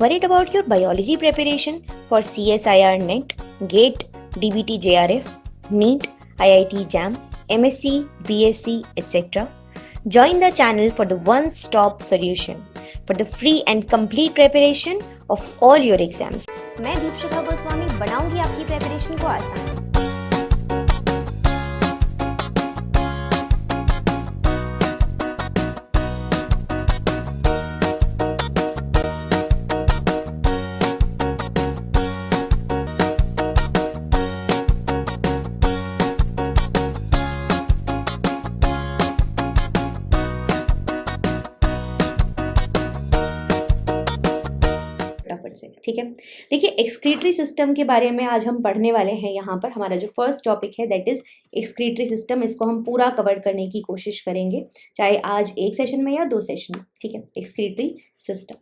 Worried about your biology preparation for CSIR NET, GATE, DBT JRF, NEET, IIT JAM, MSc, BSc, etc.? Join the channel for the one-stop solution for the free and complete preparation of all your exams. मैं दीपशिखा गोस्वामी बनाऊंगी आपकी preparation को आसान। से ठीक है। देखिए excretory system के बारे में आज हम पढ़ने वाले हैं। यहाँ पर हमारा जो फर्स्ट टॉपिक है दैट इज एक्सक्रीटरी सिस्टम। इसको हम पूरा कवर करने की कोशिश करेंगे, चाहे आज एक सेशन में या दो सेशन में। ठीक है, एक्सक्रीटरी सिस्टम।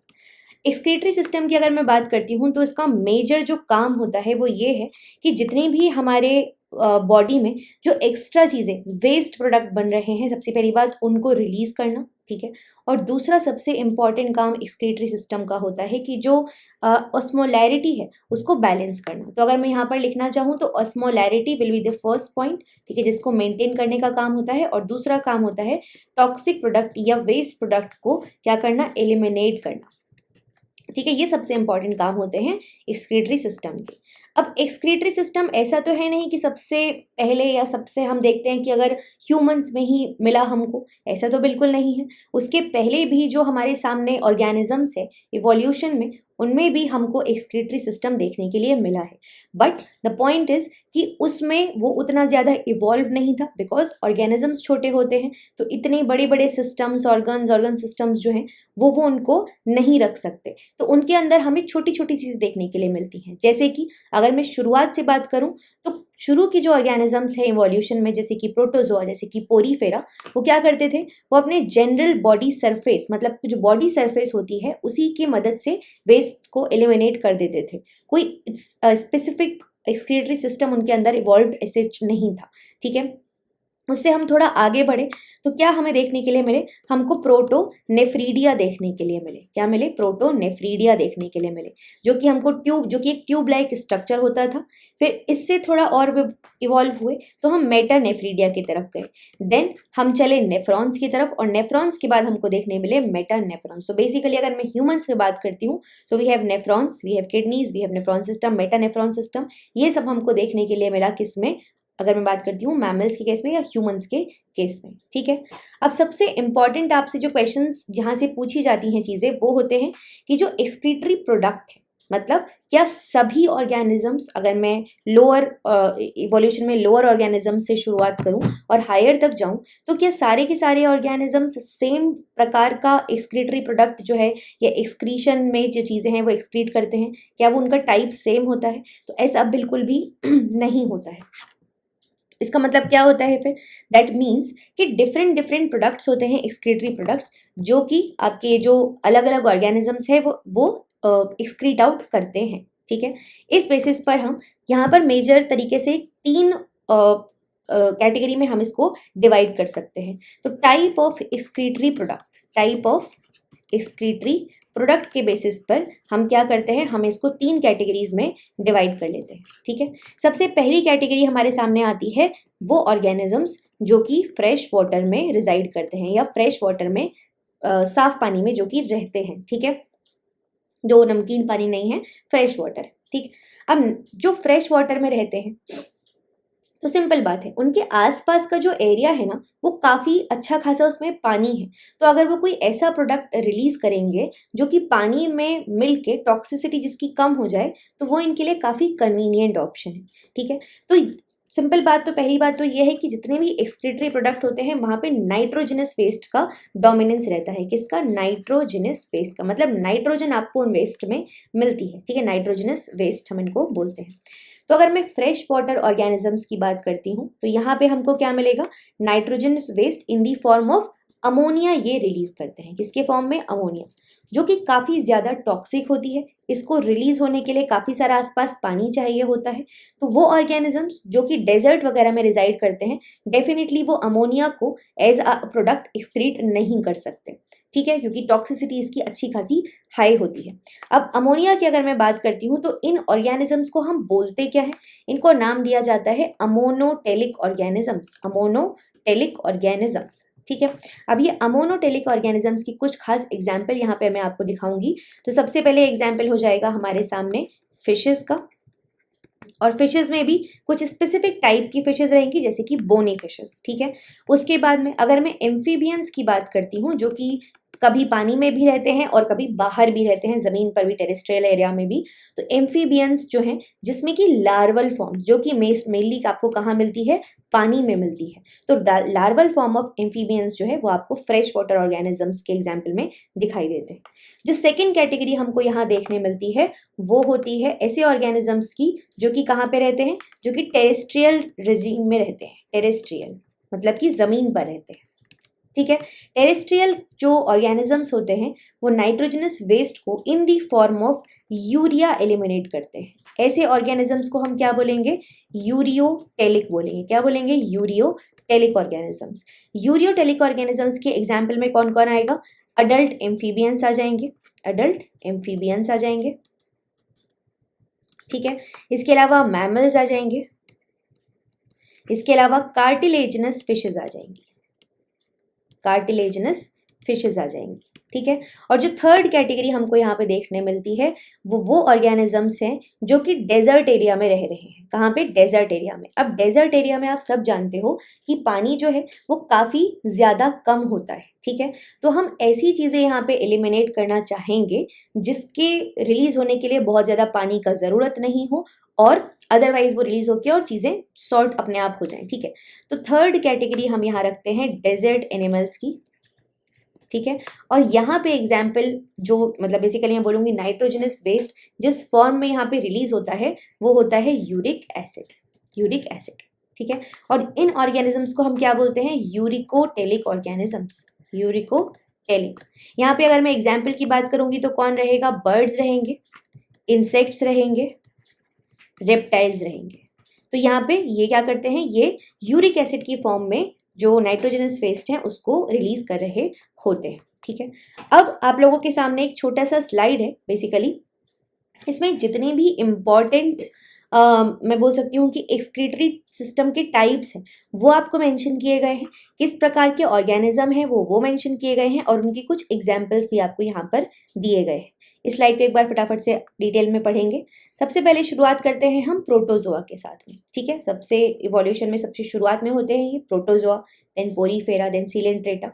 एक्सक्रीटरी सिस्टम की अगर मैं बात करती हूँ तो इसका मेजर जो काम होता है वो ये है कि जितनी भी हमारे बॉडी में जो एक्स्ट्रा चीज़ें वेस्ट प्रोडक्ट बन रहे हैं, सबसे पहली बात उनको रिलीज करना। ठीक है, और दूसरा सबसे इम्पॉर्टेंट काम एक्सक्रीटरी सिस्टम का होता है कि जो ऑस्मोलैरिटी है उसको बैलेंस करना। तो अगर मैं यहाँ पर लिखना चाहूँ तो osmolarity will be the first point, ठीक है, जिसको मेंटेन करने का काम होता है। और दूसरा काम होता है टॉक्सिक प्रोडक्ट या वेस्ट प्रोडक्ट को क्या करना, एलिमिनेट करना। ठीक है, ये सबसे इंपॉर्टेंट काम होते हैं एक्सक्रीटरी सिस्टम के। अब एक्सक्रीटरी सिस्टम ऐसा तो है नहीं कि सबसे पहले या सबसे हम देखते हैं कि अगर ह्यूमंस में ही मिला हमको, ऐसा तो बिल्कुल नहीं है। उसके पहले भी जो हमारे सामने ऑर्गेनिजम्स है इवोल्यूशन में, उनमें भी हमको एक्सक्रीटरी सिस्टम देखने के लिए मिला है। बट द पॉइंट इज कि उसमें वो उतना ज़्यादा इवॉल्व नहीं था, बिकॉज ऑर्गेनिजम्स छोटे होते हैं तो इतने बड़े बड़े सिस्टम्स, ऑर्गन सिस्टम्स जो हैं वो उनको नहीं रख सकते। तो उनके अंदर हमें छोटी छोटी चीज़ देखने के लिए मिलती हैं। जैसे कि अगर मैं शुरुआत से बात करूं तो शुरू की जो ऑर्गेनिजम्स है इवोल्यूशन में, जैसे कि प्रोटोजोआ, जैसे कि पोरीफेरा, वो क्या करते थे, वो अपने जनरल बॉडी सरफेस, मतलब जो बॉडी सरफेस होती है उसी की मदद से वेस्ट को एलिमिनेट कर देते थे। कोई स्पेसिफिक एक्सक्रीटरी सिस्टम उनके अंदर इवॉल्व ऐसे नहीं था। ठीक है, उससे हम थोड़ा आगे बढ़े तो क्या हमें देखने के लिए मिले, हमको प्रोटोनेफ्रीडिया देखने के लिए मिले। क्या मिले, प्रोटोनेफ्रीडिया देखने के लिए मिले, जो कि हमको जो कि एक ट्यूब लाइक स्ट्रक्चर होता था। फिर इससे थोड़ा और इवॉल्व हुए तो हम मेटानेफ्रीडिया की तरफ गए। देन हम चले नेफ्रॉन्स की तरफ, और नेफ्रॉन्स के बाद हमको देखने मिले मेटानेफ्रॉन्स। तो बेसिकली अगर मैं ह्यूमंस में बात करती हूँ तो we have nephrons, we have kidneys, we have nephron system, metanephron system. ये सब हमको देखने के लिए मिला किसमें, अगर मैं बात करती हूँ मैमल्स के केस में या ह्यूमंस के केस में। ठीक है, अब सबसे इंपॉर्टेंट आपसे जो क्वेश्चंस जहाँ से पूछी जाती हैं चीज़ें वो होते हैं कि जो एक्सक्रीटरी प्रोडक्ट है, मतलब क्या सभी ऑर्गेनिजम्स, अगर मैं लोअर इवोल्यूशन में लोअर ऑर्गेनिजम्स से शुरुआत करूं और हायर तक जाऊं, तो क्या सारे के सारे ऑर्गेनिजम्स सेम प्रकार का एक्सक्रीटरी प्रोडक्ट जो है या एक्सक्रीशन में जो चीज़ें हैं वो एक्सक्रीट करते हैं, क्या वो उनका टाइप सेम होता है? तो ऐसा बिल्कुल भी नहीं होता है। इसका मतलब क्या होता है फिर, दैट मीन्स कि डिफरेंट प्रोडक्ट्स होते हैं एक्सक्रीटरी प्रोडक्ट्स, जो कि आपके जो अलग अलग ऑर्गेनिजम्स है वो एक्सक्रीट आउट करते हैं। ठीक है, इस बेसिस पर हम यहाँ पर मेजर तरीके से 3 कैटेगरी में हम इसको डिवाइड कर सकते हैं। तो टाइप ऑफ एक्सक्रीटरी प्रोडक्ट के बेसिस पर हम क्या करते हैं, हम इसको 3 कैटेगरीज में डिवाइड कर लेते हैं। ठीक है, सबसे पहली कैटेगरी हमारे सामने आती है वो ऑर्गेनिजम्स जो कि फ्रेश वाटर में रिजाइड करते हैं या फ्रेश वाटर में साफ पानी में जो कि रहते हैं। ठीक है, जो नमकीन पानी नहीं है, फ्रेश वाटर। ठीक, अब जो फ्रेश वाटर में रहते हैं तो सिंपल बात है, उनके आसपास का जो एरिया है ना वो काफ़ी अच्छा खासा उसमें पानी है। तो अगर वो कोई ऐसा प्रोडक्ट रिलीज करेंगे जो कि पानी में मिल के टॉक्सिसिटी जिसकी कम हो जाए, तो वो इनके लिए काफ़ी कन्वीनियंट ऑप्शन है। ठीक है, तो सिंपल बात तो पहली बात तो ये है कि जितने भी एक्सक्रीटरी प्रोडक्ट होते हैं वहाँ पे नाइट्रोजनस वेस्ट का डोमिनेंस रहता है। किसका? नाइट्रोजनस वेस्ट का, मतलब नाइट्रोजन आपको उन वेस्ट में मिलती है। ठीक है, नाइट्रोजनस वेस्ट हम इनको बोलते हैं। तो अगर मैं फ्रेश वाटर ऑर्गेनिजम्स की बात करती हूँ तो यहाँ पे हमको क्या मिलेगा, nitrogenous waste in the form of ammonia ये रिलीज करते हैं। किसके फॉर्म में? अमोनिया। जो कि काफ़ी ज़्यादा टॉक्सिक होती है। इसको रिलीज होने के लिए काफ़ी सारा आसपास पानी चाहिए होता है। तो वो ऑर्गेनिजम्स जो कि डेजर्ट वगैरह में रिजाइड करते हैं, डेफिनेटली वो अमोनिया को एज अ प्रोडक्ट एक्सक्रीट नहीं कर सकते, ठीक है, क्योंकि टॉक्सिसिटी इसकी अच्छी खासी हाई होती है। अब अमोनिया की अगर मैं बात करती हूँ तो इन ऑर्गेनिजम्स को हम बोलते क्या है, इनको नाम दिया जाता है अमोनोटेलिक ऑर्गेनिजम्स, अमोनोटेलिक ऑर्गेनिजम्स, ठीक है। अब ये अमोनोटेलिक ऑर्गेनिजम्स की कुछ खास एग्जाम्पल यहाँ पे मैं आपको दिखाऊंगी। तो सबसे पहले एग्जाम्पल हो जाएगा हमारे सामने फिशेस का, और फिशेस में भी कुछ स्पेसिफिक टाइप की फिशेस रहेंगी जैसे कि बोनी फिशेस, ठीक है। उसके बाद में अगर मैं एम्फीबियंस की बात करती हूँ जो कि कभी पानी में भी रहते हैं और कभी बाहर भी रहते हैं, जमीन पर भी, टेरेस्ट्रियल एरिया में भी। तो एम्फीबियंस जो हैं जिसमें कि लार्वल फॉर्म जो कि मेनली आपको कहाँ मिलती है, पानी में मिलती है। तो लार्वल फॉर्म ऑफ एम्फीबियंस जो है वो आपको फ्रेश वाटर ऑर्गेनिजम्स के एग्जाम्पल में दिखाई देते हैं। जो सेकेंड कैटेगरी हमको यहाँ देखने मिलती है वो होती है ऐसे ऑर्गेनिजम्स की जो कि कहाँ पे रहते हैं, जो कि टेरेस्ट्रियल रेजिम में रहते हैं। टेरेस्ट्रियल मतलब कि जमीन पर रहते हैं, ठीक है। टेरेस्ट्रियल जो ऑर्गेनिजम्स होते हैं वो नाइट्रोजनस वेस्ट को in the form of urea eliminate करते हैं। ऐसे ऑर्गेनिजम्स को हम क्या बोलेंगे, यूरियोटेलिक बोलेंगे। क्या बोलेंगे, यूरियोटेलिक ऑर्गेनिजम्स। यूरियोटेलिक ऑर्गेनिजम्स के एग्जाम्पल में कौन कौन आएगा, अडल्ट एम्फीबियंस आ जाएंगे, अडल्ट एम्फीबियंस आ जाएंगे, ठीक है। इसके अलावा मैमल्स आ जाएंगे, इसके अलावा कार्टिलेजिनस फिशेज आ जाएंगी, कार्टिलेजिनस फिशेज आ जाएंगी, ठीक है। और जो थर्ड कैटेगरी हमको यहाँ पे देखने मिलती है वो ऑर्गेनिजम्स हैं जो कि डेजर्ट एरिया में रह रहे हैं। कहाँ पे, डेजर्ट एरिया में। अब डेजर्ट एरिया में आप सब जानते हो कि पानी जो है वो काफ़ी ज़्यादा कम होता है, ठीक है। तो हम ऐसी चीज़ें यहाँ पे एलिमिनेट करना चाहेंगे जिसके रिलीज होने के लिए बहुत ज़्यादा पानी का ज़रूरत नहीं हो और अदरवाइज वो रिलीज होकर और चीज़ें सॉर्ट अपने आप हो जाएं, ठीक है। तो थर्ड कैटेगरी हम यहाँ रखते हैं डेजर्ट एनिमल्स की, ठीक है। और यहाँ पे एग्जाम्पल जो मतलब बेसिकली मैं बोलूँगी नाइट्रोजनस वेस्ट जिस फॉर्म में यहाँ पे रिलीज होता है वो होता है यूरिक एसिड, यूरिक एसिड, ठीक है। और इन ऑर्गेनिजम्स को हम क्या बोलते हैं, यूरिकोटेलिक ऑर्गेनिजम्स, यूरिकोटेलिक। यहाँ पे अगर मैं एग्जाम्पल की बात करूंगी तो कौन रहेगा, बर्ड्स रहेंगे, इंसेक्ट्स रहेंगे, रेप्टाइल्स रहेंगे। तो यहाँ पे ये क्या करते हैं, ये यूरिक एसिड की फॉर्म में जो नाइट्रोजनस वेस्ट है उसको रिलीज कर रहे होते हैं, ठीक है। अब आप लोगों के सामने एक छोटा सा स्लाइड है, बेसिकली इसमें जितने भी इम्पॉर्टेंट मैं बोल सकती हूँ कि एक्सक्रीटरी सिस्टम के टाइप्स हैं वो आपको मेंशन किए गए हैं, किस प्रकार के ऑर्गेनिज्म हैं वो मेंशन किए गए हैं, और उनकी कुछ एग्जाम्पल्स भी आपको यहाँ पर दिए गए हैं। इस स्लाइड को एक बार फटाफट से डिटेल में पढ़ेंगे। सबसे पहले शुरुआत करते हैं हम प्रोटोजोआ के साथ में, ठीक है। सबसे इवोल्यूशन में सबसे शुरुआत में होते हैं ये protozoa, then porifera, then coelenterata.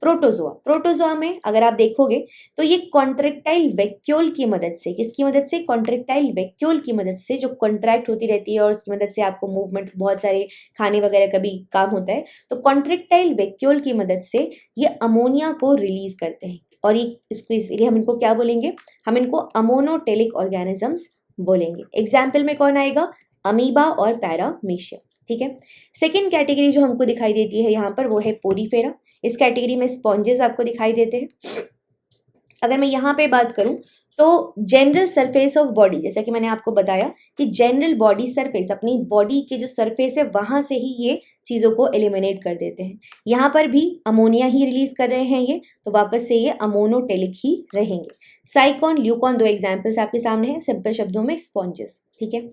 Protozoa, protozoa में अगर आप देखोगे तो ये कॉन्ट्रेक्टाइल वैक्यूल की मदद से, किसकी मदद से, कॉन्ट्रेक्टाइल वैक्यूल की मदद से जो कॉन्ट्रैक्ट होती रहती है और उसकी मदद से आपको मूवमेंट, बहुत सारे खाने वगैरह का भी काम होता है। तो कॉन्ट्रेक्टाइल वैक्यूल की मदद से ये अमोनिया को रिलीज करते हैं और ये इसको इसलिए हम इनको क्या बोलेंगे, हम इनको अमोनोटेलिक ऑर्गेनिजम्स बोलेंगे। एग्जाम्पल में कौन आएगा, अमीबा और पैरामीशियम, ठीक है। सेकेंड कैटेगरी जो हमको दिखाई देती है यहाँ पर वो है पोरीफेरा। इस कैटेगरी में स्पॉन्जेस आपको दिखाई देते हैं। अगर मैं यहाँ पे बात करूँ तो जनरल सरफेस ऑफ बॉडी, जैसा कि मैंने आपको बताया कि जनरल बॉडी सरफेस, अपनी बॉडी के जो सरफेस है वहां से ही ये चीज़ों को एलिमिनेट कर देते हैं। यहाँ पर भी अमोनिया ही रिलीज कर रहे हैं ये, तो वापस से ये अमोनोटेलिक ही रहेंगे। साइकॉन, ल्यूकॉन, दो एग्जाम्पल्स आपके सामने हैं, सिंपल शब्दों में स्पॉन्जेस, ठीक है।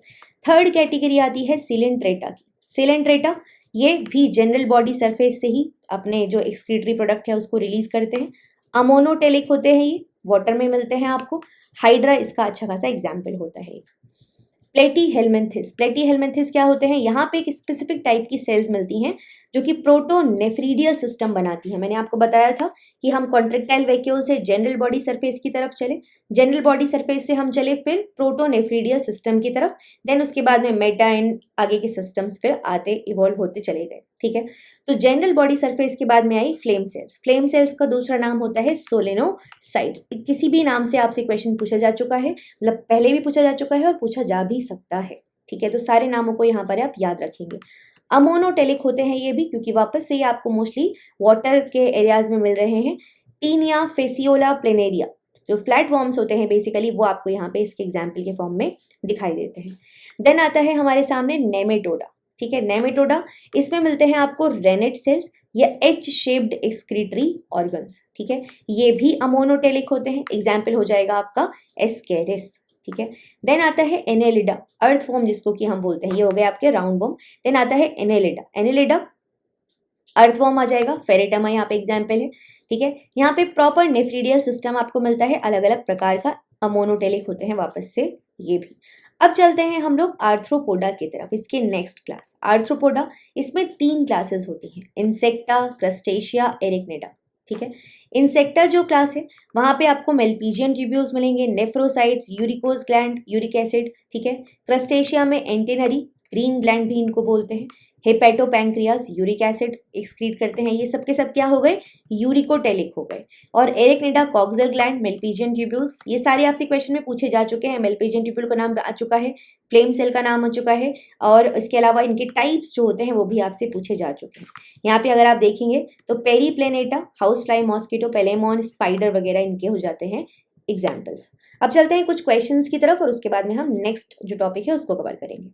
थर्ड कैटेगरी आती है सिलेंट्रेटा की। सिलेंट्रेटा ये भी जनरल बॉडी सरफेस से ही अपने जो एक्सक्रीटरी प्रोडक्ट है उसको रिलीज करते हैं। अमोनोटेलिक होते हैं, ये वाटर में मिलते हैं आपको। हाइड्रा इसका अच्छा खासा एग्जाम्पल होता है एक। प्लेटीहेलमिन्थिस, प्लेटीहेलमिन्थिस क्या होते हैं, यहाँ पे एक स्पेसिफिक टाइप की सेल्स मिलती हैं जो कि प्रोटोनेफ्रीडियल सिस्टम बनाती है। मैंने आपको बताया था कि हम कॉन्ट्रेक्टाइल वैक्यूल से जनरल बॉडी सरफेस की तरफ चले, जनरल बॉडी सरफेस से हम चले फिर प्रोटोनेफ्रीडियल सिस्टम की तरफ, देन उसके बाद में मेटा एंड आगे के सिस्टम्स फिर आते इवॉल्व होते चले गए, ठीक है। तो जनरल बॉडी सरफेस के बाद में आई फ्लेम सेल्स। फ्लेम सेल्स का दूसरा नाम होता है सोलेनोसाइट्स। किसी भी नाम से आपसे क्वेश्चन पूछा जा चुका है, मतलब पहले भी पूछा जा चुका है और पूछा जा भी सकता है, ठीक है। तो सारे नामों को यहाँ पर आप याद रखेंगे। अमोनोटेलिक होते हैं ये भी, क्योंकि वापस से ये आपको मोस्टली वाटर के एरियाज में मिल रहे हैं। टीनिया फेसियोला प्लेनेरिया, जो फ्लैट वॉर्म्स होते हैं बेसिकली वो आपको यहाँ पे इसके एग्जाम्पल के फॉर्म में दिखाई देते हैं। देन आता है हमारे सामने नेमेटोडा, ठीक है। नेमेटोडा, इसमें मिलते हैं आपको रेनेट सेल्स या एच शेप्ड एक्सक्रीटरी ऑर्गन्स, ठीक है। ये भी अमोनोटेलिक होते हैं, एग्जाम्पल हो जाएगा आपका एस्केरिस, ठीक है। देन आता है एनेलिडा, अर्थवॉर्म जिसको कि हम बोलते हैं, ये हो गए आपके राउंड वॉर्म। देन आता है एनेलिडा, एनेलिडा अर्थवॉर्म आ जाएगा, फेरेटमा यहाँ पे एग्जाम्पल है, ठीक है। यहाँ पे प्रॉपर नेफ्रीडियल सिस्टम आपको मिलता है, अलग अलग प्रकार का अमोनोटेलिक होते हैं वापस से ये भी। अब चलते हैं हम लोग आर्थ्रोपोडा की तरफ, इसके नेक्स्ट क्लास आर्थ्रोपोडा। इसमें 3 क्लासेस होती हैं, इंसेक्टा, क्रस्टेशिया, एरिकनेडा, ठीक है। इंसेक्टा जो क्लास है वहां पे आपको मेल्पीजियन ट्यूब्यूल्स मिलेंगे, nephrocytes, uricose gland, uric acid, ठीक है। क्रस्टेशिया में एंटेनरी, ग्रीन ग्लैंड भी इनको बोलते हैं, हेपेटोपैंक्रियाज, यूरिक एसिड एक्सक्रीट करते हैं, ये सब के सब क्या हो गए, यूरिकोटेलिक हो गए। और एरिकनेडा, कॉक्सल ग्लैंड, मेल्पीजियन ट्यूब्यूल्स, ये सारे आपसे क्वेश्चन में पूछे जा चुके हैं। मेल्पीजियन ट्यूब्यूल का नाम आ चुका है, फ्लेम सेल का नाम आ चुका है, और इसके अलावा इनके टाइप्स जो होते हैं वो भी आपसे पूछे जा चुके हैं। यहाँ पे अगर आप देखेंगे तो Periplaneta, house fly, mosquito, Palaemon, spider वगैरह इनके हो जाते हैं एग्जाम्पल्स। अब चलते हैं कुछ क्वेश्चंस की तरफ और उसके बाद में हम नेक्स्ट जो टॉपिक है उसको कवर करेंगे।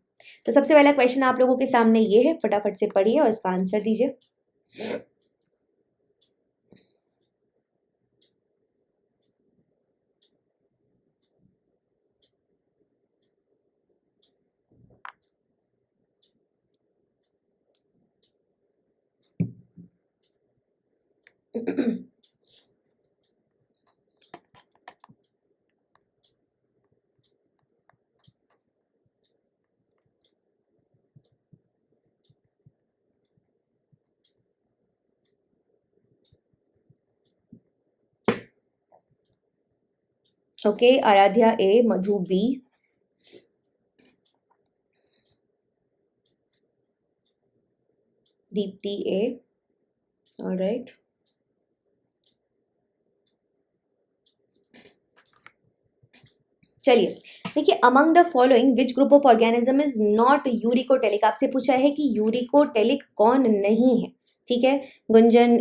तो सबसे पहला क्वेश्चन आप लोगों के सामने ये है, फटाफट से पढ़िए और इसका आंसर दीजिए। ओके, आराध्या ए, मधु बी, दीप्ति ए, ऑलराइट। चलिए देखिए, among the following which group of organism is not uricotelic, आपसे पूछा है कि यूरिकोटेलिक कौन नहीं है, ठीक है। गुंजन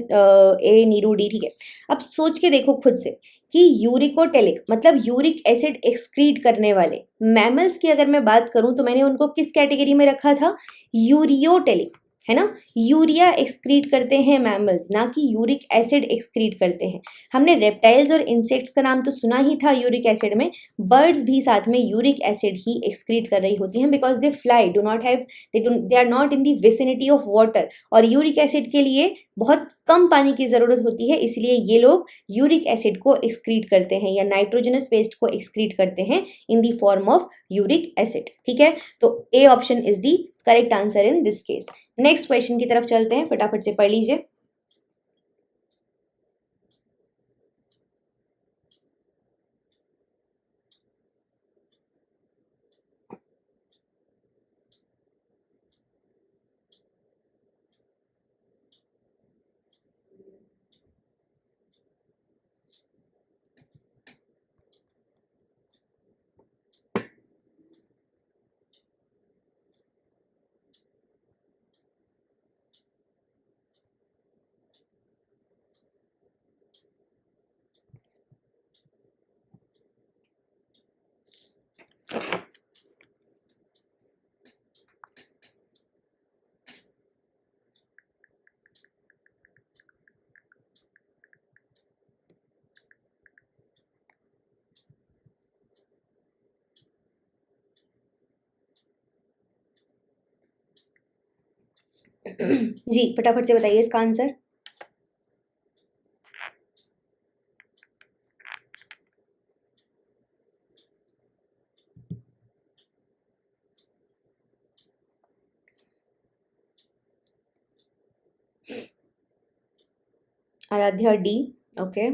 ए, नीरू डी, ठीक है। अब सोच के देखो खुद से कि यूरिकोटेलिक मतलब यूरिक एसिड एक्सक्रीट करने वाले मैमल्स की अगर मैं बात करूं तो मैंने उनको किस कैटेगरी में रखा था, यूरियोटेलिक, है ना। यूरिया एक्सक्रीट करते हैं मैमल्स, ना कि यूरिक एसिड एक्सक्रीट करते हैं। हमने रेप्टाइल्स और इंसेक्ट्स का नाम तो सुना ही था यूरिक एसिड में, बर्ड्स भी साथ में यूरिक एसिड ही एक्सक्रीट कर रही होती हैं, because they fly, do not have, they are not in the vicinity of water, और यूरिक एसिड के लिए बहुत कम पानी की जरूरत होती है, इसलिए ये लोग यूरिक एसिड को एक्सक्रीट करते हैं या नाइट्रोजनस वेस्ट को एक्सक्रीट करते हैं in the form of uric acid, ठीक है। तो A option is the correct answer in this case. Next question की तरफ चलते हैं, फटाफट से पढ़ लीजिए। जी फटाफट से बताइए इसका answer. Aradhya D, okay.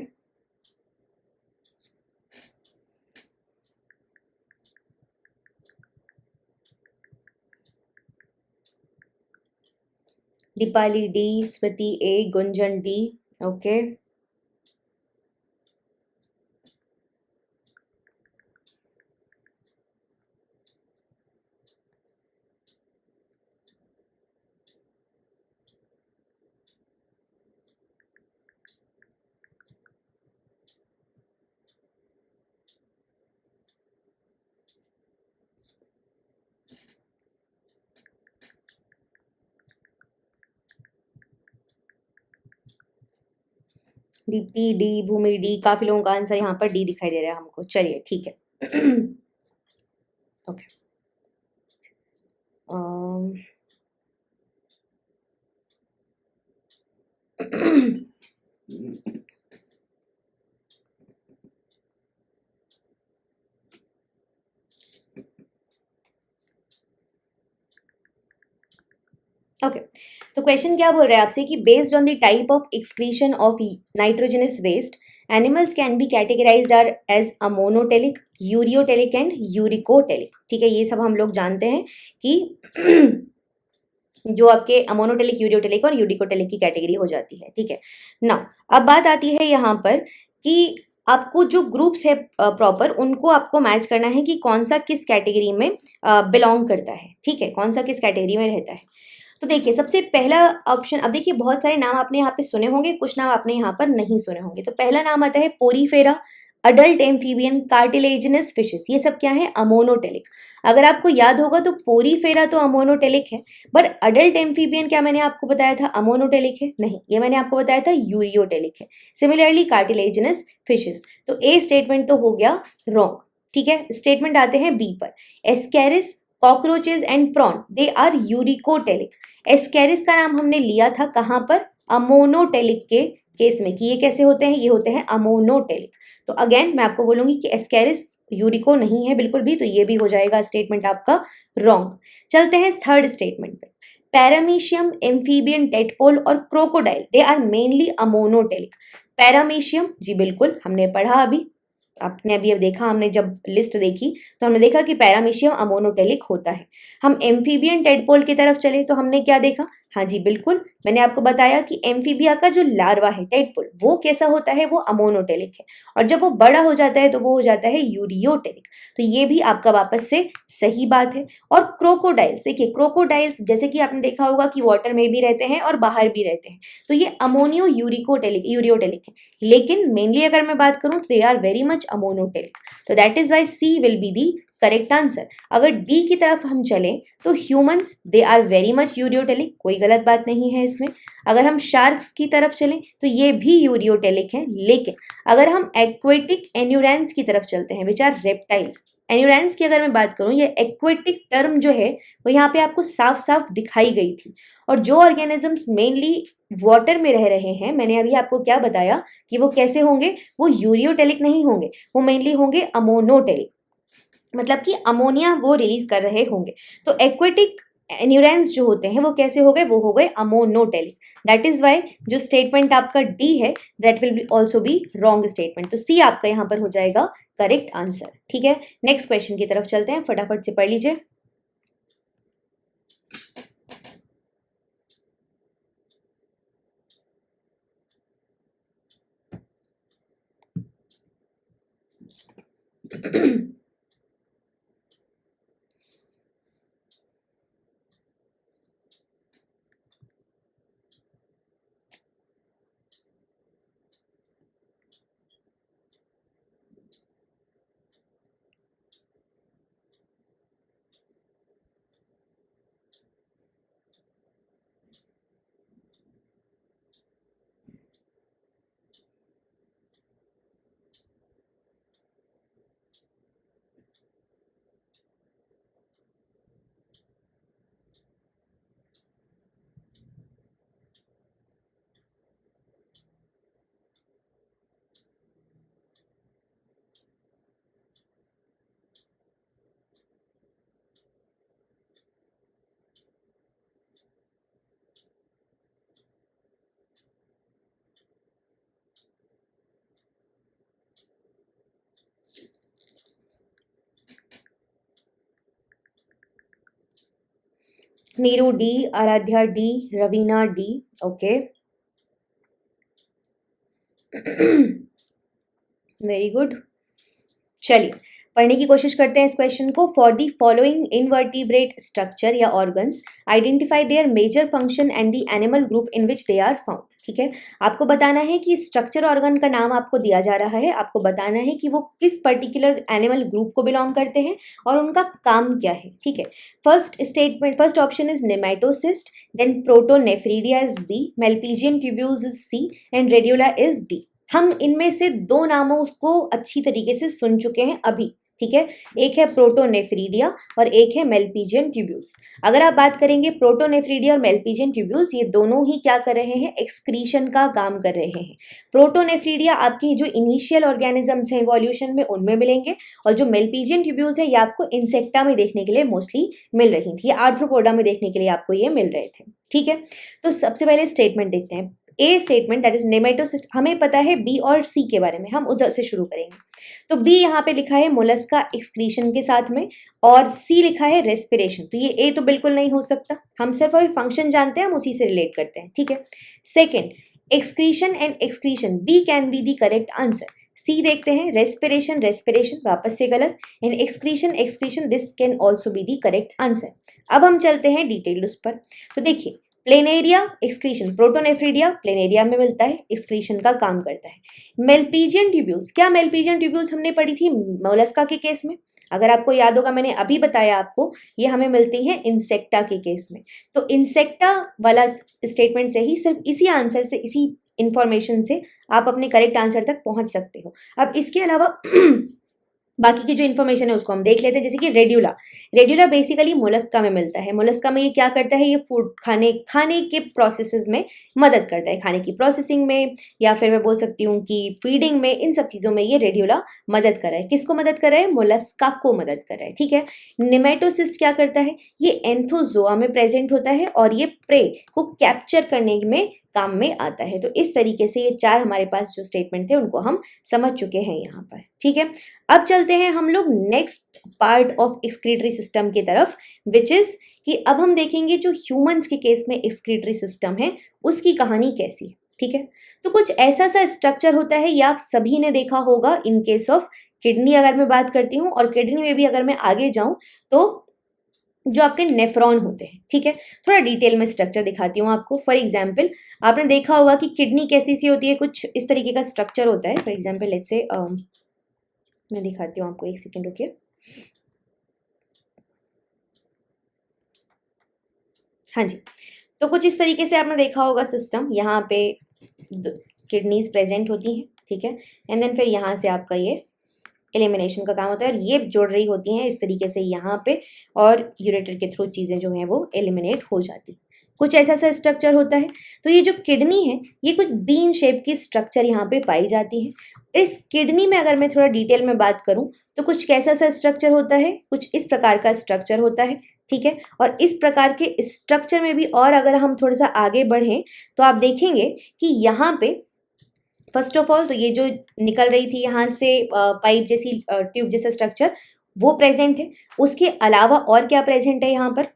Deepali D, Smriti A, Gunjan D, okay. Deepti D, Bhumi D, काफी लोगों का आंसर यहाँ पर डी दिखाई दे रहा है हमको। चलिए ठीक है। ओके ओके तो क्वेश्चन क्या बोल रहा है आपसे कि based on the type of excretion of nitrogenous waste animals can be categorised are as ammonotelic, ureotelic and uricotelic. ठीक है, ये सब हम लोग जानते हैं कि जो आपके अमोनोटेलिक, यूरियोटेलिक और यूरिकोटेलिक की कैटेगरी हो जाती है। ठीक है ना, अब बात आती है यहाँ पर कि आपको जो ग्रुप्स है प्रॉपर, उनको आपको मैच करना है कि कौन सा किस कैटेगरी में बिलोंग करता है। ठीक है, कौन सा किस कैटेगरी में रहता है। तो देखिए सबसे पहला ऑप्शन, अब देखिए बहुत सारे नाम आपने यहाँ पे सुने होंगे, कुछ नाम आपने यहाँ पर नहीं सुने होंगे। तो पहला नाम आता है Porifera, adult amphibian, cartilaginous fishes. ये सब क्या है? अमोनोटेलिक। अगर आपको याद होगा तो पोरीफेरा तो अमोनोटेलिक है, पर अडल्ट एम्फीबियन क्या मैंने आपको बताया था अमोनोटेलिक है? नहीं, ये मैंने आपको बताया था यूरियोटेलिक है। Similarly cartilaginous fishes. तो ए स्टेटमेंट तो हो गया रॉन्ग। ठीक है, स्टेटमेंट आते हैं बी पर। Ascaris, cockroaches and prawn, they are uricotelic. Ascaris का नाम हमने लिया था कहाँ पर? अमोनोटेलिक के केस में, कि ये कैसे होते हैं? ये होते हैं अमोनोटेलिक। तो अगेन मैं आपको बोलूंगी कि एस्केरिस यूरिको नहीं है बिल्कुल भी, तो ये भी हो जाएगा स्टेटमेंट आपका रॉन्ग। चलते हैं थर्ड स्टेटमेंट पे। पैरामीशियम, एम्फीबियन, टेटपोल और crocodile, they are mainly ammonotelic. Paramecium जी बिल्कुल, हमने पढ़ा अभी, आपने अभी अब देखा, हमने जब लिस्ट देखी तो हमने देखा कि पैरामीशियम अमोनोटेलिक होता है। हम एम्फीबियन टेडपोल की तरफ चले तो हमने क्या देखा? हाँ जी बिल्कुल, मैंने आपको बताया कि एम्फीबिया का जो लार्वा है टेडपोल, वो कैसा होता है? वो अमोनोटेलिक है, और जब वो बड़ा हो जाता है तो वो हो जाता है यूरियोटेलिक। तो ये भी आपका वापस से सही बात है। और क्रोकोडाइल्स, देखिए क्रोकोडाइल्स जैसे कि आपने देखा होगा कि वाटर में भी रहते हैं और बाहर भी रहते हैं, तो ये अमोनियो यूरियोटेलिक है। लेकिन मेनली अगर मैं बात करूं तो they are very much ammonotelic. तो that is why C will be the correct answer. अगर डी की तरफ हम चलें तो humans, they are very much ureotelic, कोई गलत बात नहीं है इसमें। अगर हम शार्क्स की तरफ चलें तो ये भी यूरियोटेलिक हैं। लेकिन अगर हम एक्वेटिक एन्यूरेंस की तरफ चलते हैं, विच आर रेप्टाइल्स, एन्यूरेंस की अगर मैं बात करूं, ये एक्वेटिक टर्म जो है वो यहाँ पे आपको साफ साफ दिखाई गई थी। और जो ऑर्गेनिजम्स मेनली वाटर में रह रहे हैं, मैंने अभी आपको क्या बताया कि वो कैसे होंगे? वो यूरियोटेलिक नहीं होंगे, वो मेनली होंगे अमोनोटेलिक, मतलब कि अमोनिया वो रिलीज कर रहे होंगे। तो एक्वेटिक एन्यूरेंस जो होते हैं वो कैसे हो गए? वो हो गए अमोनोटेलिक। दैट इज वाई जो स्टेटमेंट आपका डी है, that will be also be wrong statement. तो सी आपका यहाँ पर हो जाएगा करेक्ट आंसर। ठीक है, नेक्स्ट क्वेश्चन की तरफ चलते हैं, फटाफट से पढ़ लीजिए। Neeru D, Aradhya D, Raveena D. Okay very good. चलिए पढ़ने की कोशिश करते हैं इस क्वेश्चन को। For the following invertebrate structure या organs, identify their major function and the animal group in which they are found. ठीक है, आपको बताना है कि स्ट्रक्चर ऑर्गन का नाम आपको दिया जा रहा है, आपको बताना है कि वो किस पर्टिकुलर एनिमल ग्रुप को बिलोंग करते हैं और उनका काम क्या है। ठीक है, first statement, first option is nematocyst, then protonephridia is B, Malpighian tubules is C and radula is D. हम इनमें से दो नामों को अच्छी तरीके से सुन चुके हैं अभी, ठीक है। एक है प्रोटोनेफ्रीडिया और एक है मेलपीजियन ट्यूब्यूल्स। अगर आप बात करेंगे प्रोटोनेफ्रीडिया और मेलपीजियन ट्यूब्यूल्स, ये दोनों ही क्या कर रहे हैं, एक्सक्रीशन का काम कर रहे हैं। प्रोटोनेफ्रीडिया आपकी जो इनिशियल ऑर्गेनिजम्स हैं इवोल्यूशन में, उनमें मिलेंगे, और जो मेलपीजियन ट्यूब्यूल्स है ये आपको इंसेक्टा में देखने के लिए मोस्टली मिल रही थी, आर्थ्रोपोडा में देखने के लिए आपको ये मिल रहे थे, ठीक है। तो सबसे पहले स्टेटमेंट देखते हैं। ए स्टेटमेंट दैट इज नेमेटोसिस्ट, हमें पता है बी और सी के बारे में, हम उधर से शुरू करेंगे। तो बी यहाँ पे लिखा है मोलस्का एक्सक्रीशन के साथ में, और सी लिखा है रेस्पिरेशन। तो ये ए तो बिल्कुल नहीं हो सकता, हम सिर्फ अभी फंक्शन जानते हैं, हम उसी से रिलेट करते हैं, ठीक है। Second, excretion and excretion, B can be the correct answer. C देखते हैं, रेस्पिरेशन रेस्पिरेशन वापस से गलत, and excretion excretion this can also be the correct answer. अब हम चलते हैं डिटेल्ड उस पर। तो देखिए, प्लेनेरिया एक्सक्रीशन, प्रोटोनेफ्रीडिया प्लेनेरिया में मिलता है, एक्सक्रीशन का काम करता है। मेलपीजियन ट्यूब्यूल्स, क्या मेलपीजियन ट्यूब्यूल्स हमने पढ़ी थी मोलस्का के केस में, अगर आपको याद होगा मैंने अभी बताया आपको, ये हमें मिलती हैं इंसेक्टा के केस में। तो इंसेक्टा वाला स्टेटमेंट से ही, सिर्फ इसी आंसर से, इसी इंफॉर्मेशन से आप अपने करेक्ट आंसर तक पहुंच सकते हो। अब इसके अलावा बाकी की जो इन्फॉर्मेशन है उसको हम देख लेते हैं, जैसे कि रेड्यूला। रेड्यूला बेसिकली मोलस्का में मिलता है। मोलस्का में ये क्या करता है, ये फूड खाने के प्रोसेसेस में मदद करता है, खाने की प्रोसेसिंग में, या फिर मैं बोल सकती हूँ कि फीडिंग में, इन सब चीज़ों में ये रेड्यूला मदद कर रहा है। किसको मदद कर रहा है, मोलस्का को मदद कर रहा है, ठीक है। नेमेटोसिस्ट क्या करता है, ये एंथोजोआ में प्रेजेंट होता है और ये प्रे को कैप्चर करने में काम में आता है। तो इस तरीके से ये चार हमारे पास जो स्टेटमेंट थे उनको हम समझ चुके हैं यहाँ पर, ठीक है। अब चलते हैं हम लोग next part of excretory system की तरफ, विच इज कि अब हम देखेंगे जो ह्यूमंस के केस में एक्सक्रीटरी सिस्टम है उसकी कहानी कैसी है, ठीक है। तो कुछ ऐसा सा स्ट्रक्चर होता है, ये आप सभी ने देखा होगा इन केस ऑफ किडनी अगर मैं बात करती हूँ, और किडनी में भी अगर मैं आगे जाऊं तो जो आपके नेफ्रॉन होते हैं, ठीक है। थोड़ा डिटेल में स्ट्रक्चर दिखाती हूँ आपको। फॉर एग्जाम्पल आपने देखा होगा कि किडनी कैसी सी होती है, कुछ इस तरीके का स्ट्रक्चर होता है। फॉर एग्जाम्पल लेट्स से मैं दिखाती हूँ आपको, एक सेकेंड रुकिए। हाँ जी, तो कुछ इस तरीके से आपने देखा होगा सिस्टम, यहाँ पे किडनीज प्रेजेंट होती हैं, ठीक है। एंड देन फिर यहाँ से आपका ये एलिमिनेशन का काम होता है, और ये जोड़ रही होती हैं इस तरीके से यहाँ पे, और यूरेटर के थ्रू चीज़ें जो हैं वो एलिमिनेट हो जाती, कुछ ऐसा सा स्ट्रक्चर होता है। तो ये जो किडनी है ये कुछ बीन शेप की स्ट्रक्चर यहाँ पे पाई जाती है। इस किडनी में अगर मैं थोड़ा डिटेल में बात करूँ तो कुछ कैसा सा स्ट्रक्चर होता है, कुछ इस प्रकार का स्ट्रक्चर होता है, ठीक है। और इस प्रकार के स्ट्रक्चर में भी और अगर हम थोड़ा सा आगे बढ़ें तो आप देखेंगे कि यहाँ पे फर्स्ट ऑफ ऑल तो ये जो निकल रही थी यहाँ से पाइप जैसी ट्यूब जैसा स्ट्रक्चर वो प्रेजेंट है। उसके अलावा और क्या प्रेजेंट है यहाँ पर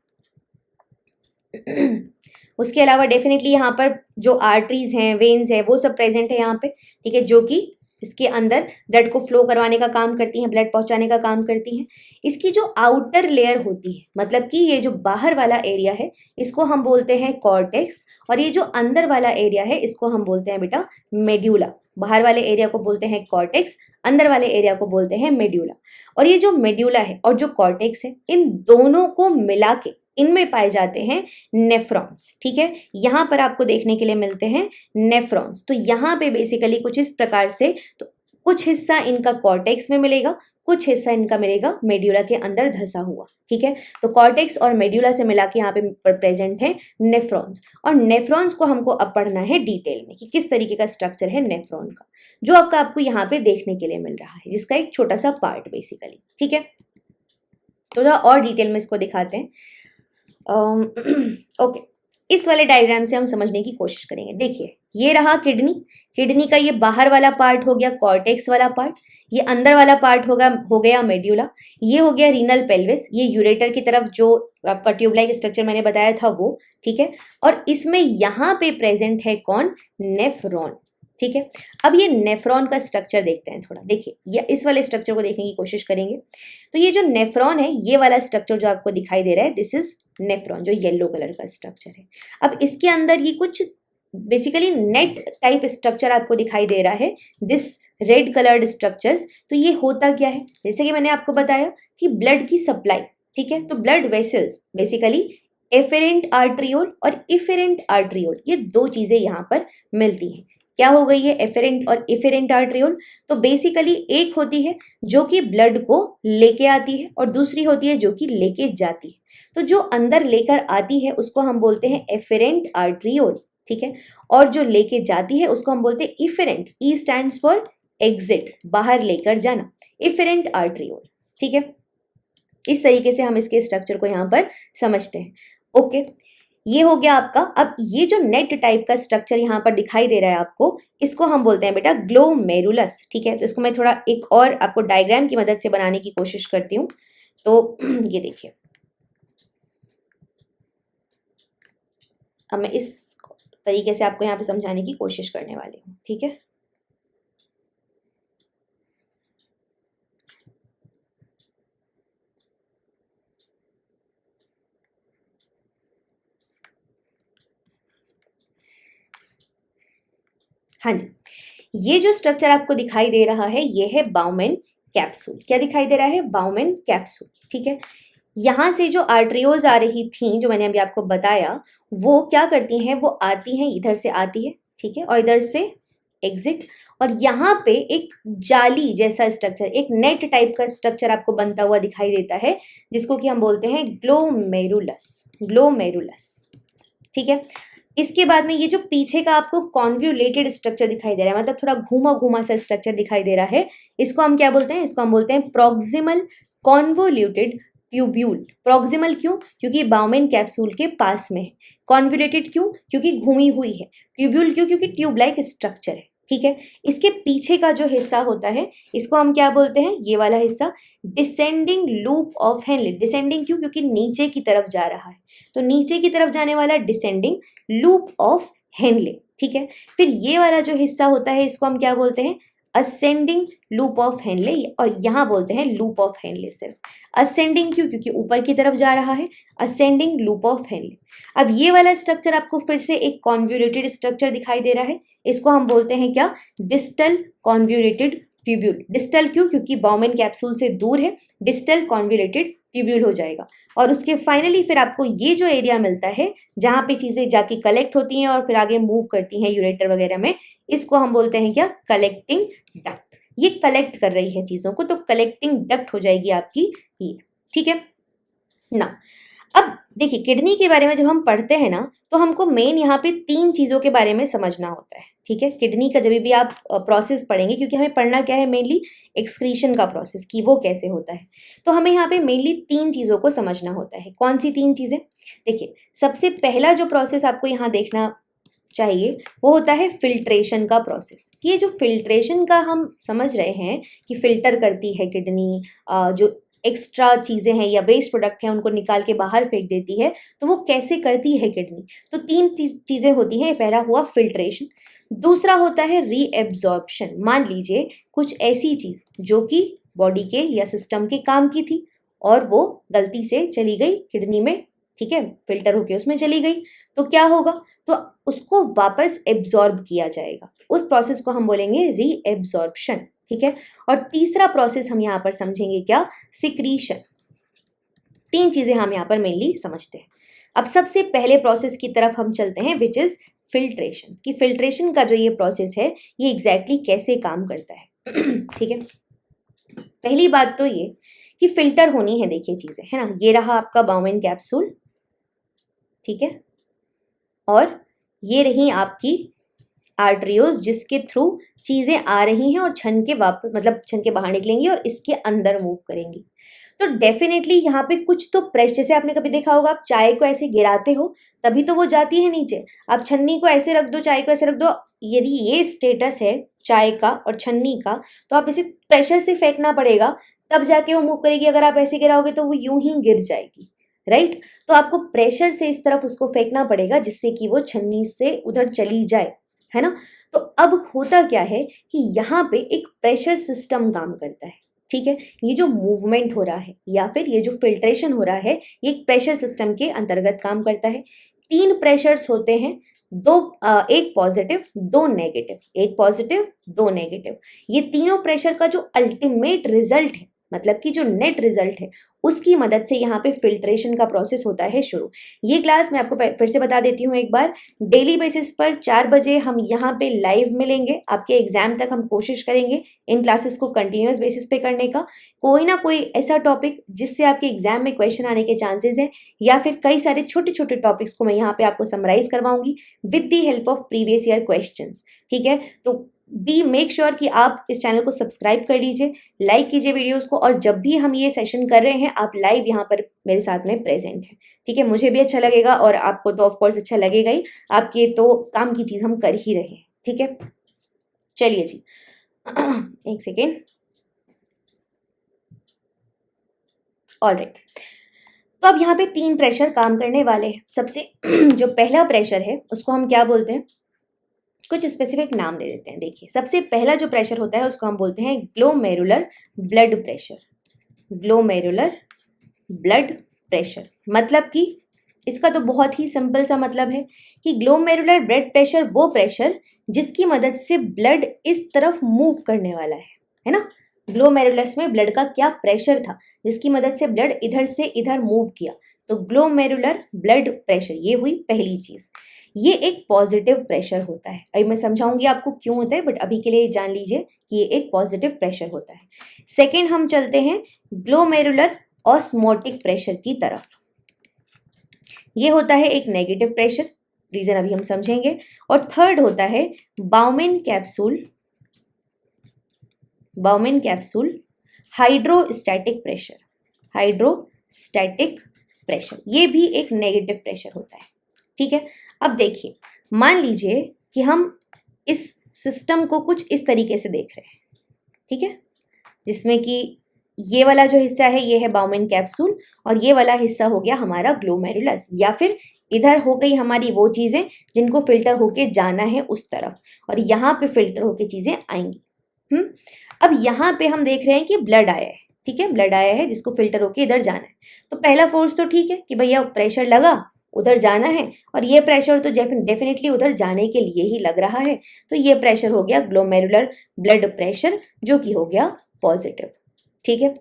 उसके अलावा डेफिनेटली यहाँ पर जो आर्टरीज हैं, वेन्स हैं, वो सब प्रेजेंट है यहाँ पे, ठीक है, जो कि इसके अंदर ब्लड को फ्लो करवाने का काम करती हैं, ब्लड पहुंचाने का काम करती हैं। इसकी जो आउटर लेयर होती है, मतलब कि ये जो बाहर वाला एरिया है इसको हम बोलते हैं कॉर्टेक्स, और ये जो अंदर वाला एरिया है इसको हम बोलते हैं बेटा मेड्यूला। बाहर वाले एरिया को बोलते हैं कॉर्टेक्स, अंदर वाले एरिया को बोलते हैं मेड्यूला। और ये जो मेड्यूला है और जो कॉर्टेक्स है, इन दोनों को मिला के इनमें पाए जाते हैं नेफ्रॉन्स, ठीक है। यहाँ पर आपको देखने के लिए मिलते हैं नेफ्रॉन्स। तो यहाँ पे बेसिकली कुछ इस प्रकार से, तो कुछ हिस्सा इनका कॉर्टेक्स में मिलेगा, कुछ हिस्सा इनका मिलेगा मेड्यूला के अंदर धंसा हुआ, ठीक है। तो कॉर्टेक्स और मेड्यूला से मिला के यहाँ पे प्रेजेंट है नेफ्रॉन्स, और नेफ्रॉन्स को हमको अब पढ़ना है डिटेल में कि किस तरीके का स्ट्रक्चर है नेफ्रॉन का, जो आपको यहाँ पे देखने के लिए मिल रहा है, जिसका एक छोटा सा पार्ट बेसिकली, ठीक है। तो थोड़ा और डिटेल में इसको दिखाते हैं। ओके, इस वाले डायग्राम से हम समझने की कोशिश करेंगे। देखिए, ये रहा किडनी, किडनी का ये बाहर वाला पार्ट हो गया कॉर्टेक्स वाला पार्ट, ये अंदर वाला पार्ट हो गया मेड्यूला, ये हो गया रीनल पेल्विस, ये यूरेटर की तरफ जो आपका ट्यूब लाइक स्ट्रक्चर मैंने बताया था वो, ठीक है। और इसमें यहाँ पे प्रेजेंट है कौन, नेफ्रॉन, ठीक है। अब ये नेफ्रॉन का स्ट्रक्चर देखते हैं थोड़ा। देखिए, ये इस वाले स्ट्रक्चर को देखने की कोशिश करेंगे। तो ये जो नेफ्रॉन है, ये वाला स्ट्रक्चर जो आपको दिखाई दे रहा है, दिस इज नेफ्रॉन, जो येलो कलर का स्ट्रक्चर है। अब इसके अंदर ये कुछ बेसिकली नेट टाइप स्ट्रक्चर आपको दिखाई दे रहा है, दिस रेड कलर्ड स्ट्रक्चर्स। तो ये होता क्या है, जैसे कि मैंने आपको बताया कि ब्लड की सप्लाई, ठीक है। तो blood vessels basically efferent arteriole और इफेरेंट आर्ट्रियोल, ये दो चीजें यहाँ पर मिलती हैं। क्या हो गई है, एफेरेंट और इफेरेंट आर्ट्रियोल। तो बेसिकली एक होती है जो कि ब्लड को लेके आती है और दूसरी होती है जो कि लेके जाती है। तो जो अंदर लेकर आती है उसको हम बोलते हैं एफेरेंट आर्ट्रियोल, ठीक है, और जो लेके जाती है उसको हम बोलते हैं efferent. E stands for exit, बाहर लेकर जाना, इफेरेंट आर्ट्रियोल, ठीक है। इस तरीके से हम इसके स्ट्रक्चर को यहाँ पर समझते हैं। ओके, ये हो गया आपका। अब ये जो नेट टाइप का स्ट्रक्चर यहाँ पर दिखाई दे रहा है आपको, इसको हम बोलते हैं बेटा ग्लोमेरुलस, ठीक है। तो इसको मैं थोड़ा एक और आपको डायग्राम की मदद से बनाने की कोशिश करती हूँ। तो ये देखिए, अब मैं इस तरीके से आपको यहाँ पे समझाने की कोशिश करने वाली हूँ, ठीक है। हाँ जी, ये जो स्ट्रक्चर आपको दिखाई दे रहा है ये है बाउमेन कैप्सूल। क्या दिखाई दे रहा है, बाउमेन कैप्सूल, ठीक है। यहाँ से जो आर्ट्रियोल्स आ रही थी, जो मैंने अभी आपको बताया, वो क्या करती हैं, वो आती हैं, इधर से आती है, ठीक है, और इधर से एग्जिट, और यहाँ पे एक जाली जैसा स्ट्रक्चर, एक नेट टाइप का स्ट्रक्चर आपको बनता हुआ दिखाई देता है, जिसको कि हम बोलते हैं ग्लोमेरुलस, ग्लोमेरुलस, ठीक है। इसके बाद में ये जो पीछे का आपको कॉन्व्यूलेटेड स्ट्रक्चर दिखाई दे रहा है, मतलब थोड़ा घूमा घूमा सा स्ट्रक्चर दिखाई दे रहा है, इसको हम क्या बोलते हैं, इसको हम बोलते हैं प्रॉक्सिमल कॉन्वोल्यूटेड ट्यूब्यूल। प्रॉक्सिमल क्यों, क्योंकि बाउमेन कैप्सूल के पास में है। कॉन्वोल्यूटेड क्यों, क्योंकि घूमी हुई है। ट्यूब्यूल क्यों, क्योंकि ट्यूब लाइक स्ट्रक्चर है, ठीक है। इसके पीछे का जो हिस्सा होता है इसको हम क्या बोलते हैं, ये वाला हिस्सा descending loop of Henley. Descending क्यों, क्योंकि नीचे की तरफ जा रहा है, तो नीचे की तरफ जाने वाला डिसेंडिंग लूप ऑफ हेनले, ठीक है। फिर ये वाला जो हिस्सा होता है इसको हम क्या बोलते हैं, असेंडिंग लूप ऑफ हेनले, और यहाँ बोलते हैं लूप ऑफ हेनले सिर्फ। असेंडिंग क्यों, क्योंकि ऊपर की तरफ जा रहा है, असेंडिंग लूप ऑफ हेनले। अब ये वाला स्ट्रक्चर आपको फिर से एक कॉन्व्यूलेटेड स्ट्रक्चर दिखाई दे रहा है, इसको हम बोलते हैं क्या, डिस्टल कॉन्व्यूलेटेड ट्यूब्यूल। डिस्टल क्यों, क्योंकि बाउमेन कैप्सूल से दूर है, डिस्टल कॉन्व्यूलेटेड ट्यूब्यूल हो जाएगा। और उसके फाइनली फिर आपको ये जो एरिया मिलता है जहाँ पे चीजें जाके कलेक्ट होती हैं और फिर आगे मूव करती हैं यूरेटर वगैरह में, इसको हम बोलते हैं क्या, कलेक्टिंग डक्ट। ये कलेक्ट कर रही है चीजों को, तो कलेक्टिंग डक्ट हो जाएगी आपकी ये, ठीक है ना। अब देखिए, किडनी के बारे में जब हम पढ़ते हैं ना, तो हमको मेन यहाँ पे 3 चीजों के बारे में समझना होता है, ठीक है। किडनी का जब भी आप प्रोसेस पढ़ेंगे, क्योंकि हमें पढ़ना क्या है, मेनली एक्सक्रीशन का प्रोसेस, कि वो कैसे होता है, तो हमें यहाँ पे मेनली 3 चीजों को समझना होता है। कौन सी 3 चीजें, देखिए, सबसे पहला जो प्रोसेस आपको यहाँ देखना चाहिए वो होता है फिल्ट्रेशन का प्रोसेस। ये जो फिल्ट्रेशन का हम समझ रहे हैं कि फिल्टर करती है किडनी, जो एक्स्ट्रा चीज़ें हैं या वेस्ट प्रोडक्ट हैं उनको निकाल के बाहर फेंक देती है, तो वो कैसे करती है किडनी, तो 3 चीज़ें होती हैं। पहला हुआ फिल्ट्रेशन, दूसरा होता है रीएब्जॉर्प्शन। मान लीजिए कुछ ऐसी चीज़ जो कि बॉडी के या सिस्टम के काम की थी और वो गलती से चली गई किडनी में, ठीक है, फिल्टर होके उसमें चली गई, तो क्या होगा, तो उसको वापस एब्जॉर्ब किया जाएगा। उस प्रोसेस को हम बोलेंगे रीएब्जॉर्प्शन, ठीक है। और तीसरा प्रोसेस हम यहाँ पर समझेंगे क्या, सिक्रीशन। 3 चीजें हम यहाँ पर मेनली समझते हैं। अब सबसे पहले प्रोसेस की तरफ हम चलते हैं, विच इज फिल्ट्रेशन। कि फिल्ट्रेशन का जो ये प्रोसेस है ये एग्जैक्टली कैसे काम करता है ठीक है। पहली बात तो ये कि फिल्टर होनी है, देखिए चीजें, है ना, ये रहा आपका बाउमेन कैप्सूल, ठीक है, और ये रही आपकी आर्टरियोज जिसके थ्रू चीजें आ रही हैं और छन के वापस, मतलब छन के बाहर निकलेंगी और इसके अंदर मूव करेंगी। तो डेफिनेटली यहाँ पे कुछ तो प्रेशर, जैसे आपने कभी देखा होगा आप चाय को ऐसे गिराते हो तभी तो वो जाती है नीचे। आप छन्नी को ऐसे रख दो, चाय को ऐसे रख दो, यदि ये स्टेटस है चाय का और छन्नी का, तो आप इसे प्रेशर से फेंकना पड़ेगा तब जाके वो मूव करेगी। अगर आप ऐसे गिराओगे तो वो यूं ही गिर जाएगी, राइट। तो आपको प्रेशर से इस तरफ उसको फेंकना पड़ेगा जिससे कि वो छन्नी से उधर चली जाए, है ना। तो अब होता क्या है कि यहाँ पे एक प्रेशर सिस्टम काम करता है, ठीक है। ये जो मूवमेंट हो रहा है या फिर ये जो फिल्ट्रेशन हो रहा है ये एक प्रेशर सिस्टम के अंतर्गत काम करता है। 3 प्रेशर्स होते हैं, एक पॉजिटिव 2 नेगेटिव, एक पॉजिटिव 2 नेगेटिव। ये तीनों प्रेशर का जो अल्टीमेट रिजल्ट है मतलब कि जो नेट रिजल्ट है उसकी मदद से यहाँ पे फिल्ट्रेशन का प्रोसेस होता है शुरू। ये क्लास मैं आपको फिर से बता देती हूँ एक बार, डेली बेसिस पर 4 बजे हम यहाँ पे लाइव मिलेंगे। आपके एग्जाम तक हम कोशिश करेंगे इन क्लासेस को कंटिन्यूस बेसिस पे करने का। कोई ना कोई ऐसा टॉपिक जिससे आपके एग्जाम में क्वेश्चन आने के चांसेस हैं, या फिर कई सारे छोटे छोटे टॉपिक्स को मैं यहाँ पे आपको समराइज करवाऊंगी with the help of previous year questions. ठीक है, तो मेक श्योर कि आप इस चैनल को सब्सक्राइब कर लीजिए, लाइक कीजिए वीडियोस को, और जब भी हम ये सेशन कर रहे हैं आप लाइव यहाँ पर मेरे साथ में प्रेजेंट हैं। ठीक है, मुझे भी अच्छा लगेगा और आपको तो ऑफ कोर्स अच्छा लगेगा ही, आपके तो काम की चीज हम कर ही रहे हैं। ठीक है, चलिए जी एक सेकेंड। ऑलराइट, तो अब यहाँ पे 3 प्रेशर काम करने वाले हैं। सबसे जो पहला प्रेशर है उसको हम क्या बोलते हैं, कुछ स्पेसिफिक नाम दे देते हैं। देखिए, सबसे पहला जो प्रेशर होता है उसको हम बोलते हैं glomerular blood pressure. Glomerular blood pressure मतलब कि इसका तो बहुत ही सिंपल सा मतलब है कि ग्लोमेरुलर ब्लड प्रेशर वो प्रेशर जिसकी मदद से ब्लड इस तरफ मूव करने वाला है ना। ग्लोमेरुलस में ब्लड का क्या प्रेशर था जिसकी मदद से ब्लड इधर से इधर मूव किया, तो ग्लोमेरुलर ब्लड प्रेशर ये हुई पहली चीज। ये एक पॉजिटिव प्रेशर होता है। अभी मैं समझाऊंगी आपको क्यों होता है, बट अभी के लिए जान लीजिए कि ये एक पॉजिटिव प्रेशर होता है। सेकेंड हम चलते हैं ग्लोमेरुलर ऑस्मोटिक प्रेशर की तरफ। ये होता है एक नेगेटिव प्रेशर, रीजन अभी हम समझेंगे। और थर्ड होता है bowmen capsule, bowmen capsule hydrostatic pressure. Hydrostatic pressure ये भी एक नेगेटिव प्रेशर होता है। ठीक है, अब देखिए, मान लीजिए कि हम इस सिस्टम को कुछ इस तरीके से देख रहे हैं। ठीक है, जिसमें कि ये वाला जो हिस्सा है ये है बाउमेन कैप्सूल और ये वाला हिस्सा हो गया हमारा ग्लोमेरुलस, या फिर इधर हो गई हमारी वो चीजें जिनको फिल्टर होके जाना है उस तरफ, और यहाँ पे फिल्टर होके चीजें आएंगी। अब यहाँ पे हम देख रहे हैं कि ब्लड आया है। ठीक है, ब्लड आया है जिसको फिल्टर होके इधर जाना है। तो पहला फोर्स तो ठीक है कि भैया प्रेशर लगा, उधर जाना है, और ये प्रेशर तो डेफिनेटली उधर जाने के लिए ही लग रहा है। तो ये प्रेशर हो गया ग्लोमेरुलर ब्लड प्रेशर, जो कि हो गया पॉजिटिव। ठीक है,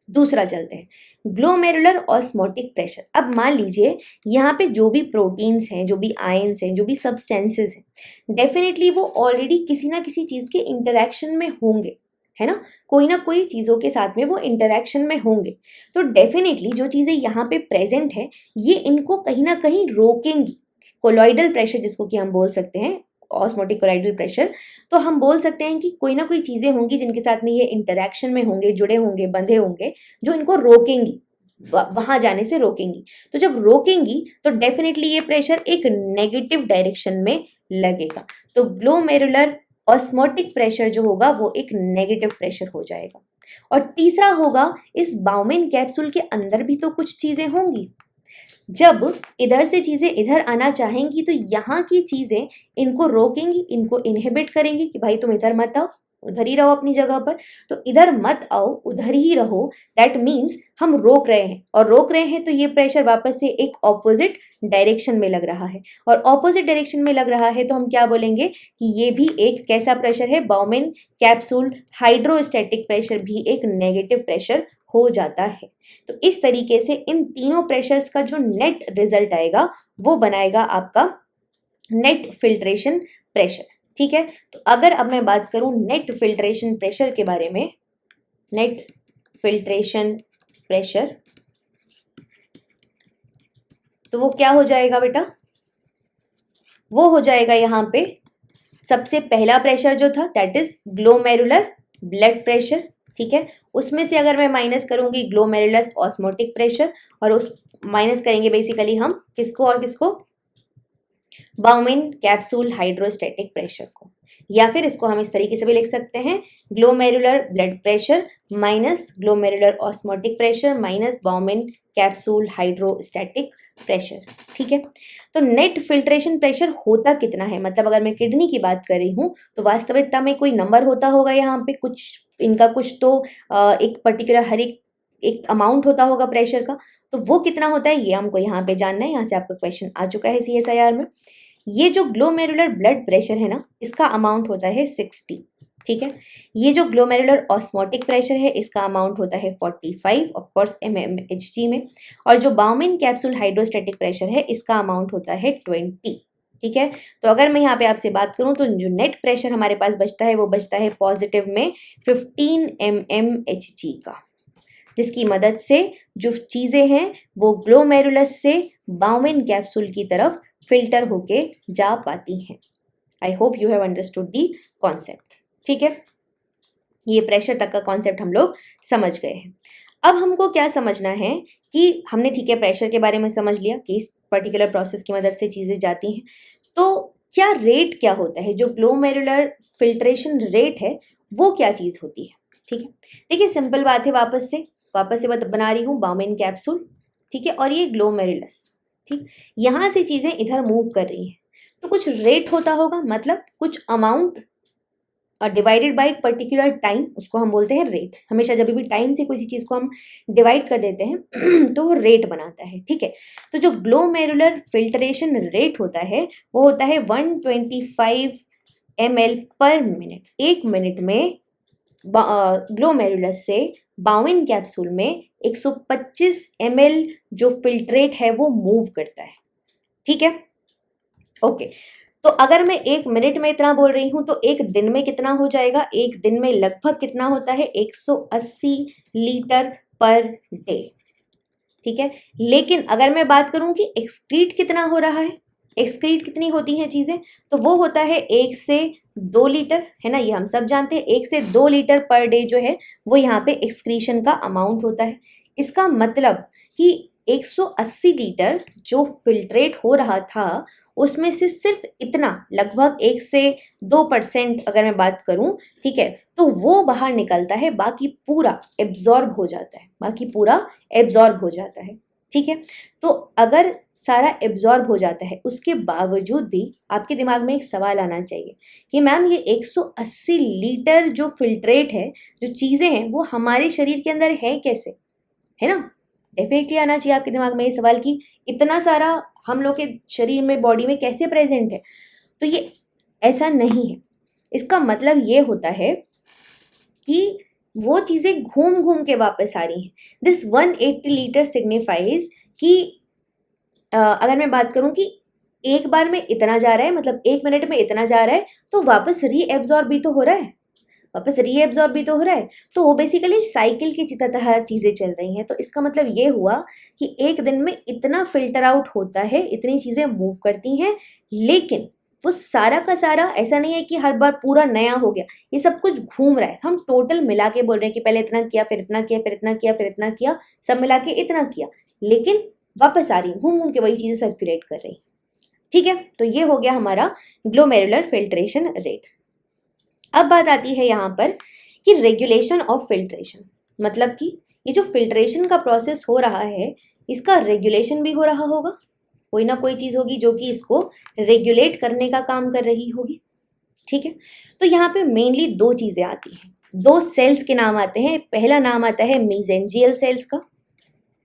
दूसरा चलते हैं ग्लोमेरुलर ऑस्मोटिक प्रेशर। अब मान लीजिए यहाँ पे जो भी प्रोटीन्स हैं, जो भी आयंस हैं, जो भी सब्सटेंसेस हैं, डेफिनेटली वो ऑलरेडी किसी ना किसी चीज के इंटरेक्शन में होंगे, है ना। कोई ना कोई चीजों के साथ में वो इंटरेक्शन में होंगे। तो डेफिनेटली जो चीजें यहाँ पे प्रेजेंट है ये इनको कहीं ना कहीं रोकेंगी। कोलॉइडल प्रेशर जिसको कि हम बोल सकते हैं, ऑस्मोटिक कोलॉइडल प्रेशर, तो हम बोल सकते हैं कि कोई ना कोई चीजें होंगी जिनके साथ में ये इंटरेक्शन में होंगे, जुड़े होंगे, बंधे होंगे, जो इनको रोकेंगी, वहां जाने से रोकेंगी। तो जब रोकेंगी तो डेफिनेटली ये प्रेशर एक नेगेटिव डायरेक्शन में लगेगा। तो ग्लोमेरुलर ऑस्मोटिक प्रेशर जो होगा वो एक नेगेटिव प्रेशर हो जाएगा। और तीसरा होगा, इस बाउमेन कैप्सूल के अंदर भी तो कुछ चीजें होंगी। जब इधर से चीजें इधर आना चाहेंगी तो यहाँ की चीजें इनको रोकेंगी, इनको इनहिबिट करेंगी कि भाई तुम इधर मत आओ, उधर ही रहो अपनी जगह पर। तो इधर मत आओ, उधर ही रहो, दैट मीन्स हम रोक रहे हैं, और रोक रहे हैं तो ये प्रेशर वापस से एक ऑपोजिट डायरेक्शन में लग रहा है, और ऑपोजिट डायरेक्शन में लग रहा है तो हम क्या बोलेंगे कि ये भी एक कैसा प्रेशर है, बाउमेन कैप्सूल हाइड्रोस्टैटिक प्रेशर भी एक नेगेटिव प्रेशर हो जाता है। तो इस तरीके से इन तीनों प्रेशर्स का जो नेट रिजल्ट आएगा वो बनाएगा आपका नेट फिल्ट्रेशन प्रेशर। ठीक है, तो अगर अब मैं बात करूं नेट फिल्ट्रेशन प्रेशर के बारे में, नेट फिल्ट्रेशन प्रेशर, तो वो क्या हो जाएगा बेटा, वो हो जाएगा यहाँ पे सबसे पहला प्रेशर जो था that is glomerular blood pressure. ठीक है, उसमें से अगर मैं माइनस करूंगी ग्लोमेरुलस ऑस्मोटिक प्रेशर, और उस माइनस करेंगे बेसिकली हम किसको और किसको, बाउमेन कैप्सूल हाइड्रोस्टैटिक प्रेशर को, या फिर इसको हम इस तरीके से भी लिख सकते हैं glomerular blood pressure minus glomerular osmotic pressure minus bowmen capsule hydrostatic pressure. ठीक है, तो नेट फिल्ट्रेशन प्रेशर होता कितना है, मतलब अगर मैं किडनी की बात कर रही हूँ तो वास्तविकता में कोई नंबर होता होगा यहाँ पे, कुछ इनका कुछ तो एक पर्टिकुलर हर एक अमाउंट होता होगा प्रेशर का, तो वो कितना होता है ये हमको यहाँ पे जानना है। यहाँ से आपका क्वेश्चन आ चुका है CSIR में। ये जो ग्लोमेरुलर ब्लड प्रेशर है ना, इसका अमाउंट होता है 60। ठीक है। ये जो ग्लोमेरुलर ऑस्मोटिक प्रेशर है इसका अमाउंट होता है 45 ऑफ कोर्स mmHg में, और जो बाउमिन कैप्सूल हाइड्रोस्टैटिक प्रेशर है इसका अमाउंट होता है 20। ठीक है। तो अगर मैं यहाँ पे आपसे बात करूँ तो जो नेट प्रेशर हमारे पास बचता है वो बचता है पॉजिटिव में 15 mmHg का, जिसकी मदद से जो चीज़ें हैं वो ग्लोमेरुलस से बाउमिन कैप्सूल की तरफ फिल्टर होके जा पाती हैं। I hope you have understood the concept. ठीक है, ये प्रेशर तक का कॉन्सेप्ट हम लोग समझ गए हैं। अब हमको क्या समझना है कि हमने ठीक है प्रेशर के बारे में समझ लिया कि इस पर्टिकुलर प्रोसेस की मदद से चीज़ें जाती हैं, तो क्या रेट क्या होता है, जो ग्लोमेरुलर फिल्ट्रेशन रेट है वो क्या चीज़ होती है। ठीक है, देखिए सिंपल बात है, वापस से बना रही हूँ बाउमिन कैप्सूल, ठीक है, और ये ग्लोमेरुलस, ठीक, यहाँ से चीज़ें इधर मूव कर रही हैं, तो कुछ रेट होता होगा, मतलब कुछ अमाउंट डिवाइडेड बाय एक पर्टिकुलर टाइम, उसको हम बोलते हैं रेट। हमेशा जब भी टाइम से किसी चीज़ को हम डिवाइड कर देते हैं तो वो रेट बनाता है। ठीक है, तो जो ग्लोमेरुलर फिल्ट्रेशन रेट होता है वो होता है 125 ml पर मिनट। एक मिनट में ग्लोमेरुलस से बाउमिन कैप्सूल में 125 ml जो फिल्ट्रेट है वो मूव करता है। ठीक है, ओके। तो अगर मैं एक मिनट में इतना बोल रही हूं तो एक दिन में कितना हो जाएगा, एक दिन में लगभग कितना होता है 180 लीटर पर डे। ठीक है, लेकिन अगर मैं बात करूं कि एक्सक्रीट कितना हो रहा है, एक्सक्रीट कितनी होती हैं चीजें, तो वो होता है 1 से 2 लीटर, है ना, ये हम सब जानते हैं। 1 से 2 लीटर पर डे जो है वो यहाँ पे एक्सक्रीशन का अमाउंट होता है। इसका मतलब कि 180 लीटर जो फिल्ट्रेट हो रहा था उसमें से सिर्फ इतना, लगभग 1 से 2% अगर मैं बात करूं, ठीक है, तो वो बाहर निकलता है, बाकी पूरा एब्जॉर्ब हो जाता है, बाकी पूरा एब्जॉर्ब हो जाता है। ठीक है, तो अगर सारा एब्जॉर्ब हो जाता है उसके बावजूद भी आपके दिमाग में एक सवाल आना चाहिए कि मैम ये 180 लीटर जो फिल्ट्रेट है, जो चीज़ें हैं, वो हमारे शरीर के अंदर है कैसे, है ना। डेफिनेटली आना चाहिए आपके दिमाग में ये सवाल कि इतना सारा हम लोग के शरीर में, बॉडी में कैसे प्रेजेंट है। तो ये ऐसा नहीं है। इसका मतलब ये होता है कि वो चीज़ें घूम घूम के वापस आ रही हैं। दिस 180 लीटर सिग्निफाइज कि अगर मैं बात करूं कि एक बार में इतना जा रहा है, मतलब एक मिनट में इतना जा रहा है, तो वापस रीएब्जॉर्ब भी तो हो रहा है, तो वो बेसिकली साइकिल की तरह चीज़ें चल रही हैं। तो इसका मतलब ये हुआ कि एक दिन में इतना फिल्टर आउट होता है, इतनी चीज़ें मूव करती हैं, लेकिन वो सारा का सारा ऐसा नहीं है कि हर बार पूरा नया हो गया, ये सब कुछ घूम रहा है। हम टोटल मिला के बोल रहे हैं कि पहले इतना किया, फिर इतना किया, फिर इतना किया, फिर इतना किया, सब मिला के इतना किया, लेकिन वापस आ रही है, घूम घूम के वही चीज़ें सर्कुलेट कर रही। ठीक है, तो ये हो गया हमारा ग्लोमेरुलर फिल्ट्रेशन रेट। अब बात आती है यहाँ पर कि रेगुलेशन ऑफ फिल्ट्रेशन, मतलब कि ये जो फिल्ट्रेशन का प्रोसेस हो रहा है इसका रेगुलेशन भी हो रहा होगा, कोई ना कोई चीज़ होगी जो कि इसको रेगुलेट करने का काम कर रही होगी। ठीक है, तो यहाँ पे मेनली दो चीज़ें आती हैं, दो सेल्स के नाम आते हैं। पहला नाम आता है मीजेंजियल सेल्स का,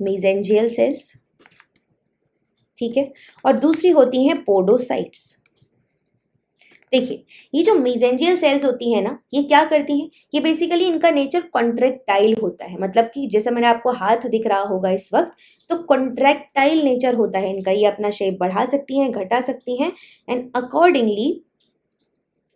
मीजेंजियल सेल्स, ठीक है, और दूसरी होती हैं पोडोसाइट्स। देखिए, ये जो मीजेंजियल सेल्स होती हैं ना, ये क्या करती हैं, ये बेसिकली इनका नेचर कॉन्ट्रैक्टाइल होता है, मतलब कि जैसे मैंने आपको हाथ दिख रहा होगा इस वक्त, तो कॉन्ट्रैक्टाइल नेचर होता है इनका, ये अपना शेप बढ़ा सकती हैं, घटा सकती हैं, एंड अकॉर्डिंगली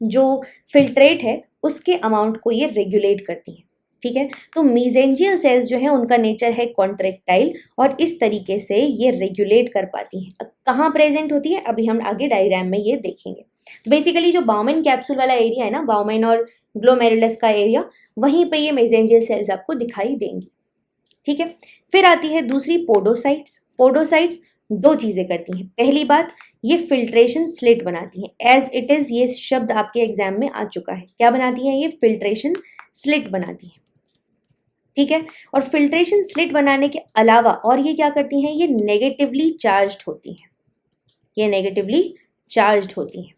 जो फिल्ट्रेट है उसके अमाउंट को ये रेगुलेट करती हैं। ठीक है, तो मीजेंजियल सेल्स जो है उनका नेचर है कॉन्ट्रैक्टाइल, और इस तरीके से ये रेगुलेट कर पाती हैं। कहाँ प्रेजेंट होती है अभी हम आगे डायग्राम में ये देखेंगे। बेसिकली जो बाउमिन कैप्सूल वाला एरिया है ना, बाउमिन और ग्लोमेरुलस का एरिया, वहीं पे ये मेसेंजियल सेल्स आपको दिखाई देंगी। ठीक है, फिर आती है दूसरी पोडोसाइट्स। पोडोसाइट्स दो चीजें करती हैं। पहली बात, ये फिल्ट्रेशन स्लिट बनाती हैं, एज इट इज ये शब्द आपके एग्जाम में आ चुका है। क्या बनाती हैं ये? फिल्ट्रेशन स्लिट बनाती हैं। ठीक है, और फिल्ट्रेशन स्लिट बनाने के अलावा और ये क्या करती हैं, ये नेगेटिवली चार्ज्ड होती हैं, ये नेगेटिवली चार्ज्ड होती हैं।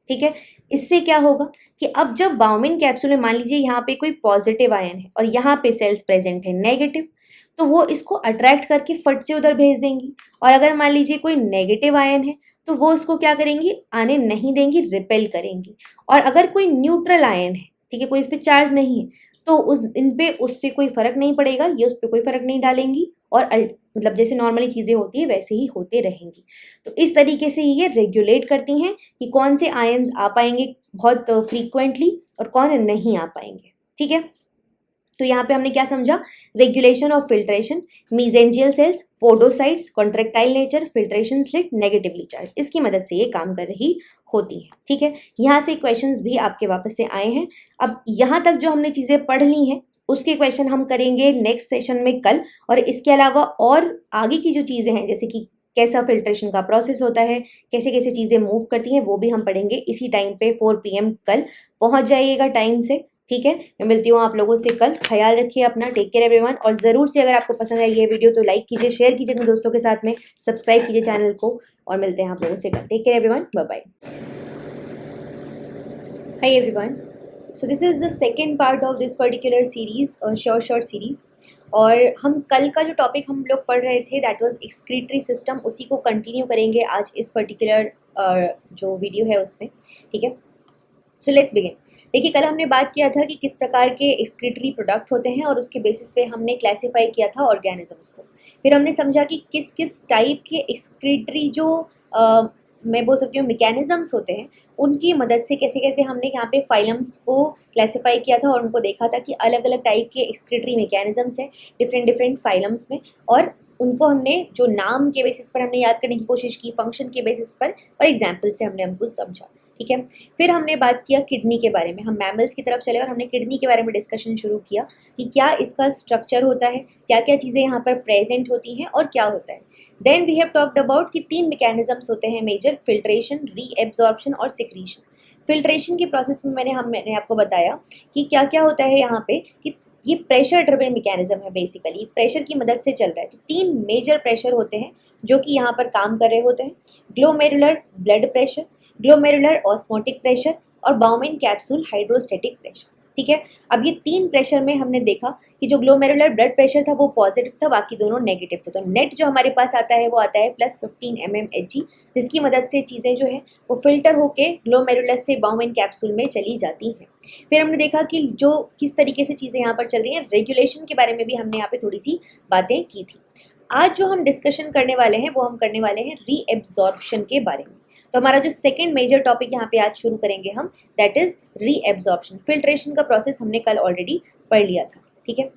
ठीक है, इससे क्या होगा कि अब जब बाउमिन कैप्सूल में मान लीजिए यहाँ पे कोई पॉजिटिव आयन है और यहाँ पे सेल्स प्रेजेंट है नेगेटिव, तो वो इसको अट्रैक्ट करके फट से उधर भेज देंगी। और अगर मान लीजिए कोई नेगेटिव आयन है तो वो उसको क्या करेंगी, आने नहीं देंगी, रिपेल करेंगी। और अगर कोई न्यूट्रल आयन है ठीक है, कोई इस पे चार्ज नहीं है, तो उस इन पे उससे कोई फर्क नहीं पड़ेगा, ये उस पर कोई फर्क नहीं डालेंगी और मतलब जैसे नॉर्मली चीज़ें होती है वैसे ही होते रहेंगी। तो इस तरीके से ये रेगुलेट करती हैं कि कौन से आयंस आ पाएंगे बहुत फ्रीक्वेंटली और कौन नहीं आ पाएंगे। ठीक है, तो यहाँ पे हमने क्या समझा, regulation of filtration, mesangial cells, podocytes, contractile nature, filtration slit, negatively charge, इसकी मदद से ये काम कर रही होती है। ठीक है, यहाँ से क्वेश्चंस भी आपके वापस से आए हैं। अब यहाँ तक जो हमने चीज़ें पढ़ ली हैं उसके क्वेश्चन हम करेंगे नेक्स्ट सेशन में कल, और इसके अलावा और आगे की जो चीज़ें हैं जैसे कि कैसा फिल्ट्रेशन का प्रोसेस होता है, कैसे कैसे चीज़ें मूव करती हैं, वो भी हम पढ़ेंगे इसी टाइम पे 4 PM कल। पहुँच जाइएगा टाइम से। ठीक है, मैं मिलती हूँ आप लोगों से कल। ख्याल रखिए अपना, टेक केयर एवरीवन। और ज़रूर से अगर आपको पसंद है ये वीडियो तो लाइक कीजिए, शेयर कीजिए अपने दोस्तों के साथ में, सब्सक्राइब कीजिए चैनल को, और मिलते हैं आप लोगों से कल। Take care everyone, bye bye. Hi everyone, so this is the second part of this particular series, short series. और हम कल का जो टॉपिक हम लोग पढ़ रहे थे दैट वाज एक्सक्रीटरी सिस्टम, उसी को कंटिन्यू करेंगे आज इस पर्टिकुलर जो वीडियो है उसमें। ठीक है, सो लेट्स बिगिन। देखिए, कल हमने बात किया था कि किस प्रकार के एक्सक्रीटरी प्रोडक्ट होते हैं और उसके बेसिस पे हमने क्लासीफाई किया था ऑर्गेनिजम्स को। फिर हमने समझा कि किस किस टाइप के एक्सक्रीटरी जो मैं बोल सकती हूँ मैकेनिज्म्स होते हैं, उनकी मदद से कैसे कैसे हमने यहाँ पे फाइलम्स को क्लासीफाई किया था और उनको देखा था कि अलग अलग टाइप के एक्सक्रीटरी मैकेनिज्म्स हैं डिफरेंट फाइलम्स में, और उनको हमने जो नाम के बेसिस पर हमने याद करने की कोशिश की, फंक्शन के बेसिस पर और एग्जाम्पल से हमने हमको समझा। ठीक है, फिर हमने बात किया किडनी के बारे में, हम मैमल्स की तरफ चले और हमने किडनी के बारे में डिस्कशन शुरू किया कि क्या इसका स्ट्रक्चर होता है, क्या क्या चीज़ें यहाँ पर प्रेजेंट होती हैं और क्या होता है। Then we have talked about कि 3 मैकेनिज्म्स होते हैं मेजर, फिल्ट्रेशन, रीएब्जॉर्प्शन और सिक्रीशन। फिल्ट्रेशन के प्रोसेस में मैंने आपको बताया कि क्या क्या होता है यहाँ पे, कि ये प्रेशर ड्रिवन मैकेनिज्म है, बेसिकली प्रेशर की मदद से चल रहा है। तो 3 मेजर प्रेशर होते हैं जो कि यहाँ पर काम कर रहे होते हैं, glomerular blood pressure, glomerular osmotic pressure और बाउमेन कैप्सूल हाइड्रोस्टेटिक प्रेशर। ठीक है, अब ये 3 प्रेशर में हमने देखा कि जो ग्लोमेरुलर ब्लड प्रेशर था वो पॉजिटिव था, बाकी दोनों नेगेटिव थे। तो नेट जो हमारे पास आता है वो आता है +15 mmHg, जिसकी मदद से चीज़ें जो हैं वो फिल्टर होके ग्लोमेरुलर से बाउमेन कैप्सूल में चली जाती हैं। फिर हमने देखा कि जो किस तरीके से चीज़ें यहाँ पर चल रही हैं, रेगुलेशन के बारे में भी हमने यहाँ पे थोड़ी सी बातें की थी। आज जो हम डिस्कशन करने वाले हैं वो हम करने वाले हैं रीएब्जॉर्प्शन के बारे में। तो हमारा जो सेकंड मेजर टॉपिक यहाँ पे आज शुरू करेंगे हम, दैट इज रीएब्जॉर्प्शन। फिल्ट्रेशन का प्रोसेस हमने कल ऑलरेडी पढ़ लिया था। ठीक है,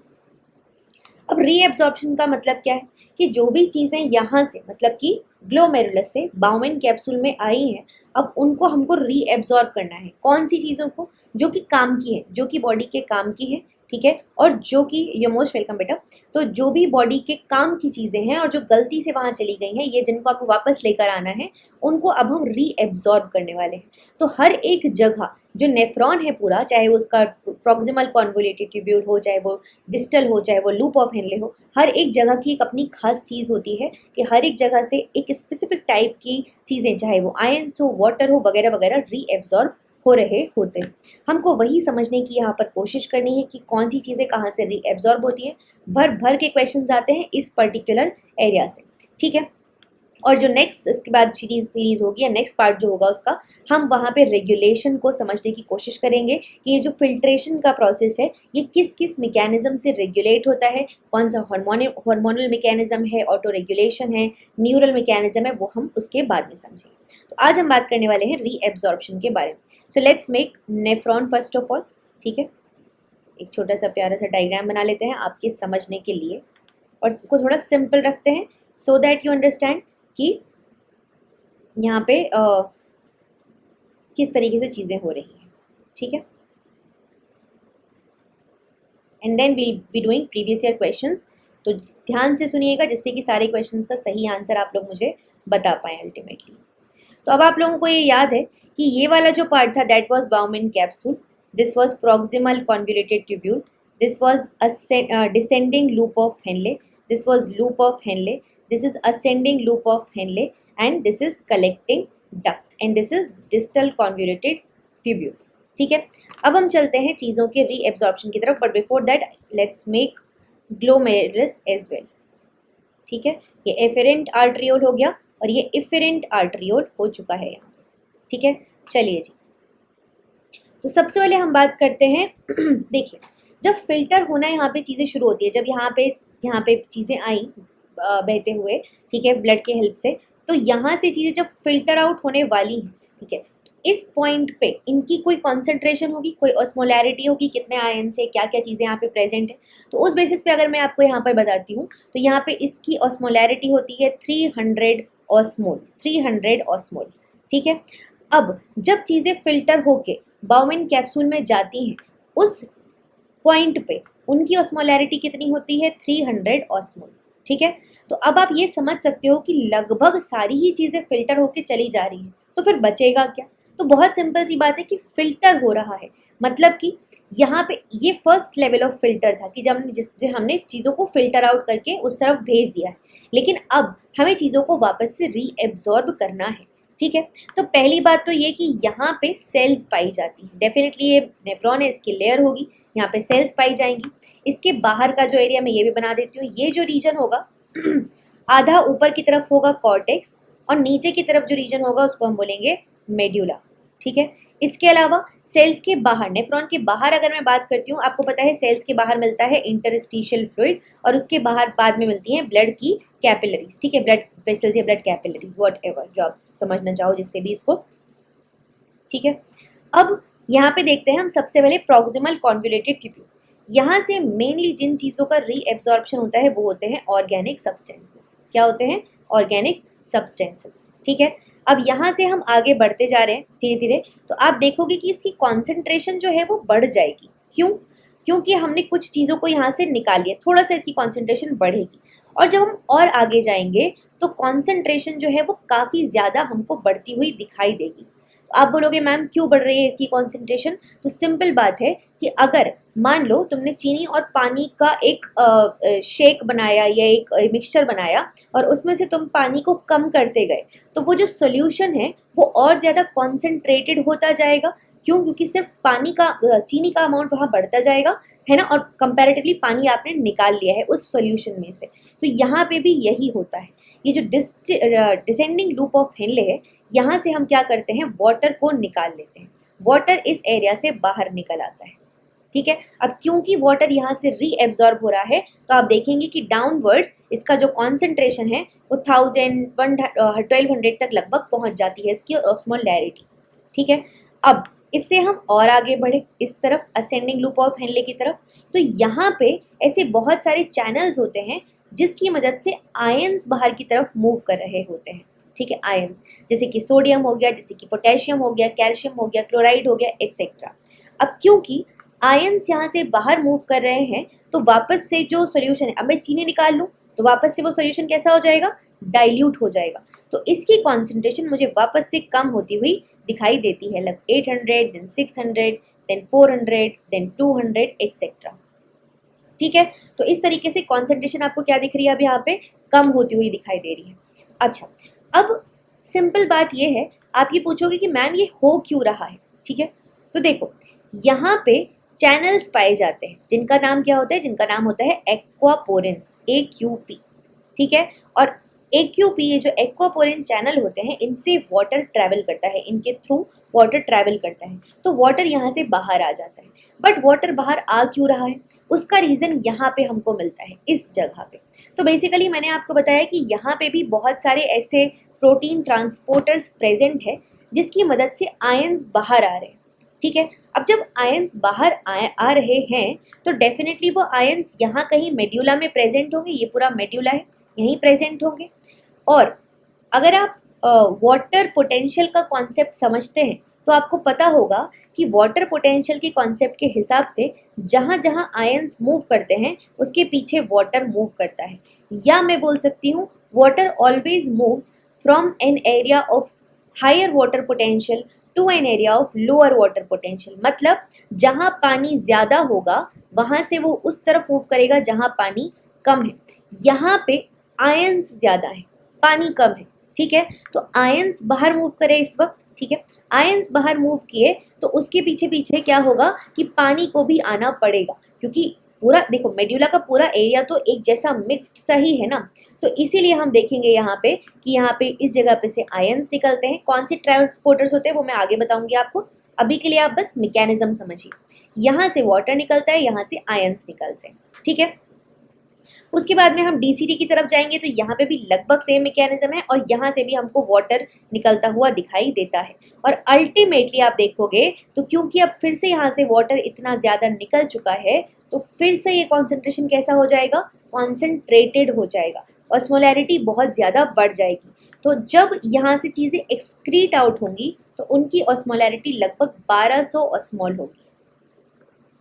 अब रीएब्जॉर्प्शन का मतलब क्या है कि जो भी चीज़ें यहाँ से मतलब कि ग्लोमेरुलस से बाउमेन कैप्सूल में आई हैं, अब उनको हमको रीएब्जॉर्ब करना है। कौन सी चीज़ों को, जो कि काम की है, जो कि बॉडी के काम की है। ठीक है, और जो कि यू मोस्ट वेलकम बेटा, तो जो भी बॉडी के काम की चीज़ें हैं और जो गलती से वहाँ चली गई हैं, ये जिनको आपको वापस लेकर आना है, उनको अब हम रीएब्जॉर्ब करने वाले हैं। तो हर एक जगह जो नेफ्रॉन है पूरा, चाहे वो उसका प्रॉक्सिमल कॉन्वोल्यूटेड ट्यूब्यूल हो, चाहे वो डिस्टल हो, चाहे वो लूप ऑफ हेनले हो, हर एक जगह की एक अपनी खास चीज़ होती है कि हर एक जगह से एक स्पेसिफिक टाइप की चीज़ें, चाहे वो आयंस हो, वाटर हो, वगैरह वगैरह, रीएब्जॉर्ब हो रहे होते हैं। हमको वही समझने की यहाँ पर कोशिश करनी है कि कौन सी चीज़ें कहाँ से रीएब्जॉर्ब होती हैं। भर भर के क्वेश्चंस आते हैं इस पर्टिकुलर एरिया से। ठीक है, और जो नेक्स्ट इसके बाद सीरीज होगी या नेक्स्ट पार्ट जो होगा उसका, हम वहाँ पे रेगुलेशन को समझने की कोशिश करेंगे कि ये जो फिल्ट्रेशन का प्रोसेस है ये किस किस मैकेनिज्म से रेगुलेट होता है, कौन सा हार्मोनल मैकेनिज्म है, ऑटो रेगुलेशन है, न्यूरल मैकेनिज्म है, वो हम उसके बाद में समझेंगे। तो आज हम बात करने वाले हैं रीएब्जॉर्प्शन के बारे में। So let's make nephron first of all. ठीक है, एक छोटा सा प्यारा सा डायग्राम बना लेते हैं आपके समझने के लिए, और इसको थोड़ा सिंपल रखते हैं सो दैट यू अंडरस्टैंड कि यहाँ पे किस तरीके से चीज़ें हो रही हैं। ठीक है, and then we'll be doing previous year questions. तो ध्यान से सुनिएगा जिससे कि सारे क्वेश्चंस का सही आंसर आप लोग मुझे बता पाएँ अल्टीमेटली। तो अब आप लोगों को ये याद है कि ये वाला जो पार्ट था that was bowmen capsule, this was proximal convoluted tubule, this was descending loop of Henley, this was loop of Henley, this is ascending loop of Henle, and this is collecting duct, and this is distal convoluted tubule। ठीक है, अब हम चलते हैं चीज़ों के reabsorption की तरफ, but before that let's make glomerulus as well. ठीक है, ये एफेरेंट आर्ट्रियोल हो गया और ये इफेरेंट आर्ट्रियोल हो चुका है यहाँ। ठीक है, चलिए जी, तो सबसे पहले हम बात करते हैं देखिए, जब फिल्टर होना यहाँ पे चीज़ें शुरू होती है, जब यहाँ पे चीज़ें आई बहते हुए, ठीक है, ब्लड के हेल्प से, तो यहाँ से चीज़ें जब फिल्टर आउट होने वाली हैं, ठीक है, इस पॉइंट पे इनकी कोई कॉन्सेंट्रेशन होगी, कोई ऑस्मोलैरिटी होगी, कितने आयन से क्या क्या चीज़ें यहाँ पे प्रेजेंट है। तो उस बेसिस पे अगर मैं आपको यहाँ पर बताती हूँ, तो यहाँ पे इसकी ऑस्मोलैरिटी होती है 300 ऑस्मोल, 300 ऑस्मोल, ठीक है। अब जब चीज़ें फिल्टर होके बाउमिन कैप्सूल में जाती हैं, उस पॉइंट पे उनकी ऑस्मोलैरिटी कितनी होती है, 300 ऑस्मोल, ठीक है। तो अब आप ये समझ सकते हो कि लगभग सारी ही चीज़ें फिल्टर होके चली जा रही हैं, तो फिर बचेगा क्या। तो बहुत सिंपल सी बात है कि फिल्टर हो रहा है, मतलब कि यहाँ पे ये फर्स्ट लेवल ऑफ फिल्टर था कि जब हमने चीज़ों को फिल्टर आउट करके उस तरफ भेज दिया है, लेकिन अब हमें चीज़ों को वापस से रीएब्जॉर्ब करना है, ठीक है। तो पहली बात तो ये कि यहाँ पे सेल्स पाई जाती हैं, डेफिनेटली ये नेफ्रॉन है, इसकी लेयर होगी, यहाँ पे सेल्स पाई जाएंगी। इसके बाहर का जो एरिया मैं ये भी बना देती हूँ, ये जो रीजन होगा आधा ऊपर की तरफ होगा कॉर्टेक्स, और नीचे की तरफ जो रीजन होगा उसको हम बोलेंगे मेड्यूला, ठीक है। इसके अलावा सेल्स के बाहर, नेफ्रॉन के बाहर अगर मैं बात करती हूँ, आपको पता है सेल्स के बाहर मिलता है इंटरस्टिशियल फ्लूइड, और उसके बाहर बाद में मिलती हैं ब्लड की कैपिलरीज, ठीक है, ब्लड वेसल्स या ब्लड कैपिलरीज, वॉट एवर जो आप समझना चाहो जिससे भी इसको, ठीक है। अब यहाँ पे देखते हैं हम सबसे पहले प्रॉक्सिमल कॉन्वोल्यूटेड ट्यूब्यूल। यहाँ से मेनली जिन चीज़ों का रीएब्जॉर्प्शन होता है वो होते हैं ऑर्गेनिक सब्सटेंसेस। क्या होते हैं? ऑर्गेनिक सब्सटेंसेस, ठीक है। अब यहाँ से हम आगे बढ़ते जा रहे हैं धीरे धीरे, तो आप देखोगे कि इसकी कॉन्सेंट्रेशन जो है वो बढ़ जाएगी। क्यों? क्योंकि हमने कुछ चीज़ों को यहाँ से निकाल लिया, थोड़ा सा इसकी कॉन्सेंट्रेशन बढ़ेगी, और जब हम और आगे जाएंगे तो कॉन्सेंट्रेशन जो है वो काफ़ी ज़्यादा हमको बढ़ती हुई दिखाई देगी। आप बोलोगे मैम क्यों बढ़ रही है इसकी कॉन्सेंट्रेशन? तो सिंपल बात है कि अगर मान लो तुमने चीनी और पानी का एक शेक बनाया या एक मिक्सचर बनाया, और उसमें से तुम पानी को कम करते गए, तो वो जो सॉल्यूशन है वो और ज़्यादा कॉन्सेंट्रेटेड होता जाएगा। क्यों? क्योंकि सिर्फ पानी का चीनी का अमाउंट वहाँ बढ़ता जाएगा, है ना, और कंपैरेटिवली पानी आपने निकाल लिया है उस सॉल्यूशन में से। तो यहाँ पे भी यही होता है। ये जो डिसेंडिंग लूप ऑफ हेनले है, यहाँ से हम क्या करते हैं, वाटर को निकाल लेते हैं, वाटर इस एरिया से बाहर निकल आता है, ठीक है। अब क्योंकि वाटर यहाँ से रीएब्जॉर्ब हो रहा है, तो आप देखेंगे कि डाउनवर्ड्स इसका जो कॉन्सेंट्रेशन है वो 1200 तक लगभग पहुँच जाती है इसकी ऑस्मोलैरिटी, ठीक है। अब इससे हम और आगे बढ़े इस तरफ, असेंडिंग लूप ऑफ हेनले की तरफ, तो यहाँ पे ऐसे बहुत सारे चैनल्स होते हैं जिसकी मदद से आयंस बाहर की तरफ मूव कर रहे होते हैं, ठीक है। आयंस जैसे कि सोडियम हो गया, जैसे कि पोटेशियम हो गया, कैल्शियम हो गया, क्लोराइड हो गया, एक्सेट्रा। अब क्योंकि आयंस यहाँ से बाहर मूव कर रहे हैं, तो वापस से जो सोल्यूशन है, अब मैं चीनी निकाल लूँ तो वापस से वो सोल्यूशन कैसा हो जाएगा, डाइल्यूट हो जाएगा। तो इसकी कॉन्सेंट्रेशन मुझे वापस से कम होती हुई दिखाई देती है, लग 800, देन 600, देन 400, देन 200, एक्सेट्रा, ठीक है। तो इस तरीके से कॉन्सेंट्रेशन आपको क्या दिख रही है, अब यहाँ पे कम होती हुई दिखाई दे रही है। अच्छा, अब सिंपल बात ये है, आप ये पूछोगे कि मैम ये हो क्यों रहा है, ठीक है। तो देखो, यहाँ पे चैनल्स पाए जाते हैं जिनका नाम क्या होता है, जिनका नाम होता है एक्वापोरेंस, AQP, ठीक है। और AQP, ये जो एक्वापोरेन चैनल होते हैं, इनसे वाटर ट्रैवल करता है, इनके थ्रू वाटर ट्रैवल करता है, तो वाटर यहाँ से बाहर आ जाता है। बट वाटर बाहर आ क्यों रहा है, उसका रीज़न यहाँ पे हमको मिलता है इस जगह पे। तो बेसिकली मैंने आपको बताया कि यहाँ पे भी बहुत सारे ऐसे प्रोटीन ट्रांसपोर्टर्स प्रेजेंट है जिसकी मदद से आयंस बाहर आ रहे हैं, ठीक है। अब जब आयंस बाहर आ रहे हैं, तो डेफिनेटली वो आयंस यहाँ कहीं मेड्यूला में प्रेजेंट होंगे, ये पूरा मेड्यूला है, यहीं प्रेजेंट होंगे। और अगर आप वाटर पोटेंशियल का कॉन्सेप्ट समझते हैं, तो आपको पता होगा कि वाटर पोटेंशियल के कॉन्सेप्ट के हिसाब से जहाँ जहाँ आयंस मूव करते हैं उसके पीछे वाटर मूव करता है, या मैं बोल सकती हूँ water always moves from an area of higher water potential to an area of lower water potential. मतलब जहाँ पानी ज़्यादा होगा वहाँ से वो उस तरफ मूव करेगा जहाँ पानी कम है। यहाँ पे आयंस ज़्यादा है, पानी कम है, ठीक है। तो आयंस बाहर मूव करे इस वक्त, ठीक है। आयंस बाहर मूव किए तो उसके पीछे पीछे क्या होगा कि पानी को भी आना पड़ेगा, क्योंकि पूरा देखो मेड्यूला का पूरा एरिया तो एक जैसा मिक्स्ड सा ही है ना। तो इसीलिए हम देखेंगे यहाँ पे कि यहाँ पे इस जगह पे से आयंस निकलते हैं। कौन से ट्रांसपोर्टर्स होते हैं वो मैं आगे बताऊंगी आपको, अभी के लिए आप बस मैकेनिज्म समझिए, यहाँ से वाटर निकलता है, यहाँ से आयंस निकलते हैं, ठीक है। उसके बाद में हम डीसीटी की तरफ जाएंगे तो यहाँ पे भी लगभग सेम मैकेनिज्म है और यहाँ से भी हमको वाटर निकलता हुआ दिखाई देता है। और अल्टीमेटली आप देखोगे तो क्योंकि अब फिर से यहाँ से वाटर इतना ज़्यादा निकल चुका है तो फिर से ये कॉन्सेंट्रेशन कैसा हो जाएगा, कॉन्सेंट्रेटेड हो जाएगा, ऑस्मोलैरिटी बहुत ज़्यादा बढ़ जाएगी। तो जब यहाँ से चीज़ें एक्सक्रीट आउट होंगी तो उनकी ऑस्मोलैरिटी लगभग 1200 ऑस्मोल होगी,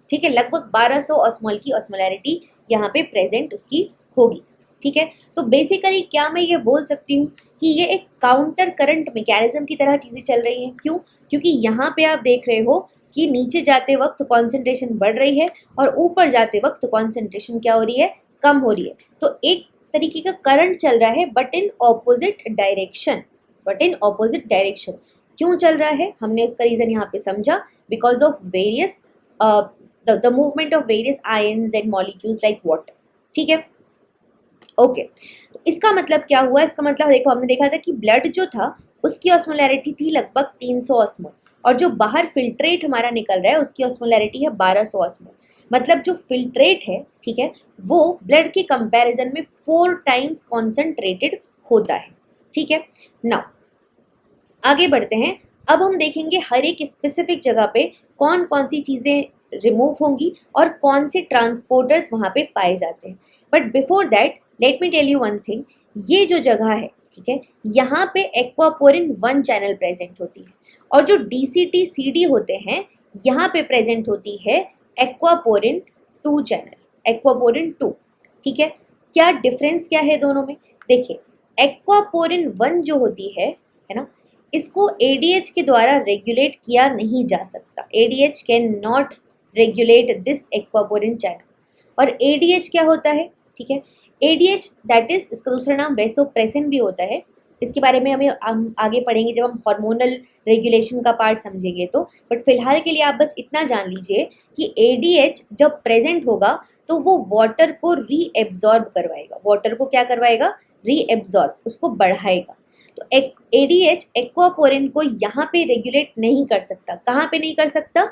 ठीक है। लगभग 1200 ऑस्मोल की ऑस्मोलैरिटी यहाँ पे प्रेजेंट उसकी होगी, ठीक है। तो बेसिकली क्या मैं ये बोल सकती हूँ कि ये एक काउंटर करंट मैकेनिज्म की तरह चीज़ें चल रही हैं। क्यों? क्योंकि यहाँ पे आप देख रहे हो कि नीचे जाते वक्त कॉन्सेंट्रेशन बढ़ रही है और ऊपर जाते वक्त कॉन्सेंट्रेशन क्या हो रही है, कम हो रही है। तो एक तरीके का करंट चल रहा है but in opposite direction, but in opposite direction. क्यों चल रहा है, हमने उसका रीज़न यहाँ पे समझा, because of various the movement of various ions and molecules like water, ठीक है। ओके, तो इसका मतलब क्या हुआ, इसका मतलब देखो हमने देखा था कि ब्लड जो था उसकी ऑस्मोलैरिटी थी लगभग 300 ऑस्मोल और जो बाहर फिल्ट्रेट हमारा निकल रहा है उसकी ऑस्मोलैरिटी है 1200 ऑस्मोल। मतलब जो फिल्ट्रेट है, ठीक है, वो ब्लड के कंपैरिजन में 4 टाइम्स कॉन्सेंट्रेटेड होता है, ठीक है। नाउ आगे बढ़ते हैं। अब हम देखेंगे हर एक स्पेसिफिक जगह पे कौन कौन सी चीज़ें रिमूव होंगी और कौन से ट्रांसपोर्टर्स वहाँ पे पाए जाते हैं। But before that let me tell you one thing, ये जो जगह है, ठीक है, यहाँ पे एक्वापोरिन 1 चैनल प्रेजेंट होती है और जो डीसीटी सीडी होते हैं यहाँ पे प्रेजेंट होती है एक्वापोरिन 2 चैनल, एक्वापोरिन 2, ठीक है। क्या डिफरेंस क्या है दोनों में, देखिए एक्वापोरिन 1 जो होती है ना, इसको एडीएच के द्वारा रेगुलेट किया नहीं जा सकता। ADH can not regulate this aquaporin channel. और एडीएच क्या होता है, ठीक है, एडीएच दैट इज, इसका दूसरा नाम वैसोप्रेसिन भी होता है। इसके बारे में हम आगे पढ़ेंगे जब हम हार्मोनल रेगुलेशन का पार्ट समझेंगे तो। बट फिलहाल के लिए आप बस इतना जान लीजिए कि एडीएच जब प्रेजेंट होगा तो वो वाटर को रीएब्जॉर्ब करवाएगा। वाटर को क्या करवाएगा, रीएब्जॉर्ब, उसको बढ़ाएगा। तो एडीएच एक्वापोरिन को यहाँ पे रेगुलेट नहीं कर सकता। कहाँ पे नहीं कर सकता,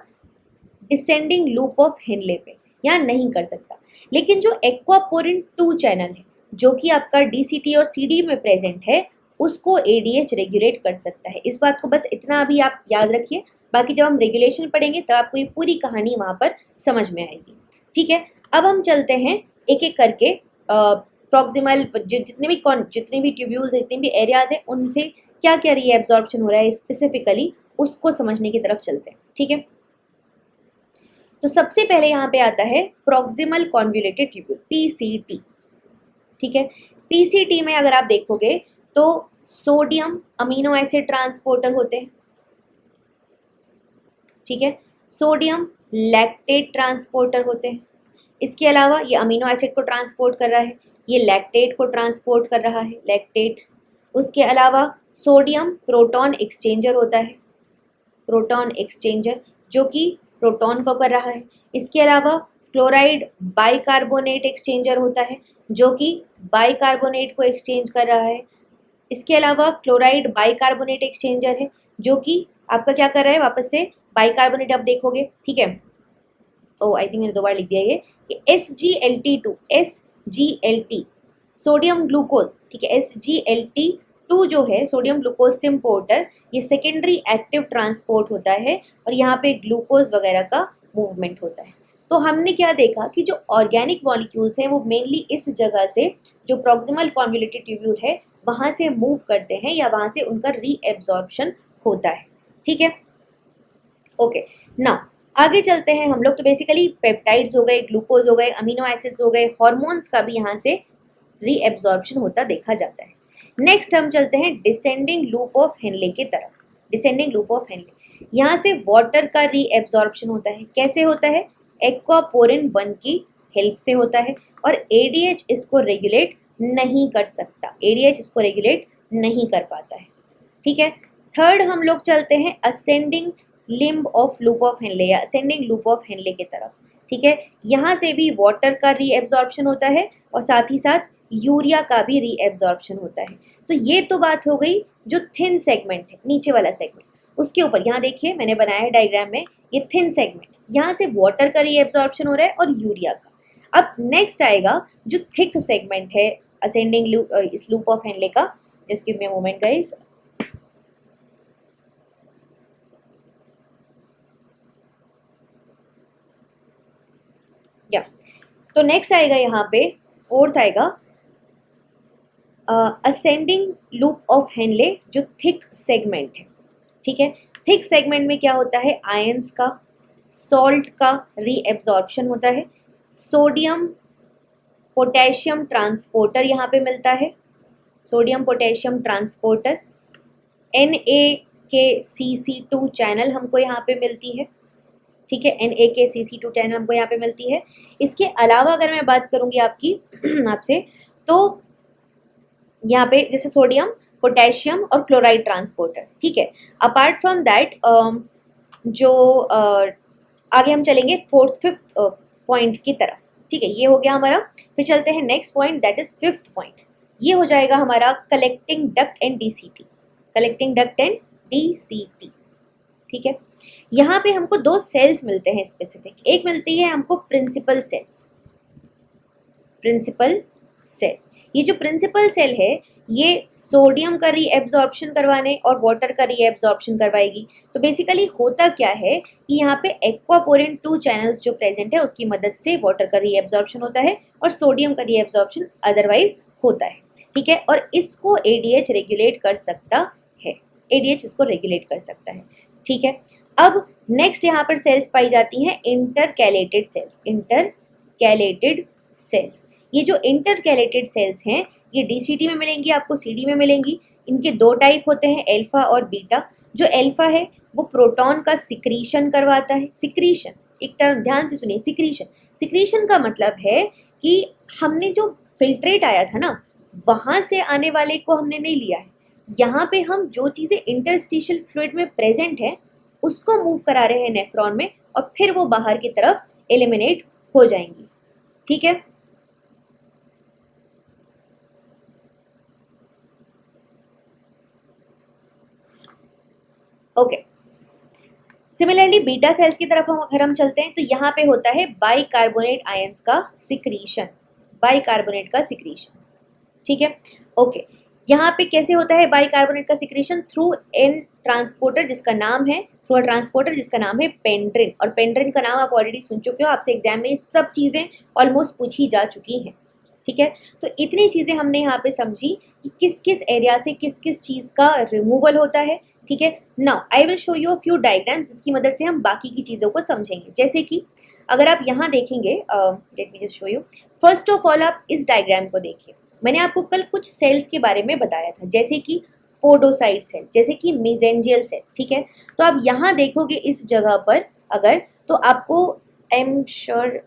डिसेंडिंग लूप ऑफ हेनले पे, यहाँ नहीं कर सकता। लेकिन जो एक्वापोरिन 2 चैनल है जो कि आपका डीसीटी और सीडी में प्रेजेंट है उसको एडीएच रेगुलेट कर सकता है। इस बात को बस इतना अभी आप याद रखिए, बाकी जब हम रेगुलेशन पढ़ेंगे तब आपको ये पूरी कहानी वहाँ पर समझ में आएगी, ठीक है। अब हम चलते हैं एक एक करके प्रॉक्सिमल जितने भी ट्यूब्यूल्स, जितने भी एरियाज हैं उनसे क्या क्या रीएब्जॉर्प्शन हो रहा है स्पेसिफिकली उसको समझने की तरफ चलते हैं, ठीक है। तो सबसे पहले यहाँ पे आता है प्रॉक्सिमल कॉन्वोल्यूटेड ट्यूब्यूल, पीसीटी, ठीक है। पीसीटी में अगर आप देखोगे तो सोडियम अमीनो एसिड ट्रांसपोर्टर होते हैं, ठीक है। सोडियम लैक्टेट ट्रांसपोर्टर होते हैं। इसके अलावा ये अमीनो एसिड को ट्रांसपोर्ट कर रहा है, ये लैक्टेट को ट्रांसपोर्ट कर रहा है, लैक्टेट। उसके अलावा सोडियम प्रोटॉन एक्सचेंजर होता है, प्रोटॉन एक्सचेंजर, जो कि प्रोटॉन को कर रहा है। इसके अलावा क्लोराइड बाइकार्बोनेट एक्सचेंजर होता है जो कि बाइकार्बोनेट को एक्सचेंज कर रहा है। इसके अलावा क्लोराइड बाइकार्बोनेट एक्सचेंजर है जो कि आपका क्या कर रहा है, वापस से बाइकार्बोनेट आप देखोगे, ठीक है। ओ आई थिंक मैंने 2 बार लिख दिया ये कि SgLt2, SgLt सोडियम ग्लूकोज, ठीक है। SgLt2 जो है सोडियम ग्लूकोज सिम्पोर्टर, ये सेकेंडरी एक्टिव ट्रांसपोर्ट होता है और यहाँ पे ग्लूकोज वगैरह का मूवमेंट होता है। तो हमने क्या देखा कि जो ऑर्गेनिक मॉलिक्यूल्स हैं वो मेनली इस जगह से, जो प्रॉक्सिमल कॉन्वोल्यूटेड ट्यूब्यूल है वहाँ से मूव करते हैं या वहाँ से उनका रीएब्जॉर्प्शन होता है, ठीक है। ओके, नाउ आगे चलते हैं हम लोग। तो बेसिकली पेप्टाइड्स हो गए, ग्लूकोज हो गए, अमीनो एसिड्स हो गए, हॉर्मोन्स का भी यहाँ से रीएब्जॉर्प्शन होता देखा जाता है। नेक्स्ट हम चलते हैं डिसेंडिंग लूप ऑफ हेनले की तरफ। डिसेंडिंग लूप ऑफ हेनले, यहाँ से वाटर का रीएब्जॉर्प्शन होता है। कैसे होता है, एक्वापोरिन 1 की हेल्प से होता है और एडीएच इसको रेगुलेट नहीं कर सकता, एडीएच इसको रेगुलेट नहीं कर पाता है, ठीक है। थर्ड हम लोग चलते हैं ascending limb of loop of Henley या असेंडिंग लूप ऑफ हेनले की तरफ, ठीक है। यहाँ से भी वाटर का रीएब्जॉर्प्शन होता है और साथ ही साथ यूरिया का भी रीएब्जॉर्प्शन होता है। तो ये तो बात हो गई जो थिन सेगमेंट है, नीचे वाला सेगमेंट। उसके ऊपर यहाँ देखिए मैंने बनाया है डायग्राम में ये थिन सेगमेंट, यहाँ से वाटर का रीएब्जॉर्प्शन हो रहा है और यूरिया का। अब नेक्स्ट आएगा जो थिक सेगमेंट है असेंडिंग लूप, इस लूप ऑफ हेनले का। Just give me a moment guys. या तो नेक्स्ट आएगा यहाँ पे फोर्थ आएगा असेंडिंग लूप ऑफ हेनले जो थिक सेगमेंट है, ठीक है। थिक सेगमेंट में क्या होता है, आयंस का, सॉल्ट का रीएब्जॉर्प्शन होता है, सोडियम पोटेशियम ट्रांसपोर्टर यहाँ पे मिलता है, sodium potassium transporter, NaKCC2 channel हमको यहाँ पे मिलती है, ठीक है। NaKCC2 चैनल हमको यहाँ पे मिलती है। इसके अलावा अगर मैं बात करूँगी आपकी आपसे, तो यहाँ पे जैसे सोडियम पोटेशियम और क्लोराइड ट्रांसपोर्टर, ठीक है। अपार्ट फ्रॉम दैट जो आगे हम चलेंगे फोर्थ फिफ्थ पॉइंट की तरफ, ठीक है। ये हो गया हमारा। फिर चलते हैं next point, that is fifth point. ये हो जाएगा हमारा collecting duct and DCT, collecting duct and DCT, ठीक है। यहाँ पे हमको दो सेल्स मिलते हैं स्पेसिफिक। एक मिलती है हमको प्रिंसिपल सेल, प्रिंसिपल सेल। ये जो प्रिंसिपल सेल है ये सोडियम का रीएब्जॉर्प्शन करवाने और वाटर का रीएब्जॉर्प्शन करवाएगी। तो बेसिकली होता क्या है कि यहाँ पे एक्वापोरिन 2 चैनल्स जो प्रेजेंट है उसकी मदद से वाटर का रीएब्जॉर्प्शन होता है और सोडियम का रीएब्जॉर्प्शन अदरवाइज होता है, ठीक है। और इसको ADH रेगुलेट कर सकता है, ADH इसको रेगुलेट कर सकता है, ठीक है। अब नेक्स्ट यहाँ पर सेल्स पाई जाती हैं इंटरकैलेटेड सेल्स, इंटरकैलेटेड सेल्स। ये जो इंटरकैलेटेड सेल्स हैं ये DCT में मिलेंगी, आपको CD में मिलेंगी। इनके दो टाइप होते हैं, एल्फा और बीटा। जो एल्फा है वो प्रोटॉन का सिक्रीशन करवाता है। सिक्रीशन एक टर्म ध्यान से सुनिए, सिक्रीशन। सिक्रीशन का मतलब है कि हमने जो फिल्ट्रेट आया था ना वहाँ से आने वाले को हमने नहीं लिया है, यहाँ पे हम जो चीज़ें इंटरस्टिशियल फ्लूइड में प्रेजेंट है उसको मूव करा रहे हैं नेफ्रॉन में और फिर वो बाहर की तरफ एलिमिनेट हो जाएंगी, ठीक है। ओके, सिमिलरली बीटा सेल्स की तरफ अगर हम चलते हैं तो यहाँ पे होता है बाइकार्बोनेट आयंस का सिक्रीशन, बाइकार्बोनेट का सिक्रीशन, ठीक है। ओके, यहाँ पे कैसे होता है बाइकार्बोनेट का सिक्रीशन? थ्रू एन ट्रांसपोर्टर जिसका नाम है, थ्रू अ ट्रांसपोर्टर जिसका नाम है पेंड्रिन। और पेंड्रिन का नाम आप ऑलरेडी सुन चुके हो, आपसे एग्जाम में सब चीज़ें ऑलमोस्ट पूछी जा चुकी हैं, ठीक है। तो इतनी चीज़ें हमने यहाँ पे समझी कि किस किस एरिया से किस किस चीज़ का रिमूवल होता है, ठीक है। Now I will show you a few diagrams जिसकी मदद से हम बाकी की चीज़ों को समझेंगे। जैसे कि अगर आप यहाँ देखेंगे, let me just show you. First of all आप इस डायग्राम को देखिए। मैंने आपको कल कुछ सेल्स के बारे में बताया था, जैसे कि पोडोसाइट सेल, जैसे कि मेसेंजियल सेल, ठीक है। तो आप यहाँ देखोगे इस जगह पर अगर, तो आपको I am sure,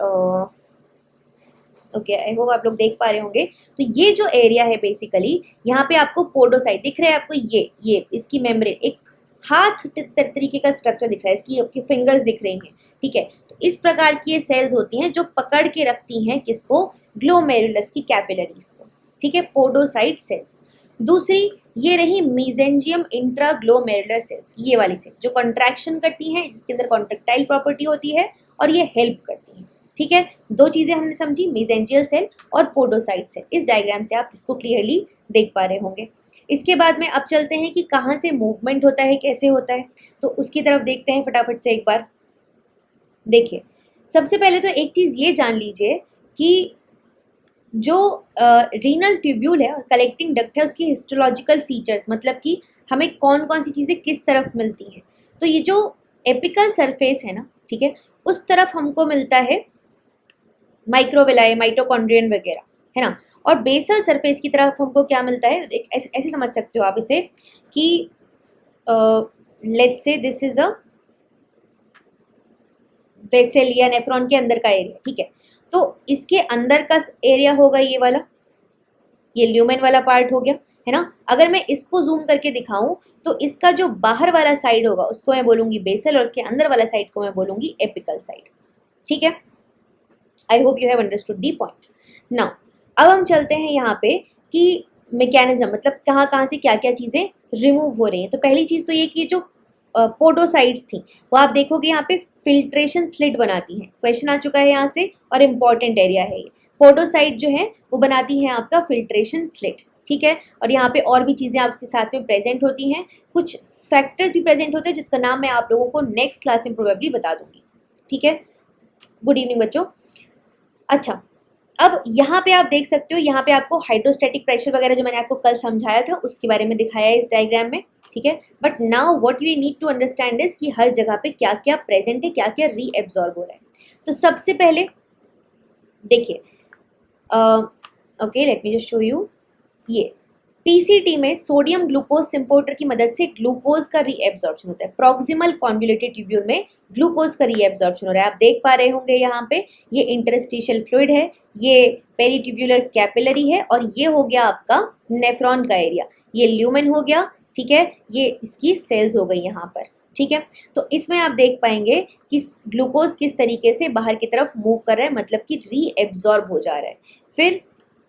okay I hope आप लोग देख पा रहे होंगे। तो ये जो एरिया है बेसिकली यहाँ पे आपको पोडोसाइट दिख रहा है, आपको ये इसकी मेम्ब्रेन एक हाथ तरीके का स्ट्रक्चर दिख रहा है, इसकी आपकी फिंगर्स दिख रही हैं, ठीक है। तो इस प्रकार की ये सेल्स होती हैं जो पकड़ के रखती हैं किसको? ग्लोमेरुलस की कैपिलरीज को, ठीक है, पोडोसाइट सेल्स। दूसरी ये रही मेसेंजियम इंट्राग्लोमेरुलर सेल्स, ये वाली सेल जो कॉन्ट्रैक्शन करती हैं, जिसके अंदर कॉन्ट्रेक्टाइल प्रॉपर्टी होती है और ये हेल्प करती हैं, ठीक है। दो चीजें हमने समझी, मेसेंजियल सेल और पोडोसाइट सेल। इस डायग्राम से आप इसको क्लियरली देख पा रहे होंगे। इसके बाद में अब चलते हैं कि कहाँ से मूवमेंट होता है, कैसे होता है, तो उसकी तरफ देखते हैं फटाफट से एक बार। देखिए, सबसे पहले तो एक चीज़ ये जान लीजिए कि जो रीनल ट्यूब्यूल है और कलेक्टिंग डक्ट है उसकी हिस्टोलॉजिकल फीचर्स, मतलब कि हमें कौन कौन सी चीज़ें किस तरफ मिलती हैं। तो ये जो एपिकल सरफेस है ना, ठीक है, उस तरफ हमको मिलता है माइक्रोविलाई, माइटोकॉन्ड्रियन वगैरह, है ना। और बेसल सरफेस की तरफ हमको क्या मिलता है, ऐसे समझ सकते हो आप इसे कि let's say this is a vessel या नेफ्रॉन के अंदर का एरिया, ठीक है। तो इसके अंदर का एरिया होगा ये वाला, ये ल्यूमेन वाला पार्ट हो गया, है ना। अगर मैं इसको जूम करके दिखाऊं तो इसका जो बाहर वाला साइड होगा उसको मैं बोलूंगी बेसल और उसके अंदर वाला साइड को मैं बोलूंगी एपिकल साइड, ठीक है। I hope you have understood the point. Now अब हम चलते हैं यहाँ पे कि मैकेनिज्म, मतलब कहाँ कहाँ से क्या क्या चीज़ें रिमूव हो रही हैं। तो पहली चीज़ तो ये कि जो पोडोसाइट्स थी, वो आप देखोगे यहाँ पे फिल्ट्रेशन स्लिट बनाती हैं। क्वेश्चन आ चुका है यहाँ से और इम्पॉर्टेंट एरिया है ये। पोडोसाइट जो है वो बनाती हैं आपका फिल्ट्रेशन स्लिट, ठीक है। और यहाँ पे और भी चीज़ें आपके साथ में प्रेजेंट होती हैं, कुछ फैक्टर्स भी प्रेजेंट होते हैं जिसका नाम मैं आप लोगों को नेक्स्ट क्लास में प्रोबेबली बता दूंगी, ठीक है। गुड इवनिंग बच्चों। अच्छा, अब यहाँ पे आप देख सकते हो, यहाँ पे आपको हाइड्रोस्टैटिक प्रेशर वगैरह जो मैंने आपको कल समझाया था उसके बारे में दिखाया है इस डायग्राम में, ठीक है। But now what you need to understand is कि हर जगह पे क्या क्या प्रेजेंट है, क्या क्या रीएब्जॉर्ब हो रहा है। तो सबसे पहले देखिए, okay let me just show you, ये पीसीटी में सोडियम ग्लूकोज सिम्पोर्टर की मदद से ग्लूकोज का रीएब्जॉर्प्शन होता है। प्रॉक्सिमल कॉन्वोल्यूटेड ट्यूब्यूल में ग्लूकोज का रीएब्जॉर्प्शन हो रहा है, आप देख पा रहे होंगे यहाँ पे, ये इंटरस्टिशियल फ्लूइड है, ये पेरीट्यूब्यूलर कैपिलरी है और ये हो गया आपका नेफ्रॉन का एरिया, ये ल्यूमेन हो गया, ठीक है, ये इसकी सेल्स हो गई यहाँ पर, ठीक है। तो इसमें आप देख पाएंगे कि ग्लूकोज किस तरीके से बाहर की तरफ मूव कर रहा है, मतलब कि रीएब्जॉर्ब हो जा रहा है। फिर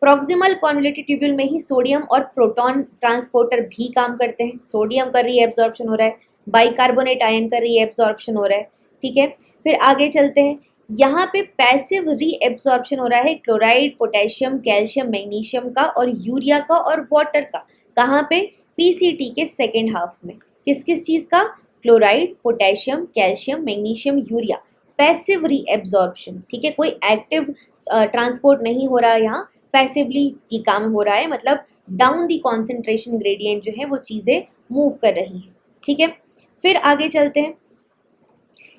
प्रॉक्सिमल कॉन्वोल्यूटेड ट्यूब्यूल में ही सोडियम और प्रोटॉन ट्रांसपोर्टर भी काम करते हैं, सोडियम का रीएब्जॉर्प्शन हो रहा है, बाइकार्बोनेट आयन का रीएब्जॉर्प्शन हो रहा है, ठीक है। फिर आगे चलते हैं, यहाँ पे पैसिव रीएब्जॉर्प्शन हो रहा है क्लोराइड, पोटेशियम, कैल्शियम, मैग्नीशियम का और यूरिया का और वाटर का। कहाँ पे? पीसीटी के सेकेंड हाफ में। किस किस चीज़ का? Chloride, potassium, calcium, magnesium, urea, passive reabsorption, ठीक है। कोई एक्टिव ट्रांसपोर्ट नहीं हो रहा यहाँ, पैसिवली ये काम हो रहा है, मतलब डाउन दी कॉन्सेंट्रेशन ग्रेडियंट जो है वो चीज़ें मूव कर रही हैं, ठीक है। फिर आगे चलते हैं,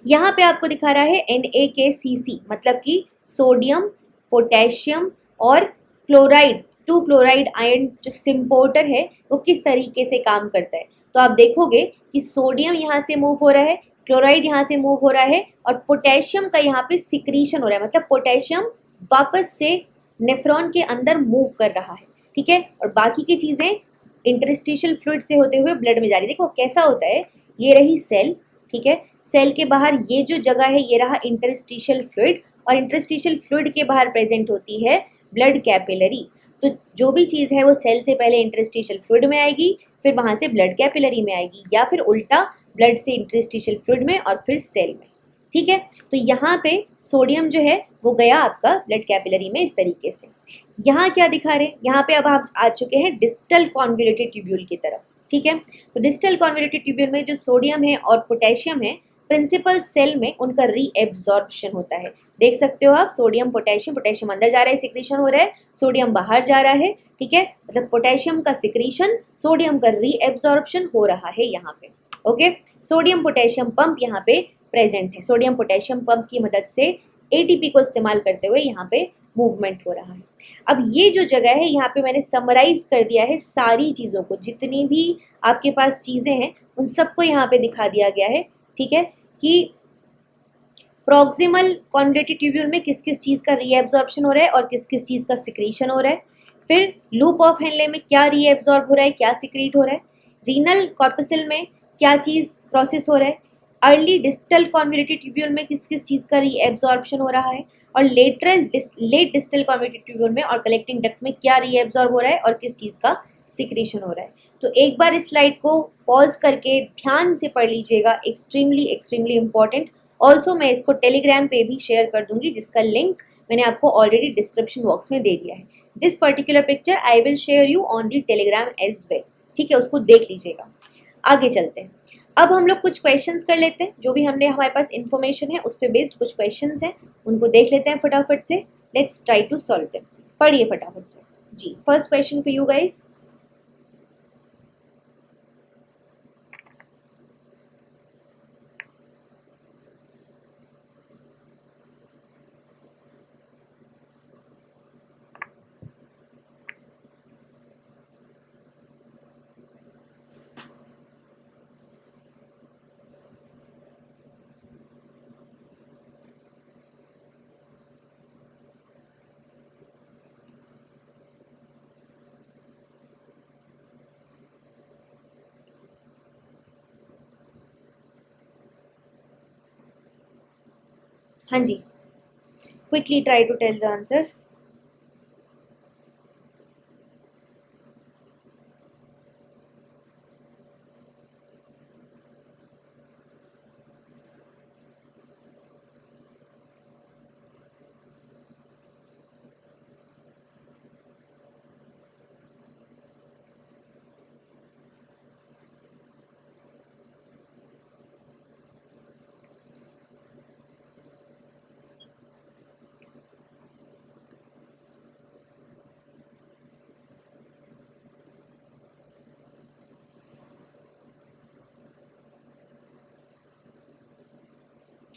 यहाँ पे आपको दिखा रहा है NaKCC, मतलब कि सोडियम, पोटेशियम और क्लोराइड, 2 क्लोराइड आयन जो सिम्पोर्टर है वो किस तरीके से काम करता है। तो आप देखोगे कि सोडियम यहाँ से मूव हो रहा है, क्लोराइड यहाँ से मूव हो रहा है और पोटेशियम का यहाँ पे सिक्रीशन हो रहा है, मतलब पोटेशियम वापस से नेफ्रॉन के अंदर मूव कर रहा है, ठीक है। और बाकी की चीज़ें इंटरस्टिशियल फ्लूइड से होते हुए ब्लड में जा रही है। देखो कैसा होता है, ये रही सेल, ठीक है, सेल के बाहर ये जो जगह है ये रहा इंटरस्टिशियल फ्लूइड और इंटरस्टिशियल फ्लूइड के बाहर प्रेजेंट होती है ब्लड कैपिलरी। तो जो भी चीज़ है वो सेल से पहले इंटरस्टिशियल फ्लूइड में आएगी, फिर वहाँ से ब्लड कैपिलरी में आएगी, या फिर उल्टा ब्लड से इंटरस्टिशियल फ्लूइड में और फिर सेल में, ठीक है। तो यहाँ पे सोडियम जो है वो गया आपका ब्लड कैपिलरी में इस तरीके से। यहाँ क्या दिखा रहे हैं, यहाँ पे अब आप आ चुके हैं डिस्टल कॉन्वोल्यूटेड ट्यूब्यूल की तरफ, ठीक है। तो डिस्टल कॉन्वोल्यूटेड ट्यूब्यूल में जो सोडियम है और पोटेशियम है, प्रिंसिपल सेल में उनका रीएब्जॉर्प्शन होता है। देख सकते हो आप, सोडियम पोटेशियम, पोटेशियम अंदर जा रहा है, सिक्रीशन हो रहा है, सोडियम बाहर जा रहा है, ठीक है। मतलब पोटेशियम का सिक्रीशन, सोडियम का रीएब्जॉर्प्शन हो रहा है यहाँ पे, ओके। सोडियम पोटेशियम पंप यहाँ पे प्रेजेंट है, सोडियम पोटेशियम पंप की मदद से एटीपी को इस्तेमाल करते हुए यहाँ पे मूवमेंट हो रहा है। अब ये जो जगह है यहाँ पे मैंने समराइज कर दिया है सारी चीज़ों को, जितनी भी आपके पास चीज़ें हैं उन सबको यहाँ पे दिखा दिया गया है, ठीक है, कि प्रॉक्सिमल कॉन्वोल्यूटेड ट्यूब्यूल में किस किस चीज़ का रीएब्जॉर्प्शन हो रहा है और किस किस चीज़ का सिक्रीशन हो रहा है। फिर लूप ऑफ हेनले में क्या रीएब्जॉर्ब हो रहा है, क्या सिक्रीट हो रहा है। रीनल कॉर्पसल में क्या चीज़ प्रोसेस हो रहा है। अर्ली डिस्टल कॉन्वोल्यूटेड ट्यूब्यूल में किस किस चीज़ का रीएब्जॉर्प्शन हो रहा है। और लेट डिस्टल कॉन्वोल्यूटेड ट्यूब्यूल में और कलेक्टिंग डक्ट में क्या रीएब्जॉर्ब हो रहा है और किस चीज़ का सिक्रीशन हो रहा है। तो एक बार इस स्लाइड को पॉज करके ध्यान से पढ़ लीजिएगा, एक्सट्रीमली एक्सट्रीमली इंपॉर्टेंट। ऑल्सो मैं इसको टेलीग्राम पे भी शेयर कर दूंगी, जिसका लिंक मैंने आपको ऑलरेडी डिस्क्रिप्शन बॉक्स में दे दिया है। This particular picture I will share you on the Telegram as well, ठीक है, उसको देख लीजिएगा। आगे चलते हैं, अब हम लोग कुछ क्वेश्चंस कर लेते हैं, जो भी हमने हमारे पास इन्फॉर्मेशन है उस पर बेस्ड कुछ क्वेश्चंस हैं, उनको देख लेते हैं फटाफट से। Let's try to solve them. पढ़िए फटाफट से जी। First question for you guys. हाँ जी, quickly try to tell the answer.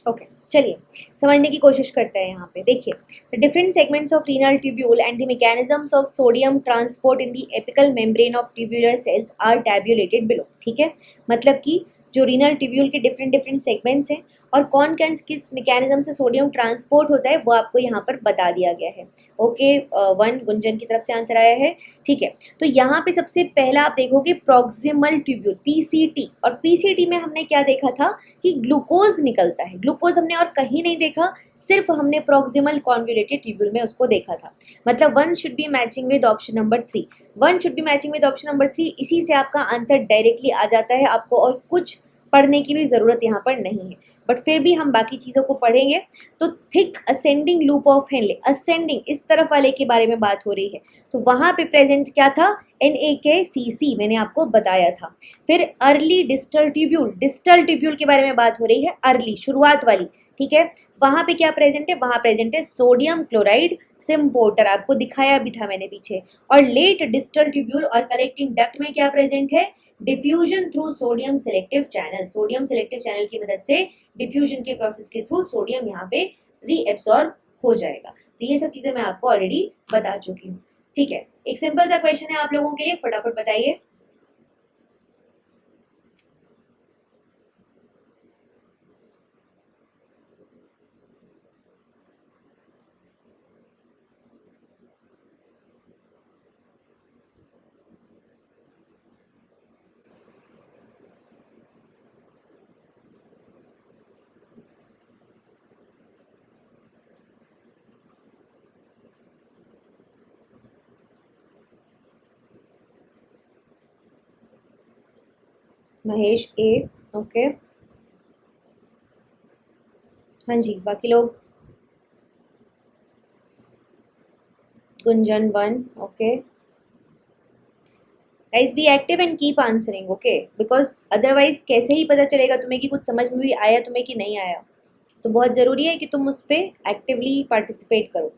Okay चलिए समझने की कोशिश करते हैं यहाँ पे। देखिए, the different segments of renal tubule and the mechanisms of sodium transport in the apical membrane of tubular cells are tabulated below. ठीक है, मतलब कि जो रीनल ट्यूब्यूल के डिफरेंट डिफरेंट सेगमेंट्स हैं और कौन कौन किस मैकेनिज्म से सोडियम ट्रांसपोर्ट होता है वो आपको यहाँ पर बता दिया गया है। ओके, वन गुंजन की तरफ से आंसर आया है। ठीक है, तो यहाँ पे सबसे पहला आप देखोगे प्रॉक्सिमल ट्यूब्यूल पीसीटी, और पीसीटी में हमने क्या देखा था कि ग्लूकोज निकलता है। ग्लूकोज हमने और कहीं नहीं देखा, सिर्फ हमने प्रॉक्सिमल कॉन्वोल्यूटेड ट्यूब्यूल में उसको देखा था। मतलब one should be matching with option number 3, one should be matching with option number 3। इसी से आपका आंसर डायरेक्टली आ जाता है, आपको और कुछ पढ़ने की भी ज़रूरत यहाँ पर नहीं है। बट फिर भी हम बाकी चीज़ों को पढ़ेंगे। तो thick ascending loop of Henley, ascending इस तरफ वाले के बारे में बात हो रही है, तो वहाँ पे प्रेजेंट क्या था, NaKCC मैंने आपको बताया था। फिर early distal tubule, distal tubule के बारे में बात हो रही है, अर्ली शुरुआत वाली। ठीक है, वहाँ पे क्या प्रेजेंट है, वहाँ प्रेजेंट है सोडियम क्लोराइड सिम्पोर्टर, आपको दिखाया भी था मैंने पीछे। और लेट डिस्टल ट्यूब्यूल और कलेक्टिंग डक्ट में क्या प्रेजेंट है, diffusion through sodium selective channel, sodium selective channel की मदद से डिफ्यूजन के प्रोसेस के थ्रू सोडियम यहाँ पे रीएब्सॉर्ब हो जाएगा। तो ये सब चीजें मैं आपको ऑलरेडी बता चुकी हूँ। ठीक है, एक सिंपल सा क्वेश्चन है आप लोगों के लिए, फटाफट बताइए। महेश ए, ओके। हाँ जी, बाकी लोग, Gunjan 1, okay. Guys be active and keep answering, okay, because otherwise कैसे ही पता चलेगा तुम्हें कि कुछ समझ में भी आया तुम्हें कि नहीं आया। तो बहुत ज़रूरी है कि तुम उस पर एक्टिवली पार्टिसिपेट करो।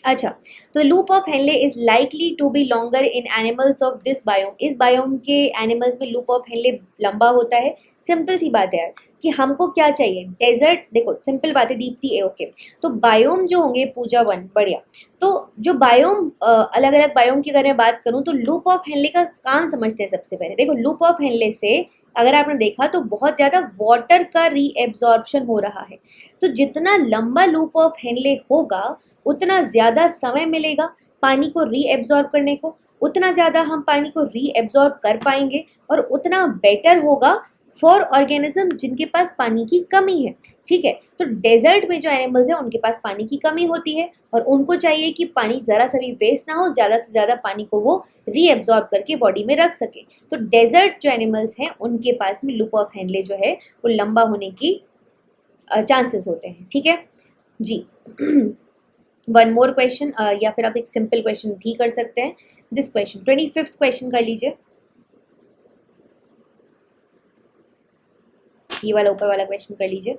अच्छा, तो loop of Henle is likely to be longer in animals of this biome, इस बायोम के एनिमल्स में लूप ऑफ हेनले लंबा होता है। सिंपल सी बात है यार कि हमको क्या चाहिए, डेजर्ट, देखो सिंपल बात है दीप्ति ए, ओके। तो बायोम जो होंगे, पूजा 1, बढ़िया। तो जो बायोम अलग अलग बायोम की अगर मैं बात करूँ तो लूप ऑफ हेनले का काम समझते हैं। सबसे पहले देखो, लूप ऑफ हेनले से अगर आपने देखा तो बहुत ज़्यादा वाटर का रीएब्जॉर्प्शन हो रहा है। तो जितना लंबा लूप ऑफ हेनले होगा उतना ज़्यादा समय मिलेगा पानी को रीएब्जॉर्ब करने को, उतना ज़्यादा हम पानी को रीएब्जॉर्ब कर पाएंगे और उतना बेटर होगा फॉर ऑर्गेनिज्म जिनके पास पानी की कमी है। ठीक है, तो डेजर्ट में जो एनिमल्स हैं उनके पास पानी की कमी होती है और उनको चाहिए कि पानी ज़रा सा भी वेस्ट ना हो, ज़्यादा से ज़्यादा पानी को वो रीएब्जॉर्ब करके बॉडी में रख सके। तो डेजर्ट जो एनिमल्स हैं उनके पास में लूप ऑफ हेनले जो है वो लंबा होने की चांसेस होते हैं। ठीक है जी। वन मोर क्वेश्चन, या फिर आप एक सिंपल क्वेश्चन भी कर सकते हैं। दिस क्वेश्चन 25th क्वेश्चन कर लीजिए, ये वाला ऊपर वाला क्वेश्चन कर लीजिए।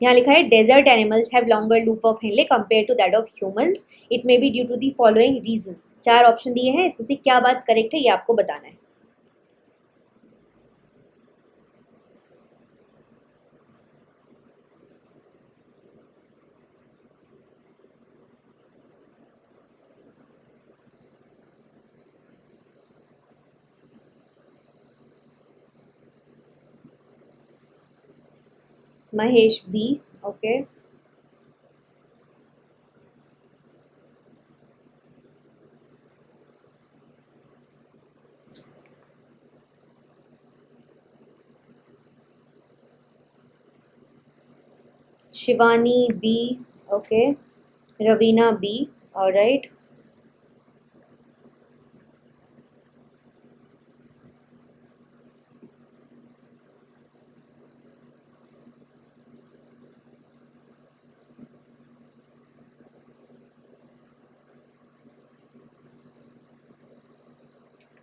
यहाँ लिखा है desert animals have longer loop of Henle compare to that of humans, it may be due to the following reasons. 4 option दिए हैं, इसमें से क्या बात करेक्ट है ये आपको बताना है। Mahesh B, okay. Shivani B, okay. Raveena B, all right.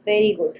Very good.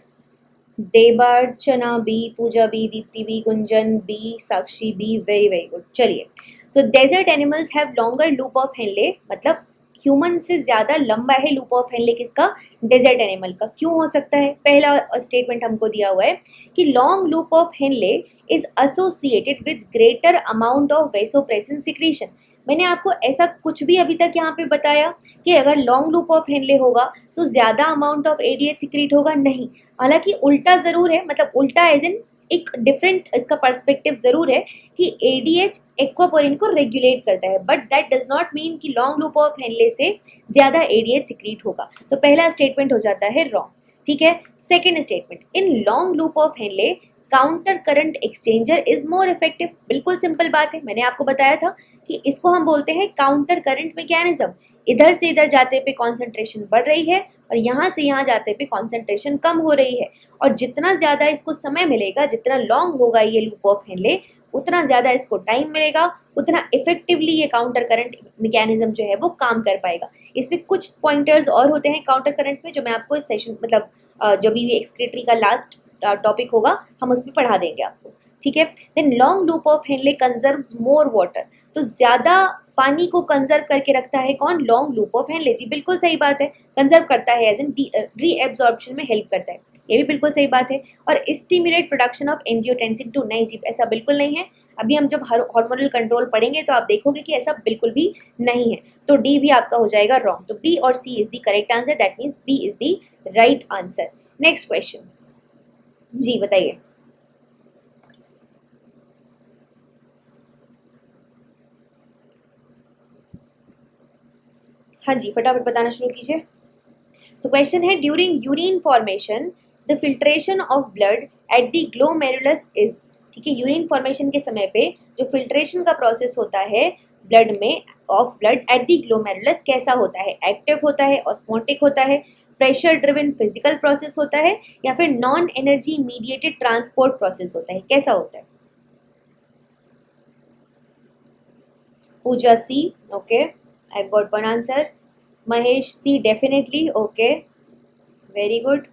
Devarchana B, Pooja B, Deepti B, Gunjan B, Sakshi B, very very good. चलिए, so desert animals have longer loop of Henle, मतलब ह्यूमन से ज़्यादा लंबा है लूप ऑफ हेनले किसका, डेजर्ट एनिमल का। क्यों हो सकता है, पहला स्टेटमेंट हमको दिया हुआ है कि long loop of Henle is associated with greater amount of vasopressin secretion. मैंने आपको ऐसा कुछ भी अभी तक यहाँ पे बताया कि अगर लॉन्ग लूप ऑफ हेनले होगा तो ज़्यादा अमाउंट ऑफ एडीएच सिक्रीट होगा, नहीं। हालांकि उल्टा ज़रूर है, मतलब उल्टा एज इन एक डिफरेंट इसका पर्सपेक्टिव ज़रूर है कि एडीएच एक्वापोरिन को रेगुलेट करता है, but that does not mean कि लॉन्ग लूप ऑफ हेनले से ज़्यादा एडीएच सिक्रीट होगा। तो पहला स्टेटमेंट हो जाता है रॉन्ग, ठीक है। Second statement, in long loop of Henley counter current exchanger is more effective. बिल्कुल सिंपल बात है, मैंने आपको बताया था कि इसको हम बोलते हैं काउंटर करंट मैकेनिज्म। इधर से इधर जाते पे कॉन्सेंट्रेशन बढ़ रही है और यहाँ से यहाँ जाते पे कॉन्सेंट्रेशन कम हो रही है, और जितना ज़्यादा इसको समय मिलेगा, जितना लॉन्ग होगा ये लूप ऑफ हेनले, उतना ज़्यादा इसको टाइम मिलेगा, उतना इफेक्टिवली ये काउंटर करंट मैकेनिज्म जो है वो काम कर पाएगा। इसमें कुछ पॉइंटर्स और होते हैं काउंटर करंट में, जो मैं आपको इस सेशन मतलब जो भी एक्सक्रीटरी का लास्ट टॉपिक होगा हम उस पर पढ़ा देंगे आपको, ठीक है। Then long loop of Henle conserves more water, तो ज़्यादा पानी को कंजर्व करके रखता है कौन, लॉन्ग लूप ऑफ हेनले। जी बिल्कुल सही बात है, कंजर्व करता है एज इन रीएब्जॉर्प्शन में हेल्प करता है, ये भी बिल्कुल सही बात है। और स्टिमुलेट प्रोडक्शन ऑफ एंजियोटेंसिन 2, नहीं जी ऐसा बिल्कुल नहीं है। अभी हम जब हार्मोनल कंट्रोल पढ़ेंगे तो आप देखोगे कि ऐसा बिल्कुल भी नहीं है। तो डी भी आपका हो जाएगा रॉन्ग। तो बी और C is the correct answer, that means B is the right answer. Next question जी बताइए। हाँ जी फटाफट बताना शुरू कीजिए। तो क्वेश्चन है, during urine formation the filtration of blood at the glomerulus is, ठीक है। यूरिन फॉर्मेशन के समय पे जो फिल्ट्रेशन का प्रोसेस होता है ब्लड में, of blood at the glomerulus, कैसा होता है, एक्टिव होता है, ऑस्मोटिक होता है, प्रेशर ड्रिवन फिजिकल प्रोसेस होता है, या फिर non energy mediated transport process होता है, कैसा होता है। Pooja C, okay I got one answer. Mahesh C definitely, okay very good.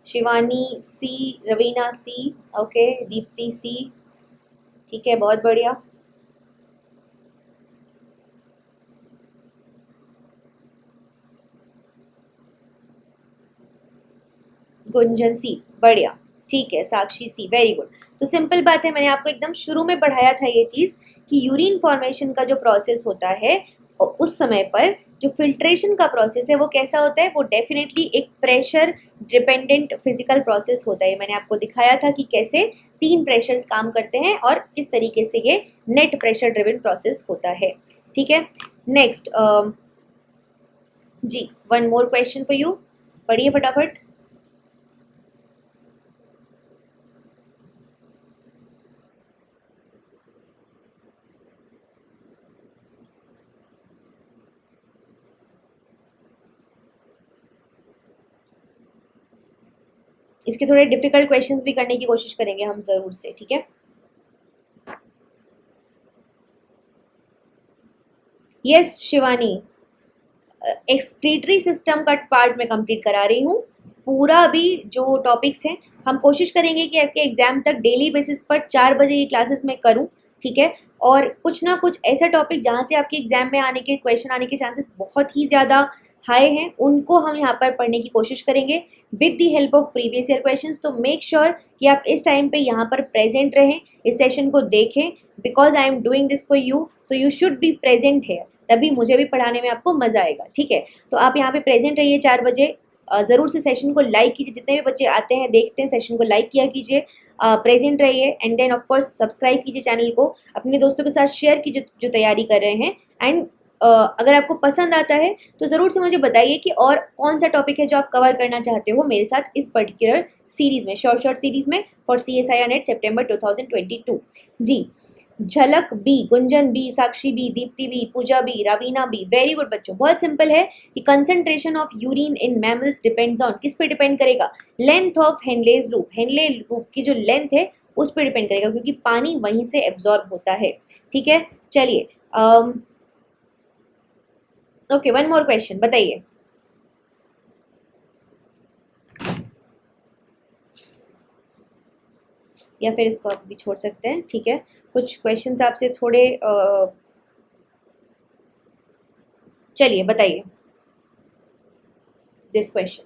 Shivani C, Raveena C, okay, Deepti C, ठीक है बहुत बढ़िया। गुंजन सी, बढ़िया, ठीक है। Sakshi C, very good. तो सिंपल बात है, मैंने आपको एकदम शुरू में पढ़ाया था ये चीज़ कि यूरिन फॉर्मेशन का जो प्रोसेस होता है उस समय पर जो फिल्ट्रेशन का प्रोसेस है वो कैसा होता है, वो डेफिनेटली एक प्रेशर डिपेंडेंट फिजिकल प्रोसेस होता है। मैंने आपको दिखाया था कि कैसे 3 प्रेशर्स काम करते हैं और किस तरीके से ये नेट प्रेशर ड्रिवन प्रोसेस होता है, ठीक है। नेक्स्ट जी one more question for you, पढ़िए फटाफट। इसके थोड़े डिफिकल्ट क्वेश्चंस भी करने की कोशिश करेंगे हम जरूर से, ठीक है। यस शिवानी, एक्सक्रीटरी सिस्टम का पार्ट मैं कंप्लीट करा रही हूँ। पूरा भी जो टॉपिक्स हैं हम कोशिश करेंगे कि आपके एग्जाम तक डेली बेसिस पर 4 बजे ये क्लासेस मैं करूँ, ठीक है। और कुछ ना कुछ ऐसा टॉपिक जहाँ से आपके एग्जाम में आने के क्वेश्चन आने के चांसेस बहुत ही ज़्यादा हाई हैं, उनको हम यहाँ पर पढ़ने की कोशिश करेंगे with the help of previous year questions. तो मेक श्योर कि आप इस टाइम पे यहाँ पर प्रेजेंट रहें, इस सेशन को देखें, because I am doing this for you, so you should be present here, तभी मुझे भी पढ़ाने में आपको मज़ा आएगा, ठीक है। तो आप यहाँ पे प्रेजेंट रहिए 4 बजे, ज़रूर से सेशन को लाइक कीजिए, जितने भी बच्चे आते हैं देखते हैं सेशन को लाइक किया कीजिए, प्रेजेंट रहिए, and then of course subscribe कीजिए चैनल को, अपने दोस्तों के साथ शेयर कीजिए जो तैयारी कर रहे हैं। एंड अगर आपको पसंद आता है तो ज़रूर से मुझे बताइए कि और कौन सा टॉपिक है जो आप कवर करना चाहते हो मेरे साथ इस पर्टिकुलर सीरीज़ में, शॉर्ट सीरीज़ में फॉर CSIR नेट सितंबर 2022। जी Jhalak B, Gunjan B, Sakshi B, Deepti B, Pooja B, Raveena B, very good बच्चों। बहुत सिंपल है कि concentration of urine in mammals depends on, किस पे डिपेंड करेगा, length of Henle's loop, Henle loop की जो लेंथ है उस पर डिपेंड करेगा, क्योंकि पानी वहीं से एब्जॉर्ब होता है, ठीक है। चलिए ओके वन मोर क्वेश्चन, बताइए। या फिर इसको आप भी छोड़ सकते हैं, ठीक है। कुछ क्वेश्चंस आपसे थोड़े चलिए बताइए this question.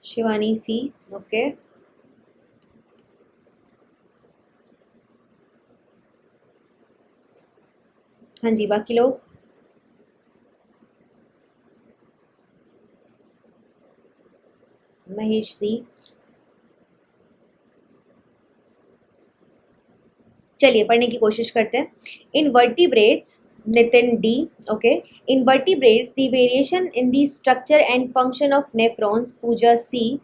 Shivani C, okay. हाँ जी, बाकी लोग? महेश सी। चलिए पढ़ने की कोशिश करते हैं। Invertebrates, Nitin D, okay. Invertebrates the variation in the structure and function of nephrons, Pooja C,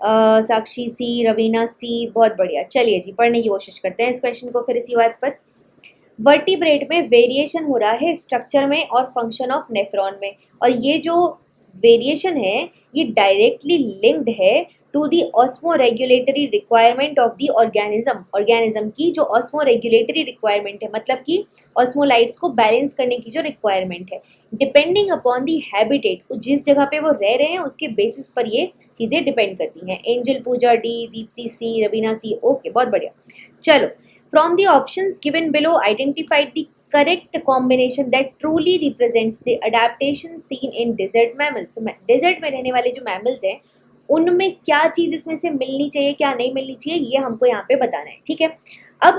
Sakshi C, Raveena C, बहुत बढ़िया। चलिए जी पढ़ने की कोशिश करते हैं इस क्वेश्चन को फिर इसी बात पर। वर्टिब्रेट में वेरिएशन हो रहा है स्ट्रक्चर में और फंक्शन ऑफ नेफ्रॉन में, और ये जो वेरिएशन है ये डायरेक्टली लिंक्ड है to the osmo regulatory requirement of the organism. Organism की जो ऑस्मो रेगुलेटरी रिक्वायरमेंट है, मतलब कि ऑस्मोलाइट्स को बैलेंस करने की जो रिक्वायरमेंट है, डिपेंडिंग अपॉन दी हैबिटेट, जिस जगह पे वो रह रहे हैं उसके बेसिस पर ये चीज़ें डिपेंड करती हैं। एंजल पूजा डी, दीप्ति सी, रवीना सी, ओके बहुत बढ़िया। चलो, from the options given below, identify the correct combination that truly represents the adaptation seen in desert mammals. So, desert में रहने वाले जो mammals हैं उनमें क्या चीज़ इसमें से मिलनी चाहिए, क्या नहीं मिलनी चाहिए, ये हमको यहाँ पे बताना है, ठीक है। अब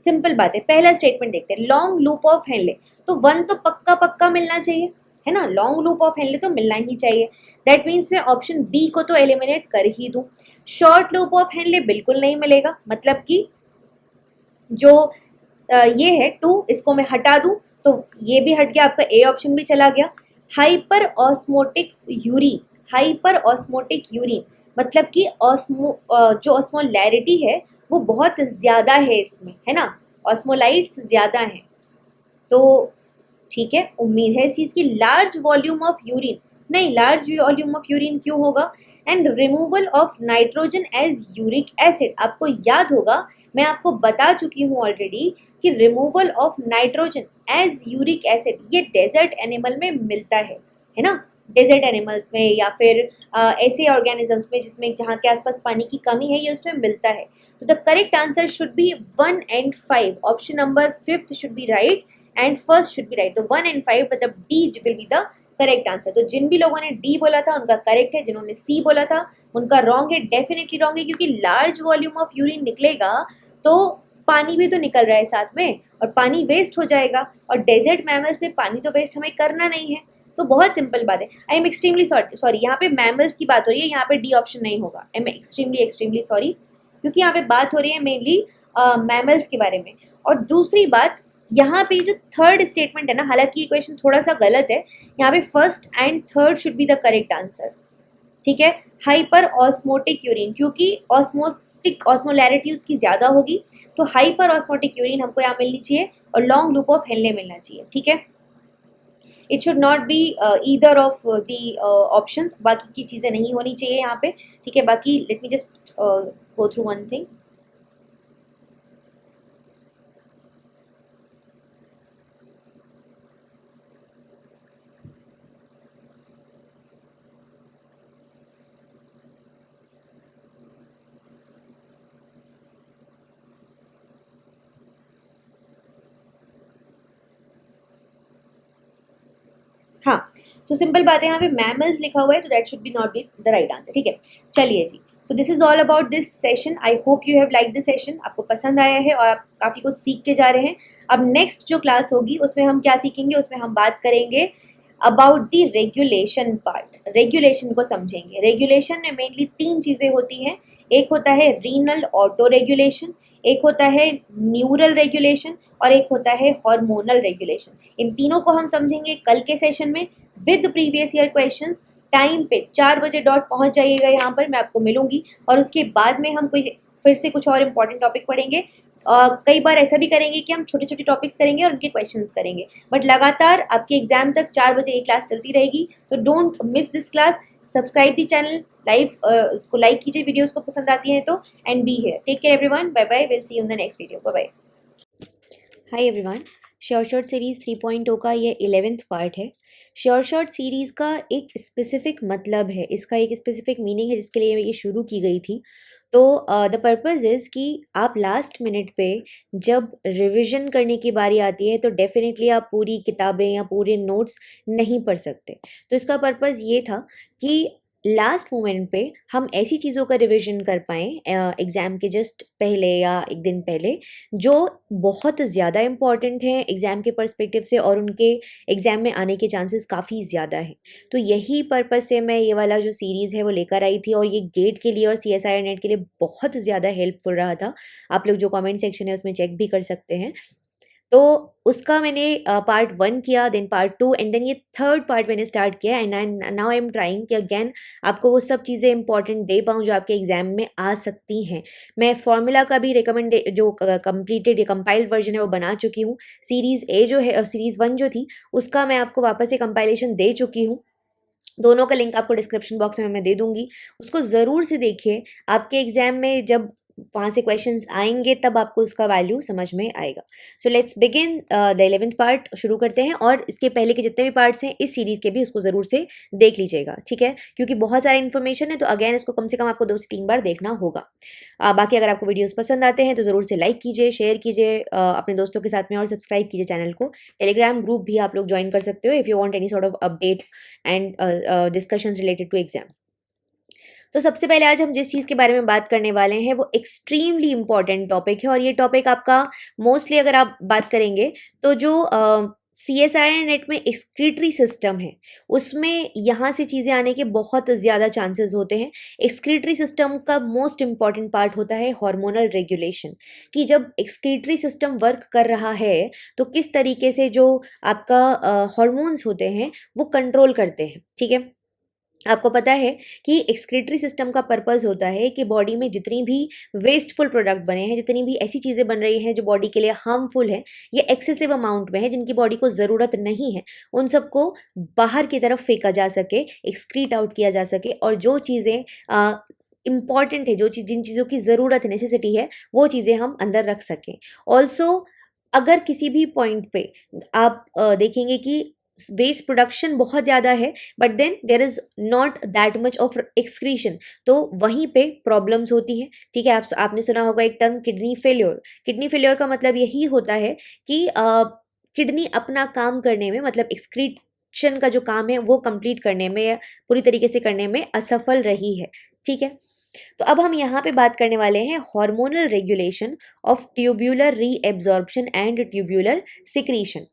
सिंपल बात है, पहला स्टेटमेंट देखते हैं, लॉन्ग लूप ऑफ हेनले। तो 1 तो पक्का पक्का मिलना चाहिए, है ना, लॉन्ग लूप ऑफ हेनले तो मिलना ही चाहिए। दैट मीन्स मैं ऑप्शन बी को तो एलिमिनेट कर ही दूँ। शॉर्ट लूप ऑफ हेनले बिल्कुल नहीं मिलेगा, मतलब कि जो ये है 2, इसको मैं हटा दूं तो ये भी हट गया, आपका ए ऑप्शन भी चला गया। Hyper osmotic urine, hyper osmotic urine मतलब कि जो ऑस्मोलैरिटी है वो बहुत ज़्यादा है इसमें, है ना, ऑस्मोलाइट्स ज़्यादा हैं, तो ठीक है, उम्मीद है इस चीज़ की। लार्ज वॉल्यूम ऑफ यूरिन, नहीं, लार्ज वॉल्यूम ऑफ यूरिन क्यों होगा। And removal of nitrogen as uric acid, आपको याद होगा मैं आपको बता चुकी हूँ ऑलरेडी कि removal of nitrogen as uric acid ये डेजर्ट एनिमल में मिलता है ना, डेजर्ट एनिमल्स में या फिर ऐसे ऑर्गेनिजम्स में जिसमें जहाँ के आसपास पानी की कमी है ये उसमें मिलता है। तो the correct answer should be 1 and 5, option number 5th should be right and first should be right. तो 1 and 5 मतलब D will be the correct answer. तो जिन भी लोगों ने डी बोला था उनका करेक्ट है, जिन्होंने सी बोला था उनका रॉन्ग है, डेफिनेटली रॉन्ग है, क्योंकि लार्ज वॉल्यूम ऑफ यूरिन निकलेगा तो पानी भी तो निकल रहा है साथ में और पानी वेस्ट हो जाएगा, और डेजर्ट मैमल्स में पानी तो वेस्ट हमें करना नहीं है। तो बहुत सिंपल बात है। आई एम एक्सट्रीमली सॉरी, यहाँ पे मैमल्स की बात हो रही है, यहाँ पे डी ऑप्शन नहीं होगा। आई एम एक्सट्रीमली सॉरी, क्योंकि यहाँ पे बात हो रही है मेनली मैमल्स के बारे में। और दूसरी बात, यहाँ पे जो थर्ड स्टेटमेंट है ना, हालांकि ये क्वेश्चन थोड़ा सा गलत है, यहाँ पे first and third should be the correct answer, ठीक है। हाइपर ऑस्मोटिक यूरिन, क्योंकि ऑस्मोलैरिटी उसकी ज़्यादा होगी, तो हाइपर ऑस्मोटिक यूरिन हमको यहाँ मिलनी चाहिए और लॉन्ग लूप ऑफ हेनले मिलना चाहिए, ठीक है। It should not be either of the options, बाकी की चीज़ें नहीं होनी चाहिए यहाँ पे, ठीक है। बाकी let me just go through one thing. हाँ, तो सिंपल बात है, यहाँ पे मैमल्स लिखा हुआ है, तो that should be not be the right answer, ठीक है। चलिए जी, तो this is all about this session. I hope you have like this session, आपको पसंद आया है और आप काफ़ी कुछ सीख के जा रहे हैं। अब नेक्स्ट जो क्लास होगी उसमें हम क्या सीखेंगे, उसमें हम बात करेंगे about the regulation part, regulation को समझेंगे। रेगुलेशन में मेनली 3 चीज़ें होती हैं, एक होता है रीनल ऑटो रेगुलेशन, एक होता है न्यूरल रेगुलेशन और एक होता है हार्मोनल रेगुलेशन। इन तीनों को हम समझेंगे कल के सेशन में with previous year questions time पे 4 बजे डॉट पहुंच जाइएगा यहाँ पर, मैं आपको मिलूंगी और उसके बाद में हम कोई फिर से कुछ और इम्पोर्टेंट टॉपिक पढ़ेंगे। कई बार ऐसा भी करेंगे कि हम छोटे छोटे टॉपिक्स करेंगे और उनके क्वेश्चंस करेंगे, बट लगातार आपके एग्जाम तक 4 बजे ये क्लास चलती रहेगी। तो don't miss this class, subscribe the channel, इसको लाइक कीजिए वीडियोस को पसंद आती हैं तो, and be here. Take care everyone, bye bye, will see you in the next video, bye bye. Hi everyone, sure shot series 3.0 का ये 11th part है। श्योर शॉर्ट सीरीज़ का एक स्पेसिफिक मतलब है, इसका एक स्पेसिफिक मीनिंग है जिसके लिए ये शुरू की गई थी। तो द पर्पज़ इज़ कि आप लास्ट मिनट पे जब रिवीजन करने की बारी आती है तो डेफिनेटली आप पूरी किताबें या पूरे नोट्स नहीं पढ़ सकते। तो इसका पर्पज़ ये था कि लास्ट मोमेंट पे हम ऐसी चीज़ों का रिवीजन कर पाएँ एग्ज़ाम के जस्ट पहले या एक दिन पहले, जो बहुत ज़्यादा इम्पॉर्टेंट हैं एग्ज़ाम के पर्सपेक्टिव से और उनके एग्ज़ाम में आने के चांसेस काफ़ी ज़्यादा हैं। तो यही पर्पज़ से मैं ये वाला जो सीरीज़ है वो लेकर आई थी और ये गेट के लिए और CSIR नेट के लिए बहुत ज़्यादा हेल्पफुल रहा था। आप लोग जो कमेंट सेक्शन है उसमें चेक भी कर सकते हैं। तो उसका मैंने पार्ट 1 किया, देन पार्ट 2 एंड देन ये थर्ड पार्ट मैंने स्टार्ट किया and now I am trying कि अगेन आपको वो सब चीज़ें इंपॉर्टेंट दे पाऊँ जो आपके एग्जाम में आ सकती हैं। मैं फॉर्मूला का भी रिकमेंड जो कंप्लीटेड या कंपाइल्ड वर्जन है वो बना चुकी हूँ। सीरीज़ ए जो है और सीरीज़ 1 जो थी उसका मैं आपको वापस से कंपाइलेशन दे चुकी हूँ। दोनों का लिंक आपको डिस्क्रिप्शन बॉक्स में मैं दे दूंगी, उसको ज़रूर से देखिए। आपके एग्जाम में जब वहाँ से क्वेश्चंस आएंगे तब आपको उसका वैल्यू समझ में आएगा। So let's begin the 11th part शुरू करते हैं और इसके पहले के जितने भी पार्ट्स हैं इस सीरीज़ के भी उसको ज़रूर से देख लीजिएगा, ठीक है, क्योंकि बहुत सारा इन्फॉर्मेशन है तो अगेन इसको कम से कम आपको 2 से 3 बार देखना होगा। बाकी अगर आपको वीडियोस पसंद आते हैं तो ज़रूर से लाइक कीजिए, शेयर कीजिए अपने दोस्तों के साथ में और सब्सक्राइब कीजिए चैनल को। टेलीग्राम ग्रुप भी आप लोग ज्वाइन कर सकते हो if you want any sort of update and discussions related to exam. तो सबसे पहले आज हम जिस चीज़ के बारे में बात करने वाले हैं वो एक्सट्रीमली इम्पॉर्टेंट टॉपिक है और ये टॉपिक आपका मोस्टली अगर आप बात करेंगे तो जो CSIR नेट में एक्सक्रीटरी सिस्टम है उसमें यहाँ से चीज़ें आने के बहुत ज़्यादा चांसेस होते हैं। एक्सक्रीटरी सिस्टम का मोस्ट इम्पॉर्टेंट पार्ट होता है हार्मोनल रेगुलेशन, कि जब एक्सक्रीटरी सिस्टम वर्क कर रहा है तो किस तरीके से जो आपका हार्मोन्स होते हैं वो कंट्रोल करते हैं, ठीक है। आपको पता है कि एक्सक्रीटरी सिस्टम का पर्पस होता है कि बॉडी में जितनी भी वेस्टफुल प्रोडक्ट बने हैं, जितनी भी ऐसी चीज़ें बन रही हैं जो बॉडी के लिए हार्मफुल है या एक्सेसिव अमाउंट में है जिनकी बॉडी को ज़रूरत नहीं है, उन सबको बाहर की तरफ फेंका जा सके, एक्सक्रीट आउट किया जा सके और जो चीज़ें इम्पॉर्टेंट है, जिन चीज़ों की ज़रूरत नेसेसिटी है वो चीज़ें हम अंदर रख सकें। ऑल्सो अगर किसी भी पॉइंट पे आप देखेंगे कि वेस्ट प्रोडक्शन बहुत ज़्यादा है but then there is not that much of excretion, तो वहीं पे प्रॉब्लम्स होती हैं, ठीक है। आपने सुना होगा एक term kidney failure. Kidney failure का मतलब यही होता है कि किडनी अपना काम करने में, मतलब एक्सक्रीशन का जो काम है वो कंप्लीट करने में या पूरी तरीके से करने में असफल रही है, ठीक है। तो अब हम यहाँ पे बात करने वाले हैं hormonal regulation of tubular reabsorption and tubular secretion.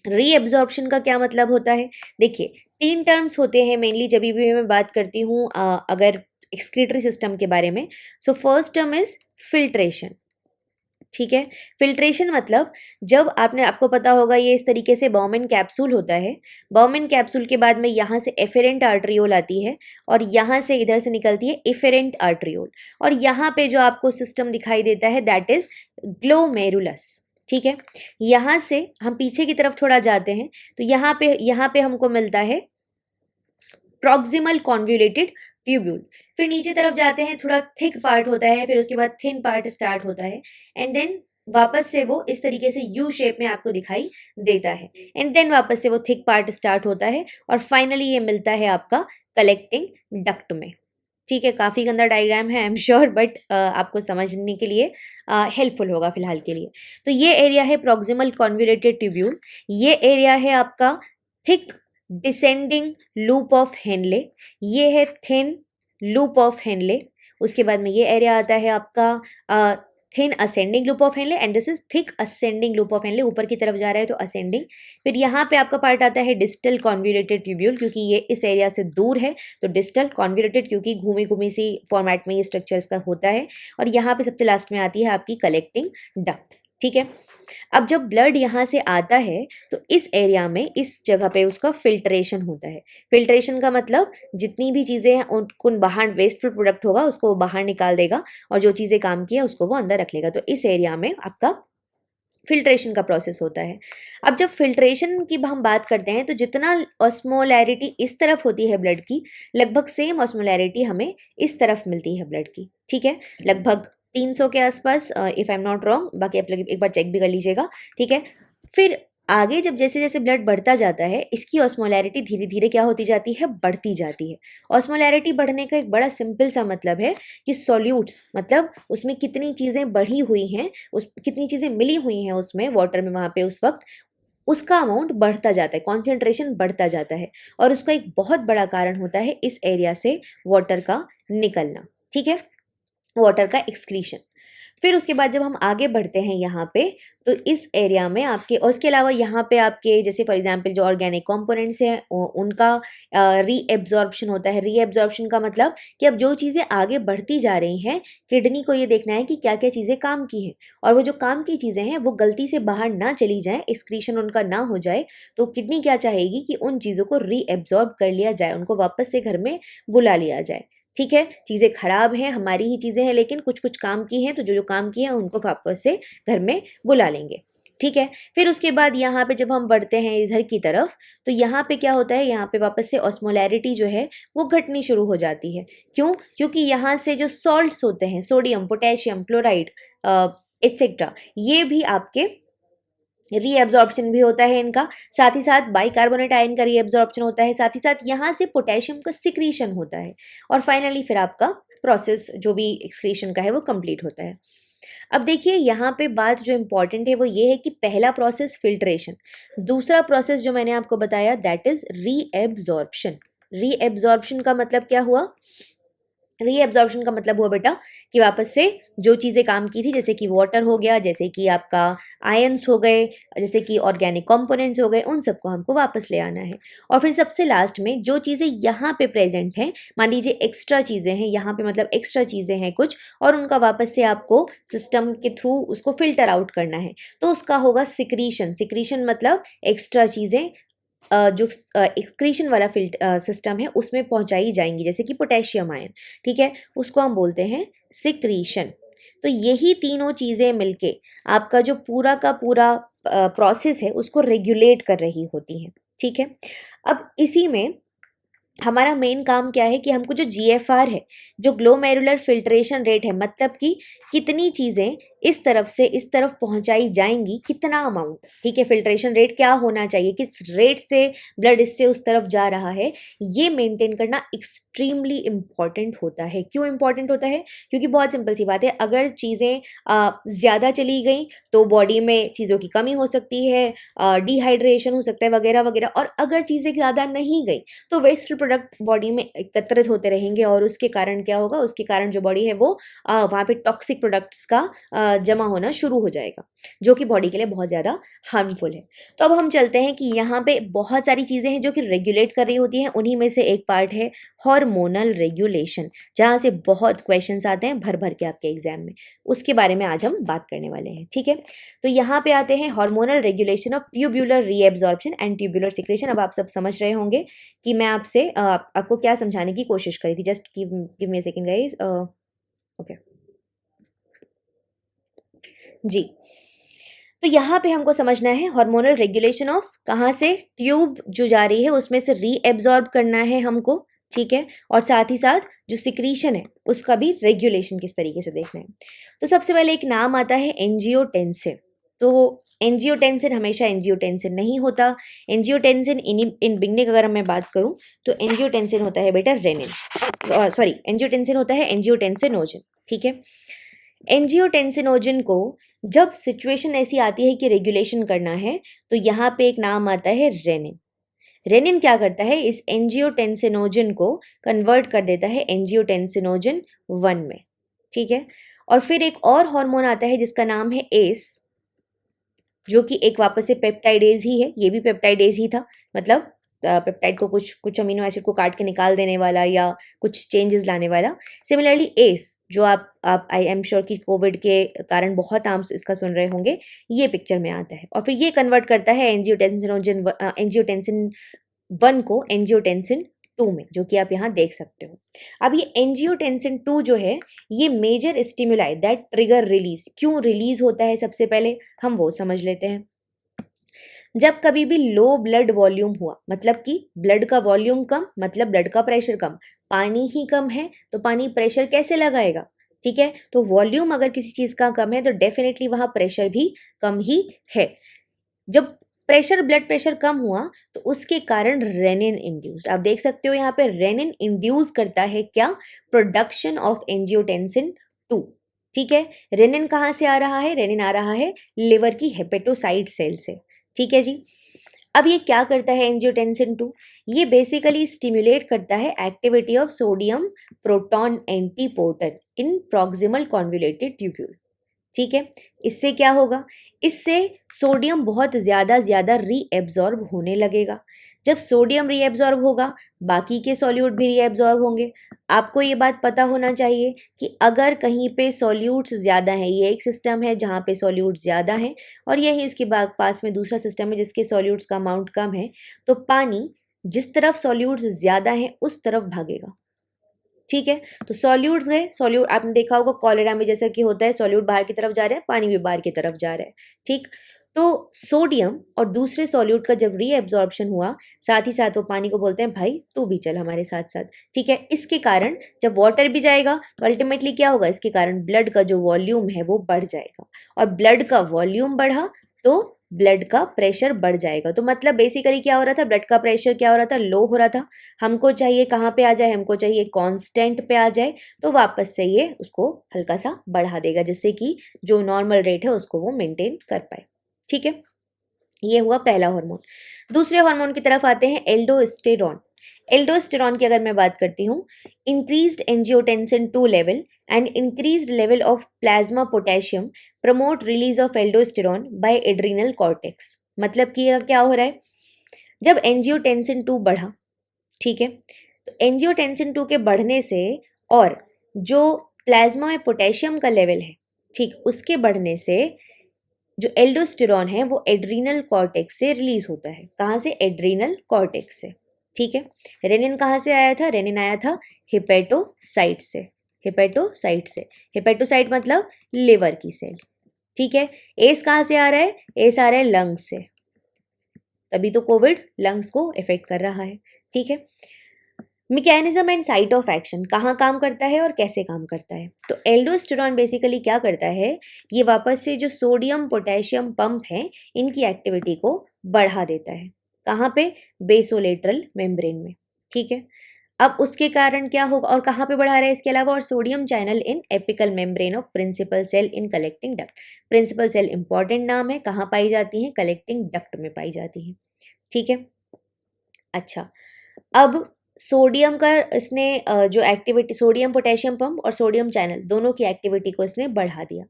Reabsorption का क्या मतलब होता है? देखिए 3 टर्म्स होते हैं मेनली जब भी मैं बात करती हूँ अगर एक्सक्रीटरी सिस्टम के बारे में। So first term is filtration, ठीक है। फिल्ट्रेशन मतलब जब आपको पता होगा ये इस तरीके से बाउमेन कैप्सूल होता है। बाउमेन कैप्सूल के बाद में यहाँ से एफेरेंट आर्ट्रियोल आती है और यहाँ से इधर से निकलती है एफेरेंट आर्ट्रियोल और यहाँ पे जो आपको सिस्टम दिखाई देता है दैट इज ग्लोमेरुलस, ठीक है। यहाँ से हम पीछे की तरफ थोड़ा जाते हैं तो यहाँ पे हमको मिलता है प्रॉक्सिमल कॉन्वोल्यूटेड ट्यूब्यूल। फिर नीचे तरफ जाते हैं, थोड़ा थिक पार्ट होता है, फिर उसके बाद थिन पार्ट स्टार्ट होता है एंड देन वापस से वो इस तरीके से यू शेप में आपको दिखाई देता है एंड देन वापस से वो थिक पार्ट स्टार्ट होता है और फाइनली ये मिलता है आपका कलेक्टिंग डक्ट में, ठीक है। काफ़ी गंदा डायग्राम है आई एम श्योर बट आपको समझने के लिए हेल्पफुल होगा फिलहाल के लिए। तो ये एरिया है प्रॉक्सिमल कॉन्वोल्यूटेड ट्यूब्यूल, ये एरिया है आपका thick descending loop of Henley, ये है थिन लूप ऑफ हेनले। उसके बाद में ये एरिया आता है आपका thin ascending loop of Henley and this is thick ascending loop of Henley, ऊपर की तरफ जा रहा है तो असेंडिंग। फिर यहाँ पे आपका पार्ट आता है डिस्टल कॉन्वोल्यूटेड ट्यूब्यूल, क्योंकि ये इस एरिया से दूर है तो डिस्टल कॉन्वोल्यूटेड, क्योंकि घूमी घूमी सी फॉर्मेट में ये स्ट्रक्चर इसका होता है। और यहाँ पे सबसे लास्ट में आती है आपकी कलेक्टिंग डक्ट, ठीक है। अब जब ब्लड यहाँ से आता है तो इस एरिया में, इस जगह पे उसका फिल्ट्रेशन होता है। फिल्ट्रेशन का मतलब जितनी भी चीज़ें हैं उनको बाहर, वेस्टफुल प्रोडक्ट होगा उसको बाहर निकाल देगा और जो चीज़ें काम की है उसको वो अंदर रख लेगा। तो इस एरिया में आपका फिल्ट्रेशन का प्रोसेस होता है। अब जब फिल्ट्रेशन की हम बात करते हैं तो जितना ऑस्मोलैरिटी इस तरफ होती है ब्लड की, लगभग सेम ऑस्मोलैरिटी हमें इस तरफ मिलती है ब्लड की, ठीक है। लगभग 300 के आसपास, if I am not wrong, बाकी आप लोग एक बार चेक भी कर लीजिएगा, ठीक है। फिर आगे जब जैसे जैसे ब्लड बढ़ता जाता है, इसकी ऑस्मोलैरिटी धीरे धीरे क्या होती जाती है, बढ़ती जाती है। ऑस्मोलैरिटी बढ़ने का एक बड़ा सिंपल सा मतलब है कि सॉल्यूट्स, मतलब उसमें कितनी चीज़ें बढ़ी हुई हैं, उस कितनी चीज़ें मिली हुई हैं उसमें वाटर में वहाँ पे उस वक्त, उसका अमाउंट बढ़ता जाता है, कॉन्सेंट्रेशन बढ़ता जाता है। और उसका एक बहुत बड़ा कारण होता है इस एरिया से वाटर का निकलना, ठीक है, वाटर का एक्सक्रीशन। फिर उसके बाद जब हम आगे बढ़ते हैं यहाँ पे, तो इस एरिया में आपके, और उसके अलावा यहाँ पे आपके जैसे फॉर एग्जांपल जो ऑर्गेनिक कंपोनेंट्स हैं उनका रीएब्जॉर्प्शन होता है। रीएब्जॉर्प्शन का मतलब कि अब जो चीज़ें आगे बढ़ती जा रही हैं, किडनी को ये देखना है कि क्या क्या चीज़ें काम की हैं, और वो जो काम की चीज़ें हैं वो गलती से बाहर ना चली जाएँ, एक्सक्रीशन उनका ना हो जाए, तो किडनी क्या चाहेगी कि उन चीज़ों को रीएब्जॉर्ब कर लिया जाए, उनको वापस से घर में बुला लिया जाए, ठीक है। चीज़ें खराब हैं, हमारी ही चीज़ें हैं, लेकिन कुछ कुछ काम की हैं, तो जो जो काम की हैं उनको वापस से घर में बुला लेंगे, ठीक है। फिर उसके बाद यहाँ पे जब हम बढ़ते हैं इधर की तरफ, तो यहाँ पे क्या होता है, यहाँ पे वापस से ऑस्मोलैरिटी जो है वो घटनी शुरू हो जाती है। क्यों? क्योंकि यहाँ से जो सॉल्ट्स होते हैं, सोडियम, पोटेशियम, क्लोराइड एटसेट्रा, ये भी आपके रीएब्जॉर्प्शन भी होता है इनका, साथ ही साथ बाइकार्बोनेट आयन का रीएब्जॉर्प्शन होता है, साथ ही साथ यहाँ से पोटेशियम का सिक्रीशन होता है, और फाइनली फिर आपका प्रोसेस जो भी एक्सक्रीशन का है वो कंप्लीट होता है। अब देखिए यहाँ पे बात जो इम्पॉर्टेंट है वो ये है कि पहला प्रोसेस फिल्ट्रेशन, दूसरा प्रोसेस जो मैंने आपको बताया दैट इज रीएब्जॉर्प्शन। रीएब्जॉर्प्शन का मतलब क्या हुआ? रीएब्जॉर्प्शन का मतलब हुआ बेटा कि वापस से जो चीज़ें काम की थी, जैसे कि वाटर हो गया, जैसे कि आपका आयंस हो गए, जैसे कि ऑर्गेनिक कंपोनेंट्स हो गए, उन सबको हमको वापस ले आना है। और फिर सबसे लास्ट में जो चीज़ें यहाँ पे प्रेजेंट हैं, मान लीजिए एक्स्ट्रा चीज़ें हैं यहाँ पे, मतलब एक्स्ट्रा चीज़ें हैं कुछ, और उनका वापस से आपको सिस्टम के थ्रू उसको फिल्टर आउट करना है, तो उसका होगा सिक्रीशन। सिक्रीशन मतलब एक्स्ट्रा चीज़ें जो एक्सक्रीशन वाला सिस्टम है उसमें पहुंचाई जाएंगी, जैसे कि पोटेशियम आयन, ठीक है, उसको हम बोलते हैं सिक्रीशन। तो यही तीनों चीज़ें मिलके आपका जो पूरा का पूरा प्रोसेस है उसको रेगुलेट कर रही होती हैं, ठीक है। अब इसी में हमारा मेन काम क्या है कि हमको जो जीएफआर है, जो ग्लोमेरुलर फिल्ट्रेशन रेट है, मतलब कि कितनी चीज़ें इस तरफ से इस तरफ पहुंचाई जाएंगी, कितना अमाउंट, ठीक है, फिल्ट्रेशन रेट क्या होना चाहिए, किस रेट से ब्लड इससे उस तरफ जा रहा है, ये मेंटेन करना एक्सट्रीमली इम्पॉर्टेंट होता है। क्यों इम्पॉर्टेंट होता है? क्योंकि बहुत सिंपल सी बात है, अगर चीज़ें ज़्यादा चली गई तो बॉडी में चीज़ों की कमी हो सकती है, डिहाइड्रेशन हो सकता है वगैरह वगैरह, और अगर चीज़ें ज़्यादा नहीं गई तो वेस्ट प्रोडक्ट बॉडी में एकत्रित होते रहेंगे, और उसके कारण क्या होगा, उसके कारण जो बॉडी है वो वहाँ पे टॉक्सिक प्रोडक्ट्स का जमा होना शुरू हो जाएगा, जो कि बॉडी के लिए बहुत ज़्यादा हार्मफुल है। तो अब हम चलते हैं कि यहाँ पे बहुत सारी चीज़ें हैं जो कि रेगुलेट कर रही होती हैं, उन्हीं में से एक पार्ट है हार्मोनल रेगुलेशन, जहाँ से बहुत क्वेश्चंस आते हैं भर भर के आपके एग्जाम में, उसके बारे में आज हम बात करने वाले हैं, ठीक है। तो यहाँ पे आते हैं hormonal regulation of tubular reabsorption and tubular secretion. अब आप सब समझ रहे होंगे कि मैं आपसे आपको क्या समझाने की कोशिश करी थी। Just give me a second guys. Okay जी, तो यहाँ पे हमको समझना है हार्मोनल रेगुलेशन ऑफ, कहाँ से, ट्यूब जो जा रही है उसमें से रीएब्जॉर्ब करना है हमको, ठीक है, और साथ ही साथ जो सिक्रीशन है उसका भी रेगुलेशन किस तरीके से देखना है। तो सबसे पहले एक नाम आता है एंजियोटेंसिन। तो एंजियोटेंसिन हमेशा एंजियोटेंसिन नहीं होता। एंजियोटेंसिन इन बिगनिंग अगर मैं बात करूं तो एंजियोटेंसिन होता है बेटा रेनिन, सॉरी एंजियोटेंसिन होता है एंजियोटेंसिनोजन, ठीक है। एंजियोटेंसिनोजन को जब सिचुएशन ऐसी आती है कि रेगुलेशन करना है, तो यहाँ पे एक नाम आता है रेनिन। रेनिन क्या करता है, इस एंजियोटेंसिनोजन को कन्वर्ट कर देता है एंजियोटेंसिनोजन 1 में, ठीक है। और फिर एक और हार्मोन आता है जिसका नाम है एस, जो कि एक वापस से पेप्टाइडेज ही है, ये भी पेप्टाइडेज ही था, मतलब पेप्टाइड को कुछ कुछ अमीनो एसिड को काट के निकाल देने वाला या कुछ चेंजेस लाने वाला। सिमिलरली एस, जो आप आई एम श्योर कि कोविड के कारण बहुत आम इसका सुन रहे होंगे, ये पिक्चर में आता है और फिर ये कन्वर्ट करता है एंजियोटेंसिन 1 को एंजियोटेंसिन 2 में, जो कि आप यहाँ देख सकते हो। अब ये एंजियोटेंसिन 2 जो है ये major stimuli that trigger release, क्यों रिलीज होता है सबसे पहले हम वो समझ लेते हैं। जब कभी भी लो ब्लड वॉल्यूम हुआ, मतलब कि ब्लड का वॉल्यूम कम मतलब ब्लड का प्रेशर कम, पानी ही कम है तो पानी प्रेशर कैसे लगाएगा, ठीक है। तो वॉल्यूम अगर किसी चीज का कम है तो डेफिनेटली वहां प्रेशर भी कम ही है। जब ब्लड प्रेशर कम हुआ तो उसके कारण रेनिन इंड्यूस, आप देख सकते हो यहाँ पे रेनिन इंड्यूस करता है क्या, प्रोडक्शन ऑफ एंजियोटेंसिन 2, ठीक है। रेनिन कहाँ से आ रहा है, रेनिन आ रहा है लिवर की हेपेटोसाइट सेल से, ठीक है जी। अब ये क्या करता है एंजियोटेंसिन 2, ये बेसिकली स्टिमुलेट करता है activity of sodium proton antiporter in proximal convoluted tubule, ठीक है। इससे क्या होगा, इससे सोडियम बहुत ज़्यादा रीएब्जॉर्ब होने लगेगा। जब सोडियम रीएब्जॉर्ब होगा बाकी के सॉल्यूट भी रीएब्जॉर्ब होंगे। आपको ये बात पता होना चाहिए कि अगर कहीं पे सॉल्यूट्स ज़्यादा हैं, ये एक सिस्टम है जहाँ पे सॉल्यूट्स ज़्यादा हैं और यही इसके पास में दूसरा सिस्टम है जिसके सॉल्यूट्स का अमाउंट कम है, तो पानी जिस तरफ सॉल्यूट्स ज़्यादा हैं उस तरफ भागेगा, ठीक है। तो सॉल्यूट्स गए, सॉल्यूट आपने देखा होगा कॉलेरा में जैसा कि होता है, सॉल्यूट बाहर की तरफ जा रहा है, पानी भी बाहर की तरफ जा रहा है, ठीक। तो सोडियम और दूसरे सॉल्यूट का जब रीएब्जॉर्प्शन हुआ, साथ ही साथ वो पानी को बोलते हैं भाई तू भी चल हमारे साथ साथ, ठीक है। इसके कारण जब वाटर भी जाएगा तो अल्टीमेटली क्या होगा, इसके कारण ब्लड का जो वॉल्यूम है वो बढ़ जाएगा और ब्लड का वॉल्यूम बढ़ा तो ब्लड का प्रेशर बढ़ जाएगा। तो मतलब बेसिकली क्या हो रहा था, ब्लड का प्रेशर क्या हो रहा था, लो हो रहा था। हमको चाहिए कहाँ पे आ जाए, हमको चाहिए कांस्टेंट पे आ जाए, तो वापस से ये उसको हल्का सा बढ़ा देगा जिससे कि जो नॉर्मल रेट है उसको वो मेंटेन कर पाए, ठीक है। ये हुआ पहला हार्मोन। दूसरे हार्मोन की तरफ आते हैं, एल्डोस्टेरॉन। एल्डोस्टेरॉन की अगर मैं बात करती हूँ, increased angiotensin 2 level and increased level of plasma potassium promote release of aldosterone by adrenal cortex. मतलब कि क्या हो रहा है, जब एंजियोटेंसिन 2 बढ़ा, ठीक है, तो एंजियोटेंसिन 2 के बढ़ने से और जो प्लाज्मा में पोटेशियम का लेवल है, ठीक, उसके बढ़ने से जो एल्डोस्टेरॉन है वो एड्रीनल कॉर्टेक्स से रिलीज होता है। कहाँ से, एड्रीनल कॉर्टेक्स से, ठीक है। रेनिन कहाँ से आया था, रेनिन आया था हेपेटोसाइट से, हेपेटोसाइट से, हेपेटोसाइट मतलब लिवर की सेल, ठीक है। एस कहाँ से आ रहा है, एस आ रहा है लंग्स से, तभी तो कोविड लंग्स को इफेक्ट कर रहा है, ठीक है। Mechanism and site of action, कहाँ काम करता है और कैसे काम करता है। तो एल्डोस्टेरॉन बेसिकली क्या करता है, ये वापस से जो सोडियम पोटेशियम पंप है इनकी एक्टिविटी को बढ़ा देता है। कहाँ पे, बेसोलेटरल मेम्ब्रेन में, ठीक है। अब उसके कारण क्या होगा और कहाँ पे बढ़ा रहा है इसके अलावा, और sodium channel in apical membrane of principal cell in collecting duct. Principal cell important नाम है, कहाँ पाई जाती है, कलेक्टिंग डक्ट में पाई जाती है, ठीक है। अच्छा, अब सोडियम का इसने जो एक्टिविटी, सोडियम पोटेशियम पंप और सोडियम चैनल दोनों की एक्टिविटी को इसने बढ़ा दिया।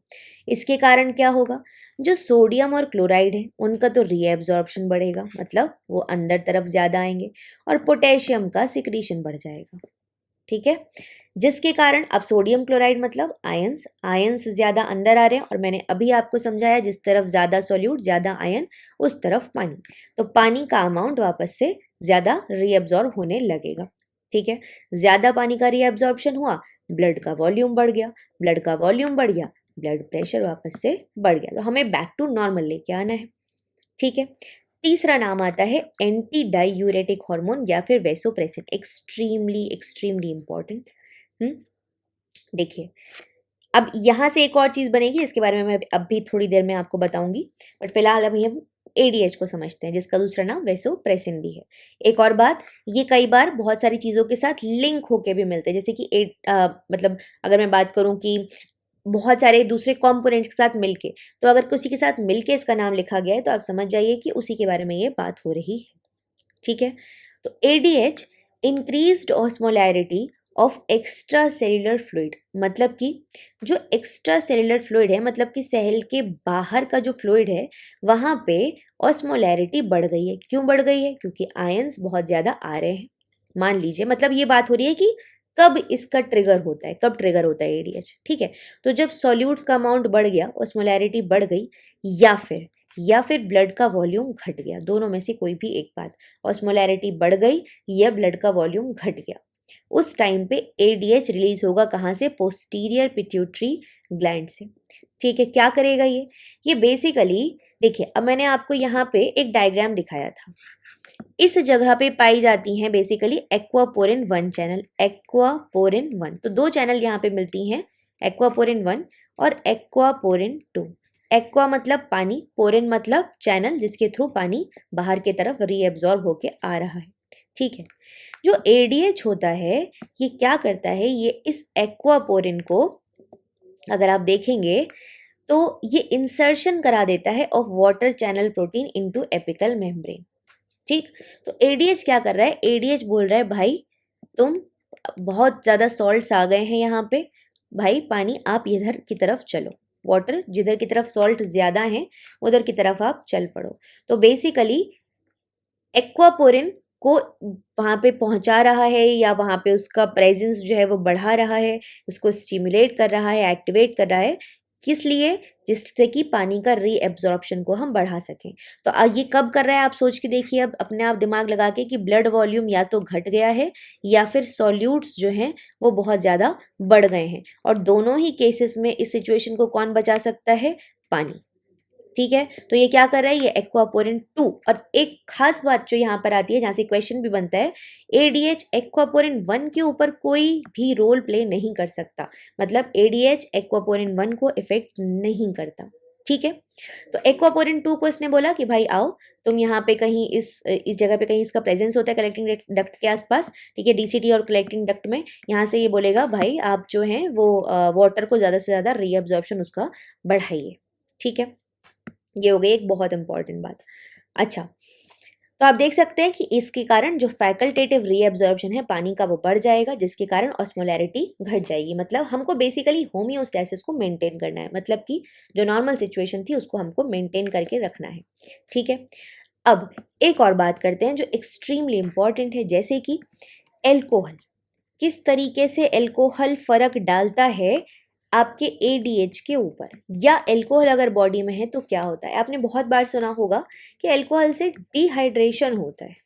इसके कारण क्या होगा, जो सोडियम और क्लोराइड है उनका तो रीएब्जॉर्प्शन बढ़ेगा, मतलब वो अंदर तरफ ज़्यादा आएंगे, और पोटेशियम का सिक्रीशन बढ़ जाएगा, ठीक है। जिसके कारण अब सोडियम क्लोराइड मतलब आयंस ज़्यादा अंदर आ रहे हैं, और मैंने अभी आपको समझाया जिस तरफ ज़्यादा सॉल्यूट ज़्यादा आयन उस तरफ पानी, तो पानी का अमाउंट वापस से ज़्यादा रीअब्जॉर्ब होने लगेगा, ठीक है। ज़्यादा पानी का रीअब्जॉर्प्शन हुआ, ब्लड का वॉल्यूम बढ़ गया, ब्लड का वॉल्यूम बढ़ गया, ब्लड प्रेशर वापस से बढ़ गया, तो हमें बैक टू नॉर्मल लेके आना है, ठीक है। तीसरा नाम आता है एंटी डायूरेटिक हार्मोन या फिर वेसोप्रेसिन, एक्सट्रीमली इंपॉर्टेंट। देखिए, अब यहाँ से एक और चीज़ बनेगी, इसके बारे में मैं अभी थोड़ी देर में आपको बताऊंगी, बट फिलहाल हम ये एडीएच को समझते हैं जिसका दूसरा नाम वेसोप्रेसिन भी है। एक और बात, ये कई बार बहुत सारी चीज़ों के साथ लिंक होके भी मिलते हैं, जैसे कि मतलब अगर मैं बात करूँ कि बहुत सारे दूसरे कंपोनेंट्स के साथ मिलके, तो अगर किसी के साथ मिलके इसका नाम लिखा गया है तो आप समझ जाइए कि उसी के बारे में ये बात हो रही है, ठीक है। तो ADH increased osmolarity of extra cellular fluid, मतलब कि जो एक्स्ट्रा सेल्युलर फ्लूइड है, मतलब कि सेल के बाहर का जो फ्लूइड है वहाँ पे ऑस्मोलैरिटी बढ़ गई है। क्यों बढ़ गई है? क्योंकि आयंस बहुत ज़्यादा आ रहे हैं। मान लीजिए, मतलब ये बात हो रही है कि कब इसका ट्रिगर होता है, कब ट्रिगर होता है एडीएच, ठीक है। तो जब सॉल्यूट्स का अमाउंट बढ़ गया, ऑस्मोलैरिटी बढ़ गई, या फिर ब्लड का वॉल्यूम घट गया, दोनों में से कोई भी एक बात। ऑस्मोलैरिटी बढ़ गई या ब्लड का वॉल्यूम घट गया, उस टाइम पे एडीएच रिलीज होगा कहाँ से? पोस्टीरियर पिट्यूटरी ग्लैंड से, ठीक है। क्या करेगा ये बेसिकली, देखिए अब मैंने आपको यहाँ पे एक डायग्राम दिखाया था। इस जगह पे पाई जाती हैं बेसिकली एक्वापोरिन 1 चैनल, एक्वापोरिन 1। तो दो चैनल यहाँ पे मिलती हैं, एक्वापोरिन 1 और एक्वापोरिन 2। एक्वा मतलब पानी, पोरिन मतलब चैनल जिसके थ्रू पानी बाहर की तरफ रीएब्जॉर्ब होके आ रहा है, ठीक है। जो एडीएच होता है ये क्या करता है, ये इस एक्वापोरिन को अगर आप देखेंगे तो ये इंसर्शन करा देता है of water channel protein into apical membrane, ठीक। तो एडीएच क्या कर रहा है? एडीएच बोल रहा है भाई तुम बहुत ज़्यादा सॉल्ट्स आ गए हैं यहाँ पे, भाई पानी आप इधर की तरफ चलो, वाटर जिधर की तरफ सॉल्ट ज़्यादा है उधर की तरफ आप चल पड़ो। तो बेसिकली एक्वापोरिन को वहाँ पे पहुँचा रहा है या वहाँ पे उसका प्रेजेंस जो है वो बढ़ा रहा है, उसको स्टिमुलेट कर रहा है, एक्टिवेट कर रहा है। किस लिए? जिससे कि पानी का रीएब्जॉर्प्शन को हम बढ़ा सकें। तो ये कब कर रहा है आप सोच के देखिए, अब अपने आप दिमाग लगा के कि ब्लड वॉल्यूम या तो घट गया है या फिर सॉल्यूट्स जो हैं वो बहुत ज़्यादा बढ़ गए हैं, और दोनों ही केसेस में इस सिचुएशन को कौन बचा सकता है? पानी, ठीक है। तो ये क्या कर रहा है? ये एक्वापोरिन 2। और एक खास बात जो यहाँ पर आती है, जहाँ से क्वेश्चन भी बनता है, एडीएच एक्वापोरिन 1 के ऊपर कोई भी रोल प्ले नहीं कर सकता, मतलब एडीएच एक्वापोरिन 1 को इफेक्ट नहीं करता, ठीक है। तो एक्वापोरिन 2 को इसने बोला कि भाई आओ तुम यहाँ पे कहीं इस जगह पे कहीं इसका प्रेजेंस होता है कलेक्टिंग डक्ट के आसपास, ठीक है, डीसीटी और कलेक्टिंग डक्ट में। यहाँ से ये बोलेगा भाई आप जो हैं वो वाटर को ज़्यादा से ज़्यादा रीअब्जॉर्प्शन उसका बढ़ाइए, ठीक है। ये हो गई एक बहुत इंपॉर्टेंट बात। अच्छा, तो आप देख सकते हैं कि इसके कारण जो फैकल्टेटिव रीअब्जॉर्प्शन है पानी का वो बढ़ जाएगा, जिसके कारण ऑस्मोलैरिटी घट जाएगी। मतलब हमको बेसिकली होमियोस्टैसिस को मेंटेन करना है, मतलब कि जो नॉर्मल सिचुएशन थी उसको हमको मेंटेन करके रखना है, ठीक है। अब एक और बात करते हैं जो एक्सट्रीमली इंपॉर्टेंट है, जैसे कि एल्कोहल। किस तरीके से एल्कोहल फर्क डालता है आपके एडीएच के ऊपर, या एल्कोहल अगर बॉडी में है तो क्या होता है। आपने बहुत बार सुना होगा कि एल्कोहल से डिहाइड्रेशन होता है,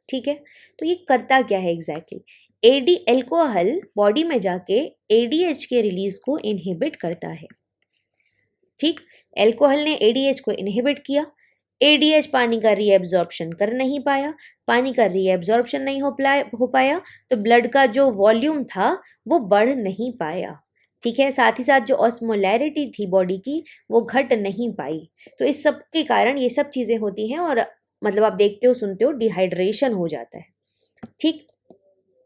ठीक है। तो ये करता क्या है एग्जैक्टली? एल्कोहल बॉडी में जाके एडीएच के रिलीज को इनहिबिट करता है, ठीक। एल्कोहल ने एडीएच को इनहिबिट किया, एडीएच पानी का रीएब्जॉर्प्शन कर नहीं पाया, पानी का रीएब्जॉर्प्शन नहीं हो पाया तो ब्लड का जो वॉल्यूम था वो बढ़ नहीं पाया, ठीक है। साथ ही साथ जो ऑस्मोलैरिटी थी बॉडी की वो घट नहीं पाई। तो इस सब के कारण ये सब चीज़ें होती हैं और मतलब आप देखते हो सुनते हो डिहाइड्रेशन हो जाता है, ठीक।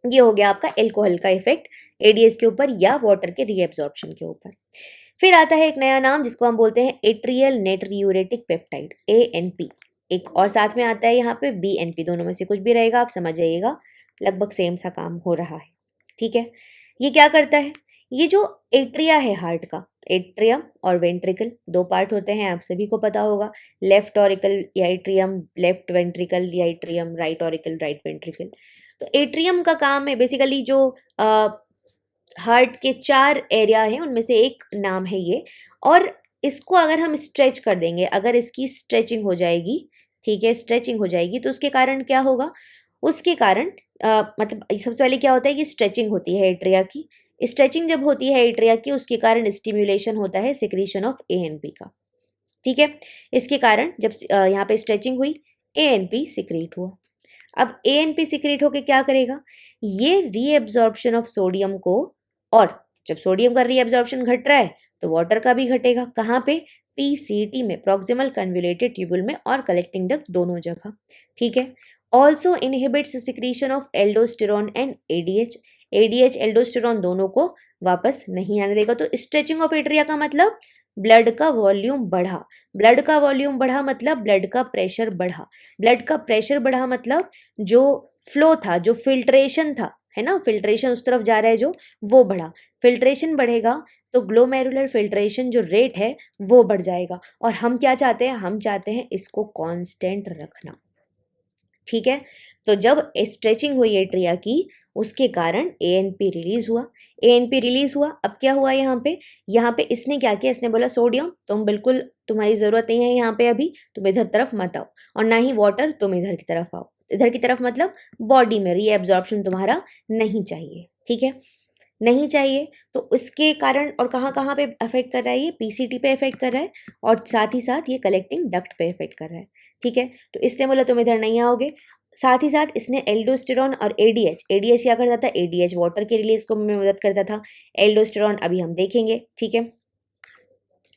ये हो गया आपका एल्कोहल का इफेक्ट एडीएच के ऊपर या वाटर के रीएब्जॉर्प्शन के ऊपर। फिर आता है एक नया नाम जिसको हम बोलते हैं एट्रियल नेट्रियूरेटिक पेप्टाइड, एएनपी। एक और साथ में आता है यहाँ पे बीएनपी, दोनों में से कुछ भी रहेगा, आप समझ जाइएगा लगभग सेम सा काम हो रहा है, ठीक है। ये क्या करता है? ये जो एट्रिया है हार्ट का, एट्रियम और वेंट्रिकल दो पार्ट होते हैं, आप सभी को पता होगा। लेफ्ट ऑरिकल या एट्रियम, लेफ्ट वेंट्रिकल या atrium, right auricle right ventricle. तो एट्रियम का काम है बेसिकली जो हार्ट के 4 एरिया हैं उनमें से एक नाम है ये, और इसको अगर हम स्ट्रेच कर देंगे, अगर इसकी स्ट्रेचिंग हो जाएगी, ठीक है, स्ट्रेचिंग हो जाएगी तो उसके कारण क्या होगा? उसके कारण मतलब सबसे पहले क्या होता है कि स्ट्रेचिंग होती है एट्रिया की। स्ट्रेचिंग जब होती है एट्रिया की उसके कारण स्टिम्युलेशन होता है सिक्रीशन ऑफ एएनपी का, ठीक है। इसके कारण जब यहाँ पे स्ट्रेचिंग हुई एएनपी सिक्रीट हुआ। अब एएनपी सिक्रीट होके क्या करेगा? ये रीएब्जॉर्प्शन ऑफ सोडियम को, और जब सोडियम का रीएब्जॉर्प्शन घट रहा है तो वाटर का भी घटेगा। कहाँ पे? पीसीटी में, प्रॉक्सिमल कन्वोल्यूटेड ट्यूबुल में और कलेक्टिंग डक्ट दोनों जगह, ठीक है। Also inhibits secretion of aldosterone and ADH. ADH aldosterone दोनों को वापस नहीं आने देगा। तो स्ट्रेचिंग ऑफ एट्रिया का मतलब ब्लड का वॉल्यूम बढ़ा, ब्लड का वॉल्यूम बढ़ा मतलब ब्लड का प्रेशर बढ़ा, ब्लड का प्रेशर बढ़ा मतलब जो फ्लो था, जो फिल्ट्रेशन था है ना, फिल्ट्रेशन उस तरफ जा रहा है जो, वो बढ़ा, फिल्ट्रेशन बढ़ेगा तो ग्लोमेरुलर फिल्ट्रेशन जो रेट है वो बढ़ जाएगा। और हम क्या चाहते हैं, हम चाहते हैं इसको कांस्टेंट रखना, ठीक है। तो जब स्ट्रेचिंग हुई एट्रिया की, उसके कारण एएनपी रिलीज हुआ, एएनपी रिलीज हुआ। अब क्या हुआ यहाँ पे इसने क्या किया, इसने बोला सोडियम तुम बिल्कुल, तुम्हारी जरूरत नहीं है यहाँ पे अभी, तुम इधर तरफ मत आओ, और ना ही वाटर तुम इधर की तरफ आओ। इधर की तरफ मतलब बॉडी में रीएब्जॉर्प्शन तुम्हारा नहीं चाहिए, ठीक है, नहीं चाहिए। तो उसके कारण, और कहाँ कहाँ पे अफेक्ट कर रहा है, ये पीसीटी पे इफेक्ट कर रहा है, और साथ ही साथ ये कलेक्टिंग डक्ट पे इफेक्ट कर रहा है, ठीक है। तो इसने बोला तुम इधर नहीं आओगे। साथ ही साथ इसने एल्डोस्टेरॉन और एडीएच, एडीएच क्या करता था, एडीएच वाटर के रिलीज को में मदद करता था, एल्डोस्टेरॉन अभी हम देखेंगे, ठीक है।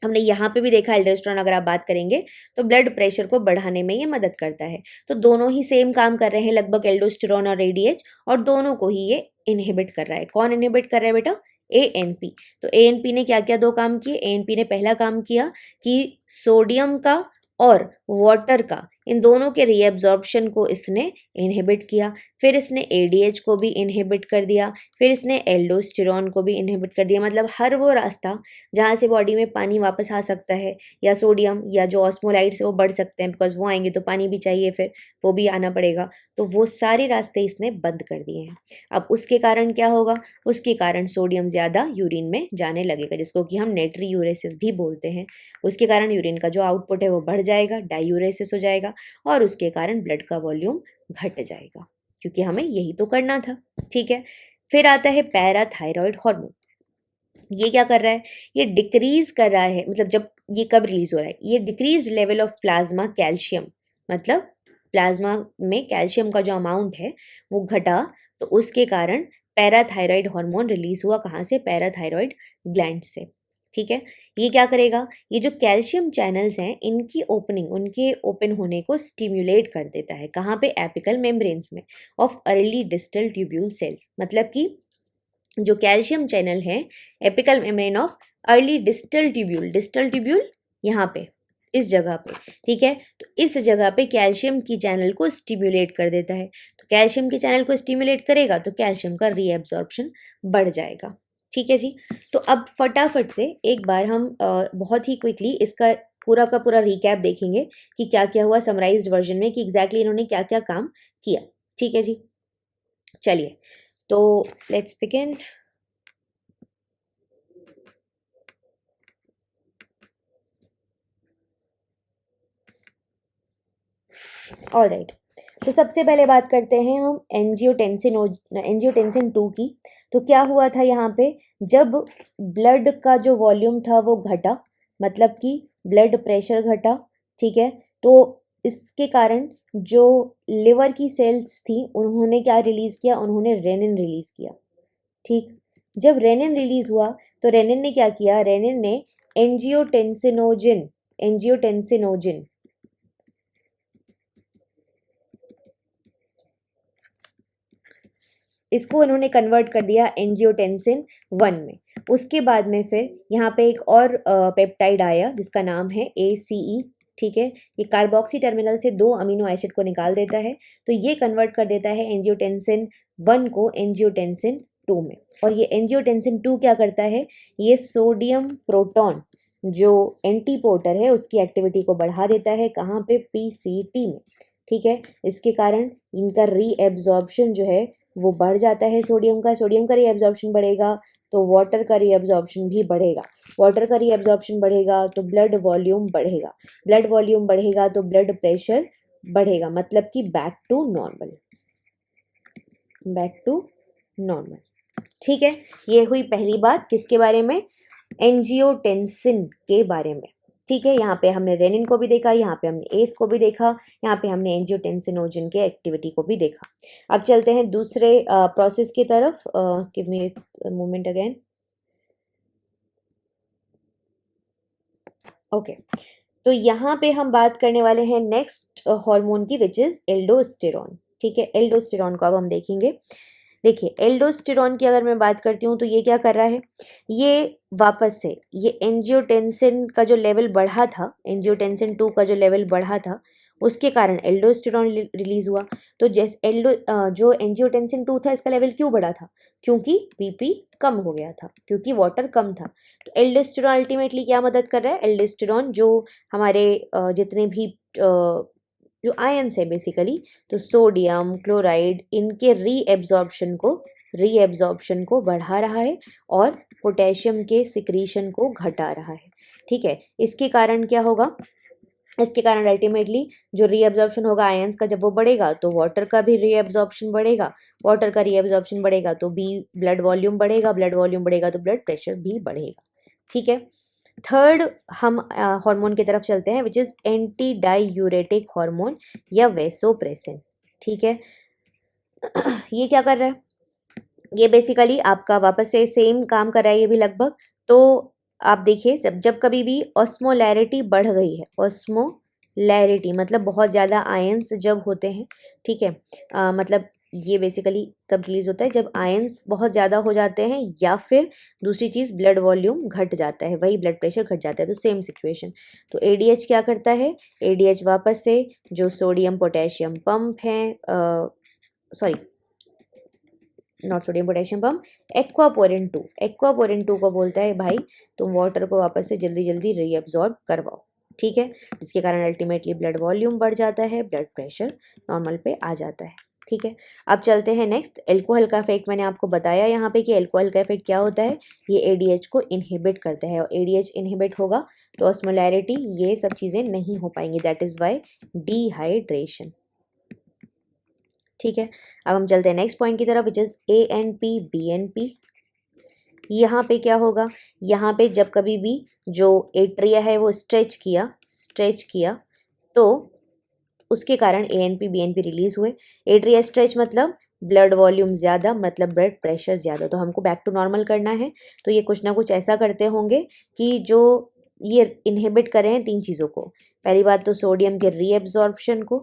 हमने यहाँ पे भी देखा एल्डोस्टेरॉन अगर आप बात करेंगे तो ब्लड प्रेशर को बढ़ाने में ये मदद करता है। तो दोनों ही सेम काम कर रहे हैं लगभग, एल्डोस्टेरॉन और एडीएच, और दोनों को ही ये इनहिबिट कर रहा है। कौन इनहिबिट कर रहा है बेटा, एएनपी। तो एएनपी ने क्या क्या दो काम किए, एएनपी ने पहला काम किया कि सोडियम का और वाटर का, इन दोनों के रीएब्जॉर्प्शन को इसने इनहिबिट किया। फिर इसने एडीएच को भी इनहिबिट कर दिया, फिर इसने एल्डोस्टेरॉन को भी इनहिबिट कर दिया। मतलब हर वो रास्ता जहाँ से बॉडी में पानी वापस आ सकता है, या सोडियम या जो ऑस्मोलाइट्स है वो बढ़ सकते हैं, बिकॉज वो आएंगे तो पानी भी चाहिए, फिर वो भी आना पड़ेगा, तो वो सारे रास्ते इसने बंद कर दिए हैं। अब उसके कारण क्या होगा, उसके कारण सोडियम ज़्यादा यूरिन में जाने लगेगा, जिसको कि हम नेट्रीयूरेसिस भी बोलते हैं। उसके कारण यूरिन का जो आउटपुट है वो बढ़ जाएगा, डायूरेसिस हो जाएगा, और उसके कारण ब्लड का वॉल्यूम घट जाएगा, क्योंकि हमें यही तो करना था, ठीक है। फिर आता है पैराथायरॉयड हार्मोन। ये क्या कर रहा है, ये डिक्रीज कर रहा है, मतलब जब ये कब रिलीज हो रहा है, ये decrease level of plasma calcium, मतलब प्लाज्मा में कैल्शियम का जो अमाउंट है वो घटा, तो उसके कारण पैराथायरॉयड हार्मोन रिलीज हुआ। कहाँ से, पैराथायरॉयड ग्लैंड से, ठीक है। ये क्या करेगा, ये जो कैल्शियम चैनल्स हैं इनकी ओपनिंग, उनके ओपन होने को स्टिम्युलेट कर देता है। कहाँ पे, एपिकल मेम्ब्रेन्स में of early distal tubule cells. मतलब कि जो कैल्शियम चैनल है apical membrane of early distal tubule यहाँ पे, इस जगह पे, ठीक है। तो इस जगह पे कैल्शियम की चैनल को स्टिम्युलेट कर देता है। तो कैल्शियम की चैनल को स्टिम्युलेट करेगा तो कैल्शियम का रीएब्जॉर्प्शन बढ़ जाएगा, ठीक है जी। तो अब फटाफट से एक बार हम बहुत ही क्विकली इसका पूरा का पूरा रिकैप देखेंगे कि क्या क्या हुआ समराइज्ड वर्जन में, कि एग्जैक्टली इन्होंने क्या क्या काम किया, ठीक है जी। चलिए, तो लेट्स बिगिन। ऑलराइट, तो सबसे पहले बात करते हैं हम एंजियोटेंसिन 2 की। तो क्या हुआ था यहाँ पे, जब ब्लड का जो वॉल्यूम था वो घटा, मतलब कि ब्लड प्रेशर घटा, ठीक है। तो इसके कारण जो लिवर की सेल्स थी उन्होंने क्या रिलीज किया, उन्होंने रेनिन रिलीज किया, ठीक। जब रेनिन रिलीज हुआ तो रेनिन ने क्या किया, रेनिन ने एंजियोटेंसिनोजिन इसको उन्होंने कन्वर्ट कर दिया एंजियोटेंसिन 1 में। उसके बाद में फिर यहाँ पे एक और पेप्टाइड आया जिसका नाम है ACE, ठीक है। ये कार्बोक्सी टर्मिनल से 2 अमीनो एसिड को निकाल देता है, तो ये कन्वर्ट कर देता है एंजियोटेंसिन 1 को एंजियोटेंसिन 2 में। और ये एंजियोटेंसिन 2 क्या करता है, ये सोडियम प्रोटॉन जो एंटीपोर्टर है उसकी एक्टिविटी को बढ़ा देता है। कहाँ पे, PCT में, ठीक है। इसके कारण इनका रीएब्जॉर्प्शन जो है वो बढ़ जाता है। सोडियम का रीएब्जॉर्प्शन बढ़ेगा तो वाटर का रीएब्जॉर्प्शन भी बढ़ेगा, वाटर का रीएब्जॉर्प्शन बढ़ेगा तो ब्लड वॉल्यूम बढ़ेगा, ब्लड वॉल्यूम बढ़ेगा तो ब्लड प्रेशर बढ़ेगा, मतलब कि बैक टू नॉर्मल, ठीक है। ये हुई पहली बात, किसके बारे में, एंजियोटेंसिन के बारे में, ठीक है। यहाँ पे हमने रेनिन को भी देखा, यहाँ पे हमने एस को भी देखा, यहाँ पे हमने एंजियोटेंसिनोजन के एक्टिविटी को भी देखा। अब चलते हैं दूसरे प्रोसेस की तरफ। Give me moment again. Okay, तो यहाँ पे हम बात करने वाले हैं नेक्स्ट हार्मोन की, विच इज एल्डोस्टेरॉन, ठीक है। एल्डोस्टेरॉन को अब हम देखेंगे। देखिए, एल्डोस्टेरॉन की अगर मैं बात करती हूँ तो ये क्या कर रहा है, ये वापस से ये एंजियोटेंसिन का जो लेवल बढ़ा था, एंजियोटेंसिन 2 का जो लेवल बढ़ा था उसके कारण एल्डोस्टेरॉन रिलीज हुआ। तो जैसे जो एंजियोटेंसिन 2 था इसका लेवल क्यों बढ़ा था, क्योंकि बीपी कम हो गया था, क्योंकि वाटर कम था। तो एल्डोस्टेरॉन अल्टीमेटली क्या मदद कर रहा है, एल्डोस्टेरॉन जो हमारे जितने भी जो आयंस है बेसिकली, तो सोडियम क्लोराइड इनके रीएब्जॉर्प्शन को बढ़ा रहा है और पोटेशियम के सिक्रीशन को घटा रहा है। ठीक है, इसके कारण क्या होगा, इसके कारण अल्टीमेटली जो रीअब्जॉर्प्शन होगा आयंस का, जब वो बढ़ेगा तो वाटर का भी रीअब्जॉर्प्शन बढ़ेगा, वाटर का रीअब्जॉर्प्शन बढ़ेगा तो ब्लड वॉल्यूम बढ़ेगा, ब्लड वॉल्यूम बढ़ेगा तो ब्लड प्रेशर भी बढ़ेगा। ठीक है, थर्ड हम हार्मोन की तरफ चलते हैं which is anti diuretic hormone या वेसोप्रेसिन। ठीक है, ये क्या कर रहा है, ये बेसिकली आपका वापस से सेम काम कर रहा है ये भी लगभग। तो आप देखिए जब कभी भी ऑस्मोलैरिटी बढ़ गई है, ऑस्मोलैरिटी मतलब बहुत ज़्यादा आयंस जब होते हैं, ठीक है, मतलब ये बेसिकली तब रिलीज होता है जब आयंस बहुत ज़्यादा हो जाते हैं या फिर दूसरी चीज़ ब्लड वॉल्यूम घट जाता है, वही ब्लड प्रेशर घट जाता है। तो सेम सिचुएशन। तो एडीएच क्या करता है, एडीएच वापस से जो सोडियम पोटेशियम पंप हैं, sorry not sodium potassium pump, aquaporin 2 को बोलता है भाई तुम वाटर को वापस से जल्दी जल्दी रीअब्जॉर्ब करवाओ। ठीक है, जिसके कारण अल्टीमेटली ब्लड वॉल्यूम बढ़ जाता है, ब्लड प्रेशर नॉर्मल पे आ जाता है। ठीक है, अब चलते हैं नेक्स्ट, एल्कोहल का इफेक्ट। मैंने आपको बताया यहाँ पे कि एल्कोहल का इफेक्ट क्या होता है, ये एडीएच को इनहिबिट करता है, और एडीएच इनहिबिट होगा तो ऑस्मोलैरिटी ये सब चीज़ें नहीं हो पाएंगी, दैट इज वाई डिहाइड्रेशन। ठीक है, अब हम चलते हैं नेक्स्ट पॉइंट की तरफ विच इज एएनपी बीएनपी। यहाँ पे क्या होगा, यहाँ पे जब कभी भी जो एट्रिया है वो स्ट्रेच किया तो उसके कारण एएनपी बीएनपी रिलीज हुए। एट्रिया स्ट्रेच मतलब ब्लड वॉल्यूम ज़्यादा, मतलब ब्लड प्रेशर ज़्यादा। तो हमको बैक टू नॉर्मल करना है, तो ये कुछ ना कुछ ऐसा करते होंगे कि जो ये इनहिबिट कर रहे हैं तीन चीज़ों को। पहली बात तो सोडियम के रीएब्जॉर्प्शन को,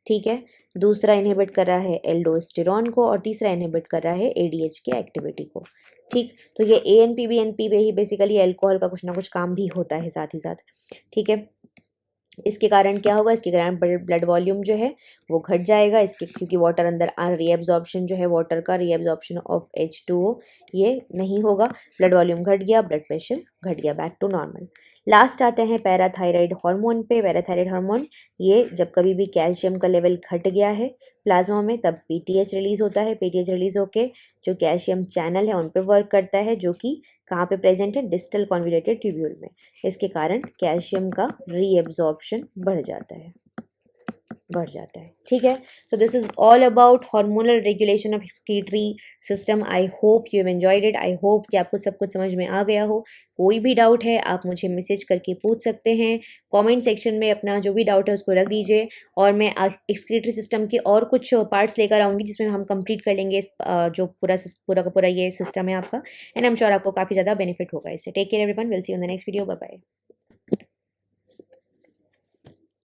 ठीक है, दूसरा इनहिबिट कर रहा है एल्डोस्टेरॉन को, और तीसरा इनहिबिट कर रहा है एडीएच की एक्टिविटी को। ठीक, तो ये एएनपी बीएनपी पे ही बेसिकली अल्कोहल का कुछ ना कुछ काम भी होता है साथ ही साथ। ठीक है, इसके कारण क्या होगा, इसके कारण ब्लड वॉल्यूम जो है वो घट जाएगा, इसके क्योंकि वाटर अंदर रीएब्जॉर्प्शन जो है, वाटर का रीएब्जॉर्प्शन ऑफ H2O ये नहीं होगा, ब्लड वॉल्यूम घट गया, ब्लड प्रेशर घट गया, बैक टू नॉर्मल। लास्ट आते हैं पैराथायराइड हार्मोन पे। पैराथायराइड हार्मोन ये जब कभी भी कैल्शियम का लेवल घट गया है प्लाज्मा में, तब पीटीएच रिलीज होता है। पीटीएच रिलीज होके जो कैल्शियम चैनल है उन पे वर्क करता है, जो कि कहाँ पे प्रेजेंट है, डिस्टल कॉन्वोल्यूटेड ट्यूब्यूल में। इसके कारण कैल्शियम का रीएब्जॉर्प्शन बढ़ जाता है। ठीक है, so this is all about hormonal regulation of excretory system. I hope you have enjoyed it. I hope कि आपको सब कुछ समझ में आ गया हो। कोई भी डाउट है आप मुझे मैसेज करके पूछ सकते हैं, कमेंट सेक्शन में अपना जो भी डाउट है उसको रख दीजिए, और मैं एक्सक्रीटरी सिस्टम के और कुछ पार्ट्स लेकर आऊँगी जिसमें हम कंप्लीट कर लेंगे जो पूरा का पूरा ये सिस्टम है आपका, एंड आई एम श्योर आपको काफ़ी ज़्यादा बेनिफिट होगा इससे। Take care everyone, will see you in the next video, bye bye.